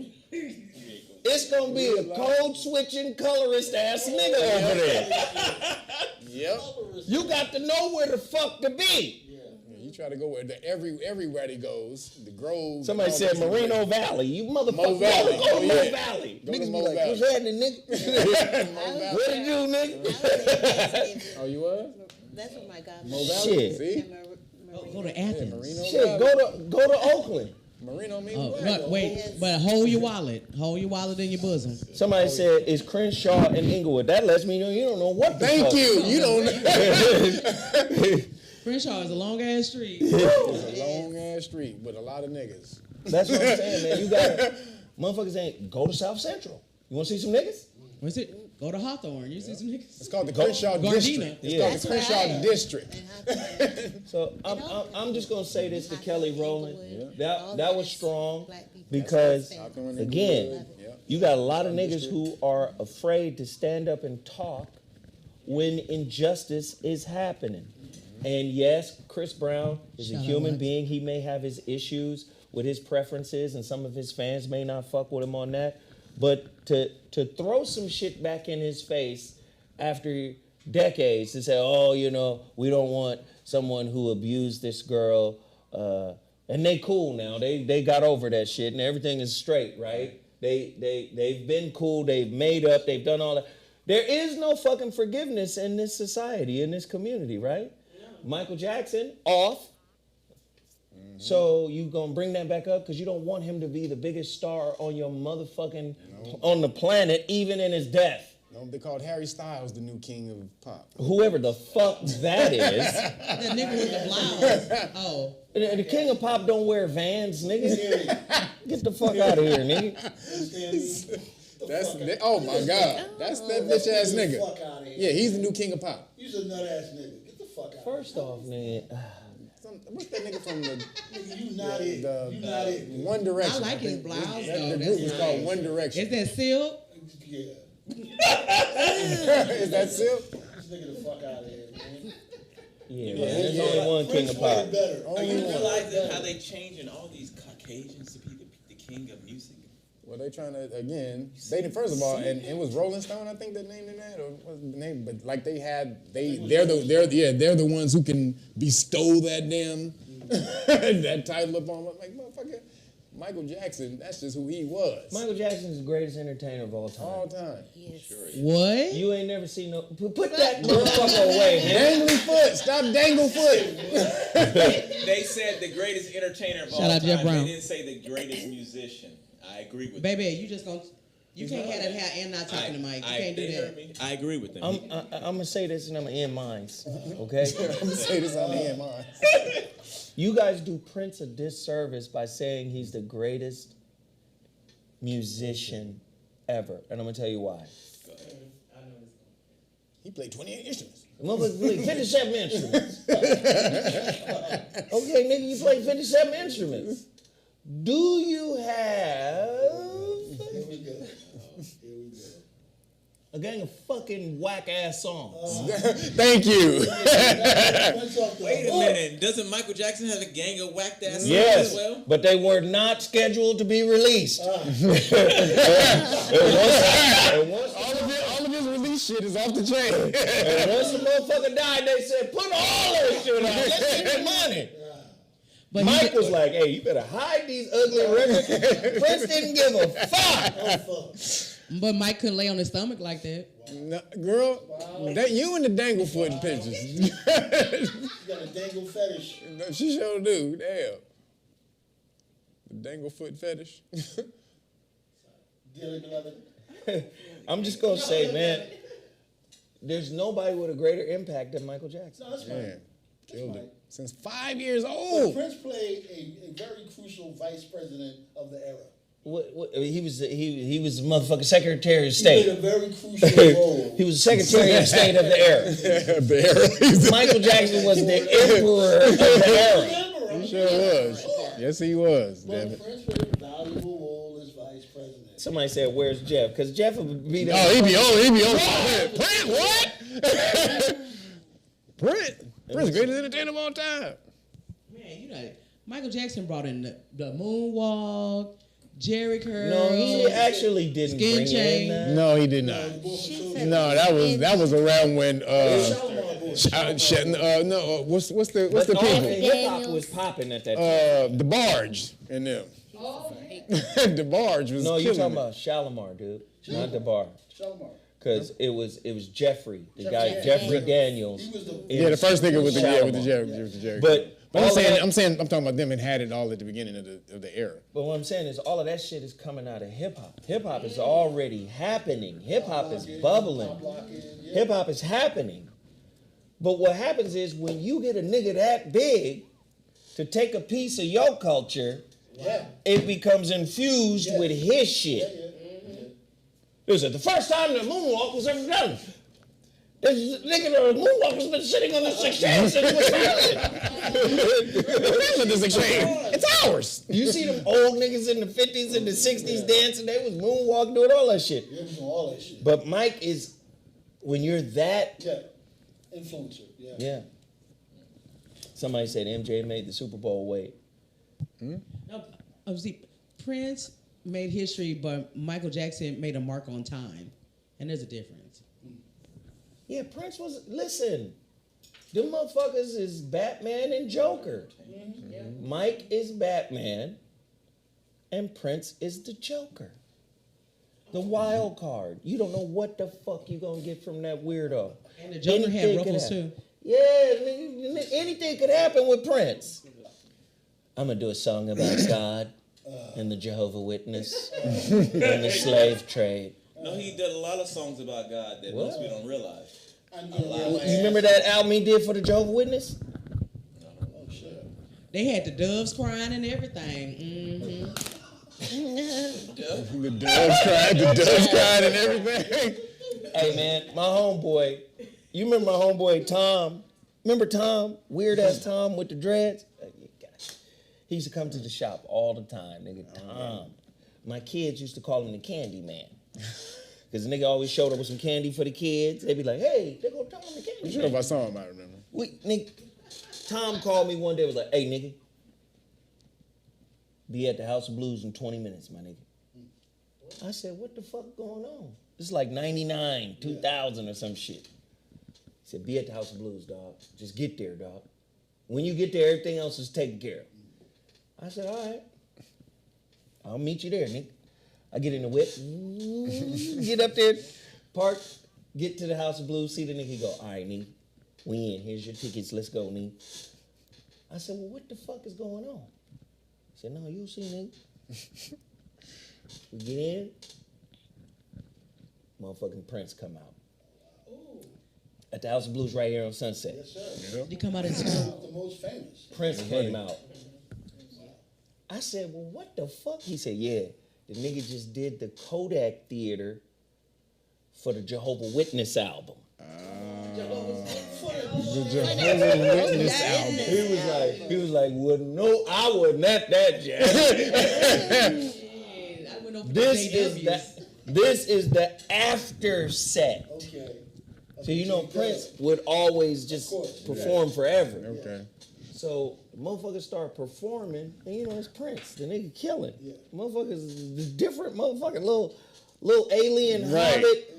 it's gonna be a code switching colorist ass nigga over there. Yep. You got to know where the fuck to be. You try to go where everybody goes. The Grove. Somebody all said this Moreno shit. Valley. You motherfucker. Mo Valley. Go to Oh, Mo yeah. Valley. Go to Niggas Mo be like, Valley. what's happening, nigga? What it do, nigga? Oh, you was? That's what my God. Mo Valley. Shit. See? Go to Athens. Marino Shit, Valley. go to Oakland. Marino means Oh, black. no, wait, but hold your wallet. Hold your wallet in your bosom. Somebody said, it's Crenshaw and Inglewood. That lets me know you don't know what the Thank fuck. you. You don't know. Crenshaw is a long ass street. It's a long ass street with a lot of niggas. That's what I'm saying, man. You got motherfuckers ain't go to South Central. You want to see some niggas? What's it? Go to Hawthorne. You see some niggas? It's called the Crenshaw Gardena. District. It's Yeah. called the That's Crenshaw right. District. So I'm just gonna say this to Kelly Rowland. All That was those strong black people. because That's right. again, Yeah. you got a lot of niggas who are afraid to stand up and talk when injustice is happening. And yes, Chris Brown is a Shout out human Lex. being. He may have his issues with his preferences, and some of his fans may not fuck with him on that. But to throw some shit back in his face after decades to say, oh, you know, we don't want someone who abused this girl, and they cool now. They got over that shit and everything is straight, right? They've been cool. They've made up. They've done all that. There is no fucking forgiveness in this society, in this community, right? Michael Jackson, off. So you gonna bring that back up because you don't want him to be the biggest star on your motherfucking on the planet, even in his death. No, they called Harry Styles the new king of pop. Whoever the fuck that is. The nigga with the blouse. Oh. The king of pop don't wear Vans, nigga. Get the fuck out of here, nigga. Oh my God, that's that bitch ass nigga. Fuck out of here. Yeah, he's the new king of pop. He's a nut ass nigga. Get the fuck out. First off, man. What's that nigga from the? Nigga, you not it. You not it. One Direction. I like his blouse, though. The That's group was called nice. One Direction. Is that Silk? Yeah. Is that Silk? This nigga the fuck out of here, man. Yeah, man, there's only one king of pop. Better. Are you realizing how they changing all these Caucasians to be the king of music? Well, they trying to again. They first of all, and it was Rolling Stone, I think, that named him that, or what was the name? But like they're the ones who can bestow that damn that title upon. Like motherfucker, Michael Jackson. That's just who he was. Michael Jackson's the greatest entertainer of all time. All time. Yes. What? You ain't never seen no. Put that motherfucker away, man. Dangly foot. Stop dangle foot. They said the greatest entertainer of all Shout out time. Jeff Brown. They didn't say the greatest musician. I agree with Baby, you just gonna. You can't have that hair and not talking to Mike. You can't do they that. heard me. I agree with them. I'm gonna say this and I'm gonna end mine. Okay? I'm gonna say this on the end, mine. You guys do Prince a disservice by saying he's the greatest musician ever. And I'm gonna tell you why. He played 28 instruments. Motherfucker played 57 instruments. Okay, nigga, you played 57 instruments. Do you have Here we go. a gang of fucking whack-ass songs? Thank you. Wait a minute. Doesn't Michael Jackson have a gang of whacked ass songs Yes, as well? but they were not scheduled to be released. All of his release shit is off the chain. And once the motherfucker died, they said, put all that shit out. Let's get the money. But Mike was like, hey, you better hide these ugly records. Prince didn't give a fuck. But Mike couldn't lay on his stomach like that. No, girl, that you and the dangle foot pictures. You got a dangle fetish. She sure do. Damn. The dangle foot fetish. Dearly beloved. I'm just going to say, man, there's nobody with a greater impact than Michael Jackson. No, that's fine. Man, That's killed fine. it. Since 5 years But old. Prince played a very crucial vice president of the era. He was the motherfucking Secretary of He played a State. very crucial role. He was the Secretary of State of the era. The era. Michael Jackson was the emperor of the era. He sure was. Yes, he was. Damn But it. Prince played a valuable role as vice president. Somebody said, where's Jeff? Because Jeff would be there. Oh, he be on. Prince, what? Prince, greatest entertainer of all time. Man, you know, Michael Jackson brought in the moonwalk, Jerry curl. No, he actually didn't Skin bring change. in that. No, he did not. No, that was around when what's the But all people? hip hop was popping at that time. The Barge and them. The Barge was No, you're killing talking about Shalimar, dude, not the bar. Shalimar. Because it was Jeffrey, the guy Jeffrey Jeffrey Daniels. Daniels. He was the Yeah, the first nigga with the Shalimar. Jerry. But I'm all saying that- I'm talking about them and had it all at the beginning of the era. But what I'm saying is all of that shit is coming out of hip hop. Hip hop is already happening. Hip hop is bubbling. Hip hop is happening. But what happens is when you get a nigga that big to take a piece of your culture, it becomes infused with his shit. Listen, the first time the moonwalk was ever done, this nigga the moonwalk has been sitting on the 6 chairs since it was founded. It's ours. You see them old niggas in the 50s and the 60s dancing, they was moonwalk doing all that shit. Yeah, he was on all that shit. But Mike is, when you're that, Yeah. Influencer. Yeah. yeah. Somebody said MJ made the Super Bowl wait. No, see, Prince made history, but Michael Jackson made a mark on time, and there's a difference. Yeah, Prince was, listen, them motherfuckers is Batman and Joker. Mike is Batman, and Prince is the Joker. The wild card. You don't know what the fuck you gonna get from that weirdo. And the Joker had Anything could ruffles happen. too. Yeah, anything could happen with Prince. I'm gonna do a song about God and the Jehovah Witness and the slave trade. No, he did a lot of songs about God that most people don't realize. You remember that album he did for the Jehovah Witness? They had the doves crying and everything. The doves cried and everything. Hey man, my homeboy, you remember my homeboy Tom? Remember Tom? Weird ass Tom with the dreads? He used to come to the shop all the time, nigga. Tom. My kids used to call him the Candy Man. Because the nigga always showed up with some candy for the kids. They'd be like, hey, they go Tom the Candy Man. Sure, if I saw him, I remember. Nigga, Tom called me one day, was like, hey, nigga, be at the House of Blues in 20 minutes, my nigga. I said, what the fuck going on? This is like 99, 2000 or some shit. He said, be at the House of Blues, dog. Just get there, dog. When you get there, everything else is taken care of. I said, all right. I'll meet you there, nigga. I get in the whip, get up there, park, get to the House of Blues, see the nigga go, all right, nigga, we in. Here's your tickets. Let's go, nigga. I said, well, what the fuck is going on? He said, no, you'll see, nigga. We get in. Motherfucking Prince come out. At the House of Blues right here on Sunset. Yes, sir. They come out in One school. of the most famous. Prince came out. I said, well, what the fuck? He said, yeah, the nigga just did the Kodak Theater for the Jehovah Witness album. The Jehovah Witness album. He was like, well, no, I wasn't at that jazz. I went over This is the after set. Okay. So you know Prince would always just perform forever. Okay. So the motherfuckers start performing, and you know it's Prince. The nigga killing. Yeah. Motherfuckers is different motherfucking little alien hobbit,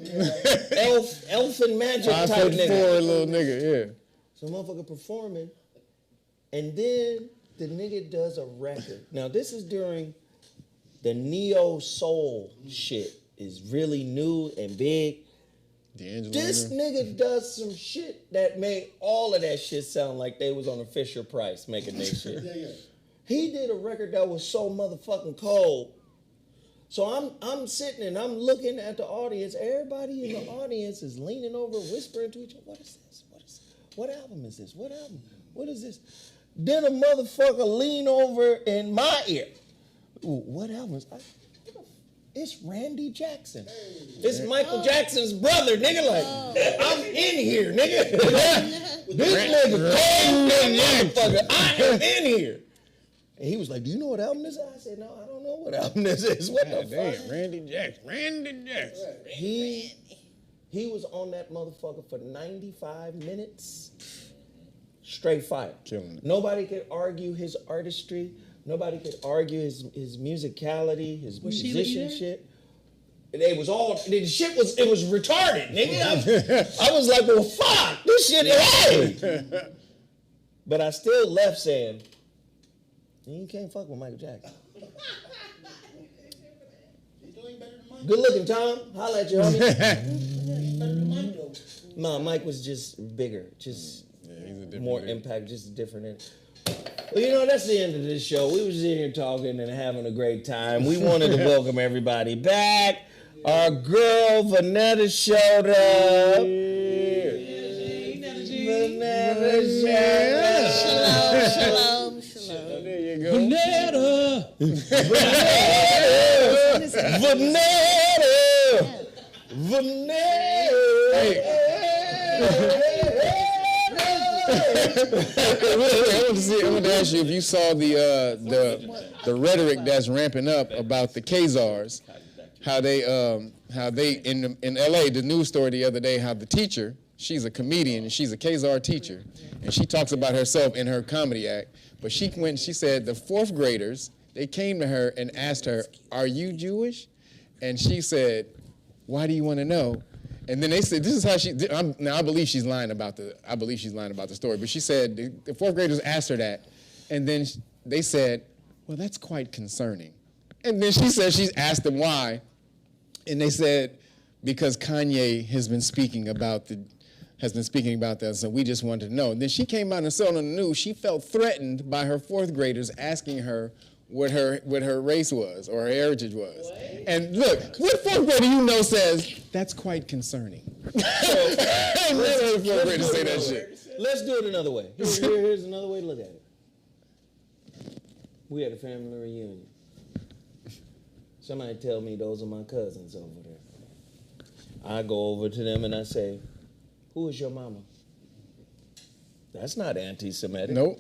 elf and magic type 5'4" nigga. little nigga, yeah. So motherfucker performing, and then the nigga does a record. Now this is during the neo soul shit is really new and big. This nigga does some shit that made all of that shit sound like they was on a Fisher Price making that shit. Yeah. He did a record that was so motherfucking cold. So I'm sitting and I'm looking at the audience. Everybody in the audience is leaning over, whispering to each other, what is this? What is this? What album is this? What album? What is this? Then a motherfucker lean over in my ear. Ooh, what album is that? It's Randy Jackson. It's Michael Jackson's brother, nigga. Like, I'm in here, nigga. This nigga cold motherfucker. I am in here. And he was like, do you know what album this is? I said, no, I don't know what album this is. What the fuck? Randy Jackson. He was on that motherfucker for 95 minutes. Straight fire. Killing it. Nobody could argue his artistry. Nobody could argue his musicality, his musicianship. It was all, the shit was, it was retarded, nigga. I was like, well, fuck, this shit is hey. But I still left saying, you can't fuck with Michael Jackson. He's doing better than Mike. Good looking, Tom. Holla at you, homie. He's better than Mike, though. Nah, Mike was just bigger, just He's a different more dude. impact, just different. Well, you know, that's the end of this show. We was in here talking and having a great time. We wanted to welcome everybody back. Our girl, Vanetta, showed up. Vanetta Shalom. There you go. Vanetta. I want to ask you if you saw the rhetoric that's ramping up about the Khazars, how they in LA, the news story the other day, how the teacher, she's a comedian and she's a Khazar teacher, and she talks about herself in her comedy act, but she said the fourth graders, they came to her and asked her, are you Jewish? And she said, why do you want to know? And then they said, this is how she, I believe she's lying about the story, but she said, the fourth graders asked her that, and then they said, well, that's quite concerning. And then she said, she's asked them why, and they said, because Kanye has been speaking about has been speaking about that, so we just wanted to know. Then she came out and said on the news she felt threatened by her fourth graders asking her what her race was or her heritage was. What? And look, what fourth grader you know says, that's quite concerning. Fourth grader say that shit. Let's do it another way. Here's another way to look at it. We had a family reunion. Somebody tell me those are my cousins over there. I go over to them and I say, who is your mama? That's not anti-Semitic. Nope.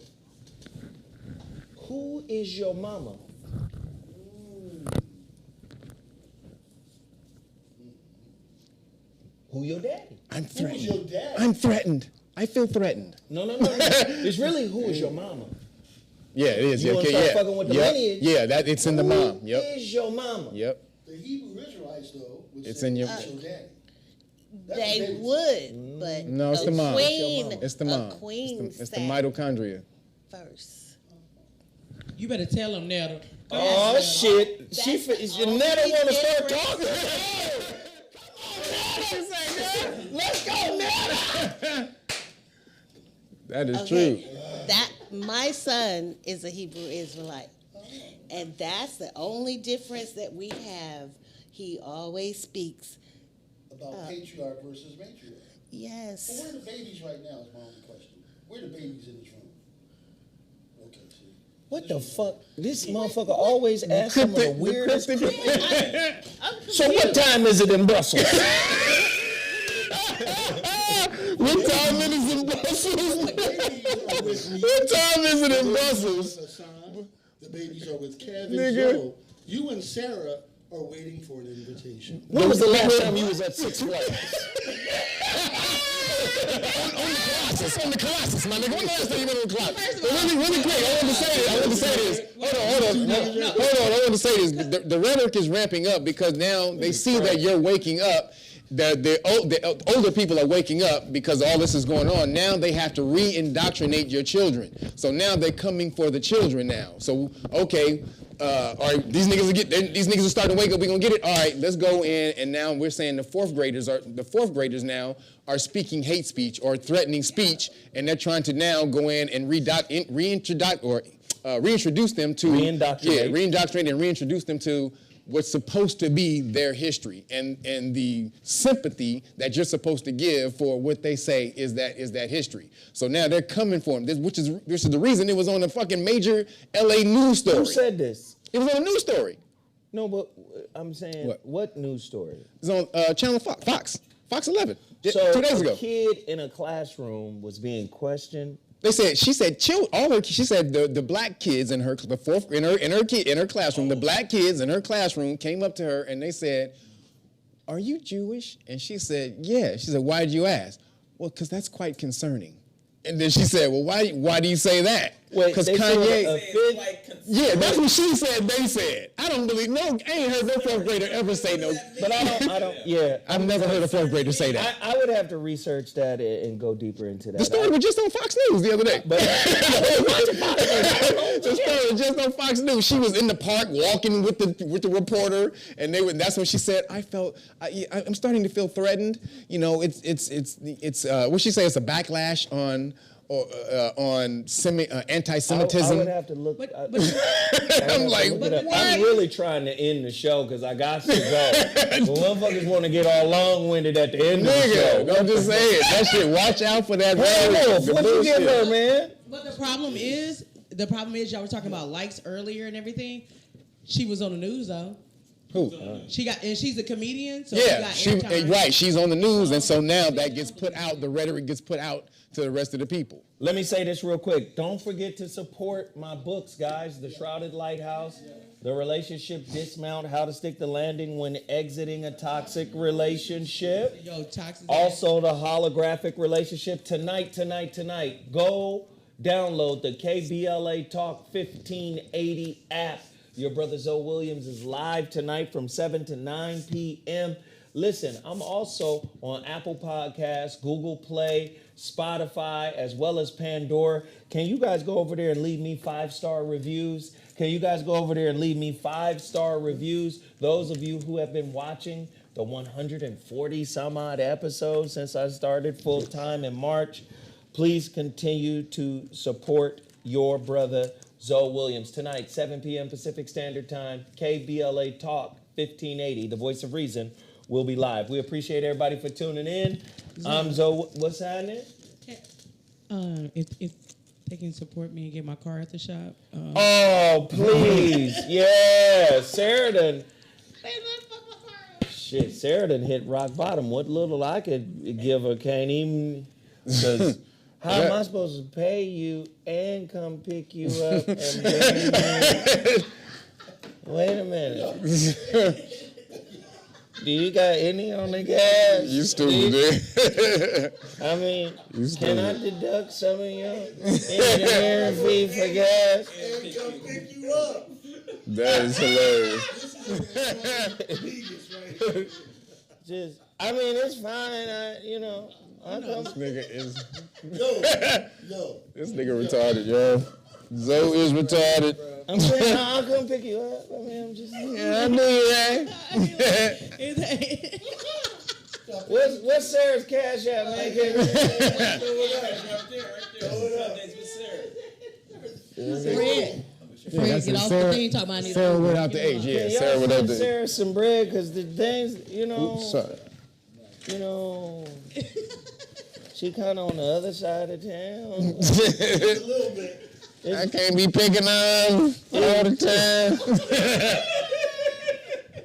Who is your mama? Who your daddy? I'm threatened. Who's your dad? I'm threatened. I feel threatened. No. It's really who is your mama? Yeah, it is. You wanna start fucking with the lineage? Yeah, that it's in the mom. Yep. Who is your mama? Yep. The Hebrew Israelites, though, would It's say, in your- "That's your daddy." That's what They would, but No, it's the mom. queen, It's the mom. a queen It's the sat mitochondria. first. You better tell them now. Oh shit! That's She the Netta only want to start difference. talking. Let's go, Netta. That is Okay, true. that my son is a Hebrew Israelite, and that's the only difference that we have. He always speaks. about patriarch versus matriarch. Well, Yes. where are the babies right now is my only question. Where are the babies in this room? Okay, see. What the fuck? This motherfucker always asks some of the weirdest. So what time is it in Brussels? What time it is in Brussels? What time is it in Brussels? Hassan, the babies are with Kevin, Nigga. Joe. You and Sarah are waiting for an invitation. When was the last time you was at Six Flags? On the Colossus, my nigga. When the last time you went on the Colossus? Really quick, I want to say this. Hold on. I want to say this. The rhetoric is ramping up because now they see that you're waking up. The older people are waking up because all this is going on. Now they have to re-indoctrinate your children. So now they're coming for the children now. So, okay, all right, these niggas are starting to wake up. We're gonna get it. All right, let's go in. And now we're saying the fourth graders now are speaking hate speech or threatening speech, and they're trying to now go in and reintroduce them to reindoctrinate and reintroduce them to what's supposed to be their history and the sympathy that you're supposed to give for what they say is that history. So now they're coming for them, this is the reason it was on a fucking major LA news story. Who said this? It was on a news story. No, but I'm saying, what news story? It was on Channel Fox 11, So 2 days ago. a kid in a classroom was being questioned. She said the black kids in her classroom, the black kids in her classroom came up to her and they said, "Are you Jewish?" And she said, "Yeah." She said, "Why did you ask?" "Well, because that's quite concerning." And then she said, "Well, why do you say that?" Because Kanye. Yeah, that's what she said. They said. I don't believe. No, I ain't heard no fourth grader ever say no. But I don't. Yeah, I've never heard a fourth grader say that. I would have to research that and go deeper into that. The story was just on Fox News the other day. But The story was just on Fox News. She was in the park walking with the reporter, and that's when she said, "I'm starting to feel threatened." You know, it's what she say? It's a backlash on anti-Semitism. I would have to look. I'm like, what? I'm really trying to end the show because I got to go. The motherfuckers want to get all long-winded at the end of the show. Nigga, I'm just saying that shit. Watch out for that. What you give her, man? But the problem is y'all were talking about likes earlier and everything. She was on the news though. Who? She's a comedian, so Yeah, she got airtime. right. She's on the news, and so now that gets put out. The rhetoric gets put out to the rest of the people. Let me say this real quick. Don't forget to support my books, guys. The Shrouded Lighthouse, The Relationship Dismount, How to Stick the Landing When Exiting a Toxic Relationship. Yo, toxic. Also, the Holographic Relationship. Tonight. Go download the KBLA Talk 1580 app. Your brother Zoe Williams is live tonight from 7 to 9 p.m. Listen, I'm also on Apple Podcasts, Google Play, Spotify, as well as Pandora. Can you guys go over there and leave me 5-star reviews? Those of you who have been watching the 140 some odd episodes since I started full time in March. Please continue to support your brother, Zoe Williams. Tonight, 7 p.m. Pacific Standard Time, KBLA Talk 1580, the voice of reason, will be live. We appreciate everybody for tuning in. I'm Zoe. What's happening? If they can support me and get my car at the shop. Oh, please. Yeah. Sarah done. Shit, Sarah done hit rock bottom. What little I could give her can't even. Because how am I supposed to pay you and come pick you up and bring you in? Wait a minute. Do you got any on the gas? You stupid, dude. I mean, can I deduct some of your engineering fee for gas? Come pick you up. That is hilarious. Just, I mean, it's fine. I come. This nigga is. Yo. This nigga retarded, yo. Zoe is retarded. I'm saying, I'll come pick you up. I mean, I'm just. Yeah, I knew you, right? What's Sarah's cash app, man? Fred, get off the thing, talk about it. Sarah without the H, yeah. Y'all Sarah without send the H. Sarah some bread, because the things, Oops, sorry. She kind of on the other side of town. A little bit. I can't be picking on all the time.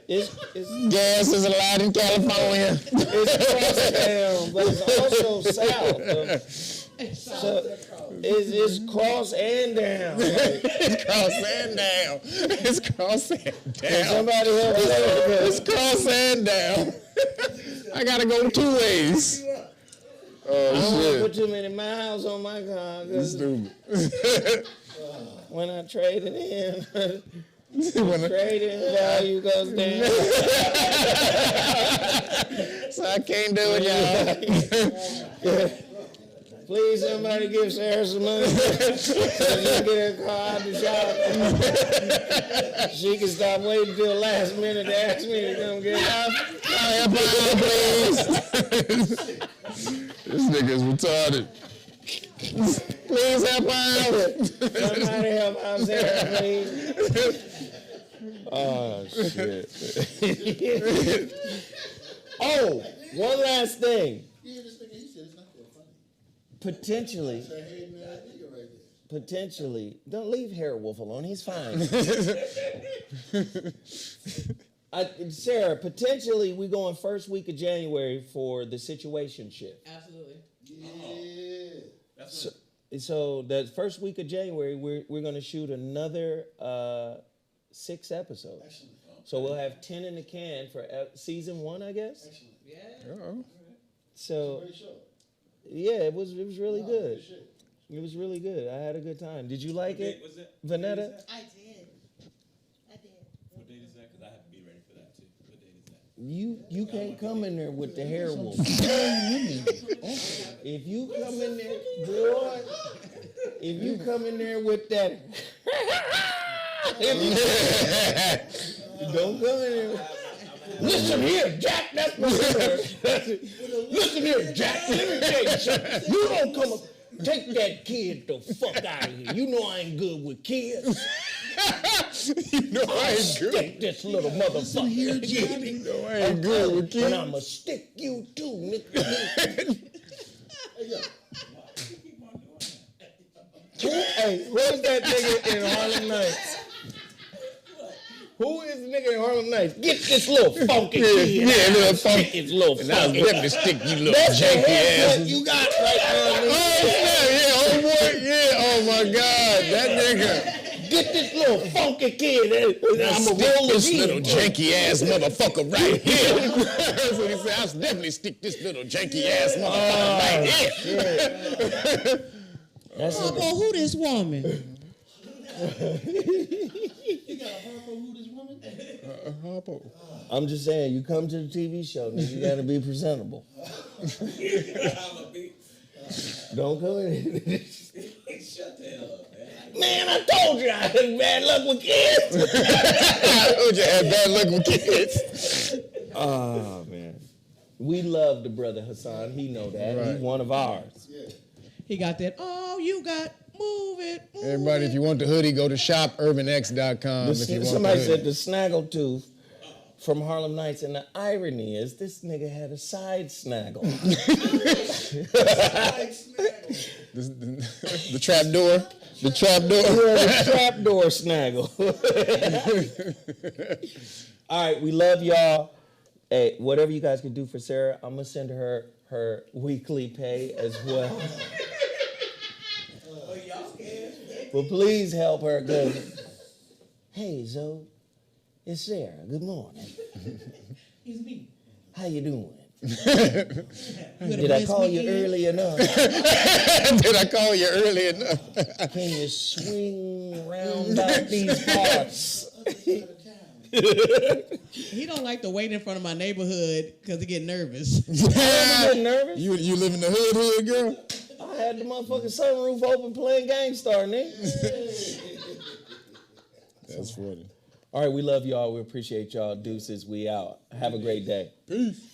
It's Gas is a lot in California. It's cross town, but it's also south. So it's cross and down. It's cross and down. It's cross and down. Somebody help me. It's cross and down. I gotta go 2 ways. I don't want to Oh, put too many miles on my car. shit. Stupid. When I trade it in, When I- trading value goes down. So I can't do it, y'all. Please, somebody give Sarah some money so she can get her car out the shop. She can stop waiting till the last minute to ask me to come get her. Help out, please. This nigga's retarded. Please help out. Somebody help out Sarah, please. Oh, shit. Oh, one last thing. Yeah, this nigga, he said it's not that funny. Potentially. That hating ass nigga right there. Potentially. Don't leave Hair Wolf alone. He's fine. Sarah, potentially we going first week of January for the situation shift. Absolutely. Yeah. So that first week of January, we're going to shoot another 6 episodes. Excellent. So we'll have 10 in the can for season 1, I guess. Excellent. Yeah. So Great show. yeah, it was really good. Good shit. It was really good. I had a good time. Did you like it, Was it? Vanetta? I did. What date is that? Because I have to be ready for that too. What date is that? You can't come in there with the hair wolf. If you come in there, boy, if you come in there with that, don't come in there. Listen here, Jack, that's my word. Listen here, Jack, let me tell you something. You don't come up, take that kid the fuck out of here. You know I ain't good with kids. You know I ain't good. Stick this little motherfucker. Here, Jack. You know I ain't good with And kids. I'ma stick you too, nigga. Hey, where's that nigga in Harlem Nights? Who is the nigga in Harlem Nights? Get this little funky kid. Yeah, little funky. Stick his little And I was funky. definitely stick you little That's the janky haircut ass. you got right now. Oh, yeah, oh boy, yeah, oh my God, that nigga. Get this little funky kid. I'm Stick gonna roll this again. little janky ass motherfucker right here. That's what he said. I'll definitely stick this little janky ass motherfucker right here. That's Oh, well, who this woman? You got a Harpo who this woman? I'm just saying, you come to the TV show, nigga, you gotta be presentable. Don't come in. Shut the hell up, man. Man, I told you I had bad luck with kids. I told you I had bad luck with kids. Oh man, we love the brother Hassan. He know that. Right. He's one of ours. He got that. Oh, you got move it. Move Everybody, it. if you want the hoodie, go to shopurbanx.com. If you want Somebody the said hoodie. the snaggletooth from Harlem Nights, and the irony is this nigga had a side snaggle. The trap door. The trap door. The trapdoor snaggle. All right, we love y'all. Hey, whatever you guys can do for Sarah, I'm gonna send her her weekly pay as well. But please help her go. Hey, Zoe, it's Sarah. Good morning. It's me. How you doing? You gonna Did I bless call me you in? early enough? Did I call you early enough? Can you swing round out these parts? He don't like to wait in front of my neighborhood because he get nervous. You getting nervous? You live in the hood, girl? I had the motherfucking sunroof open playing Gangstar, nigga. That's funny. All right, we love y'all. We appreciate y'all. Deuces, we out. Have a great day. Peace.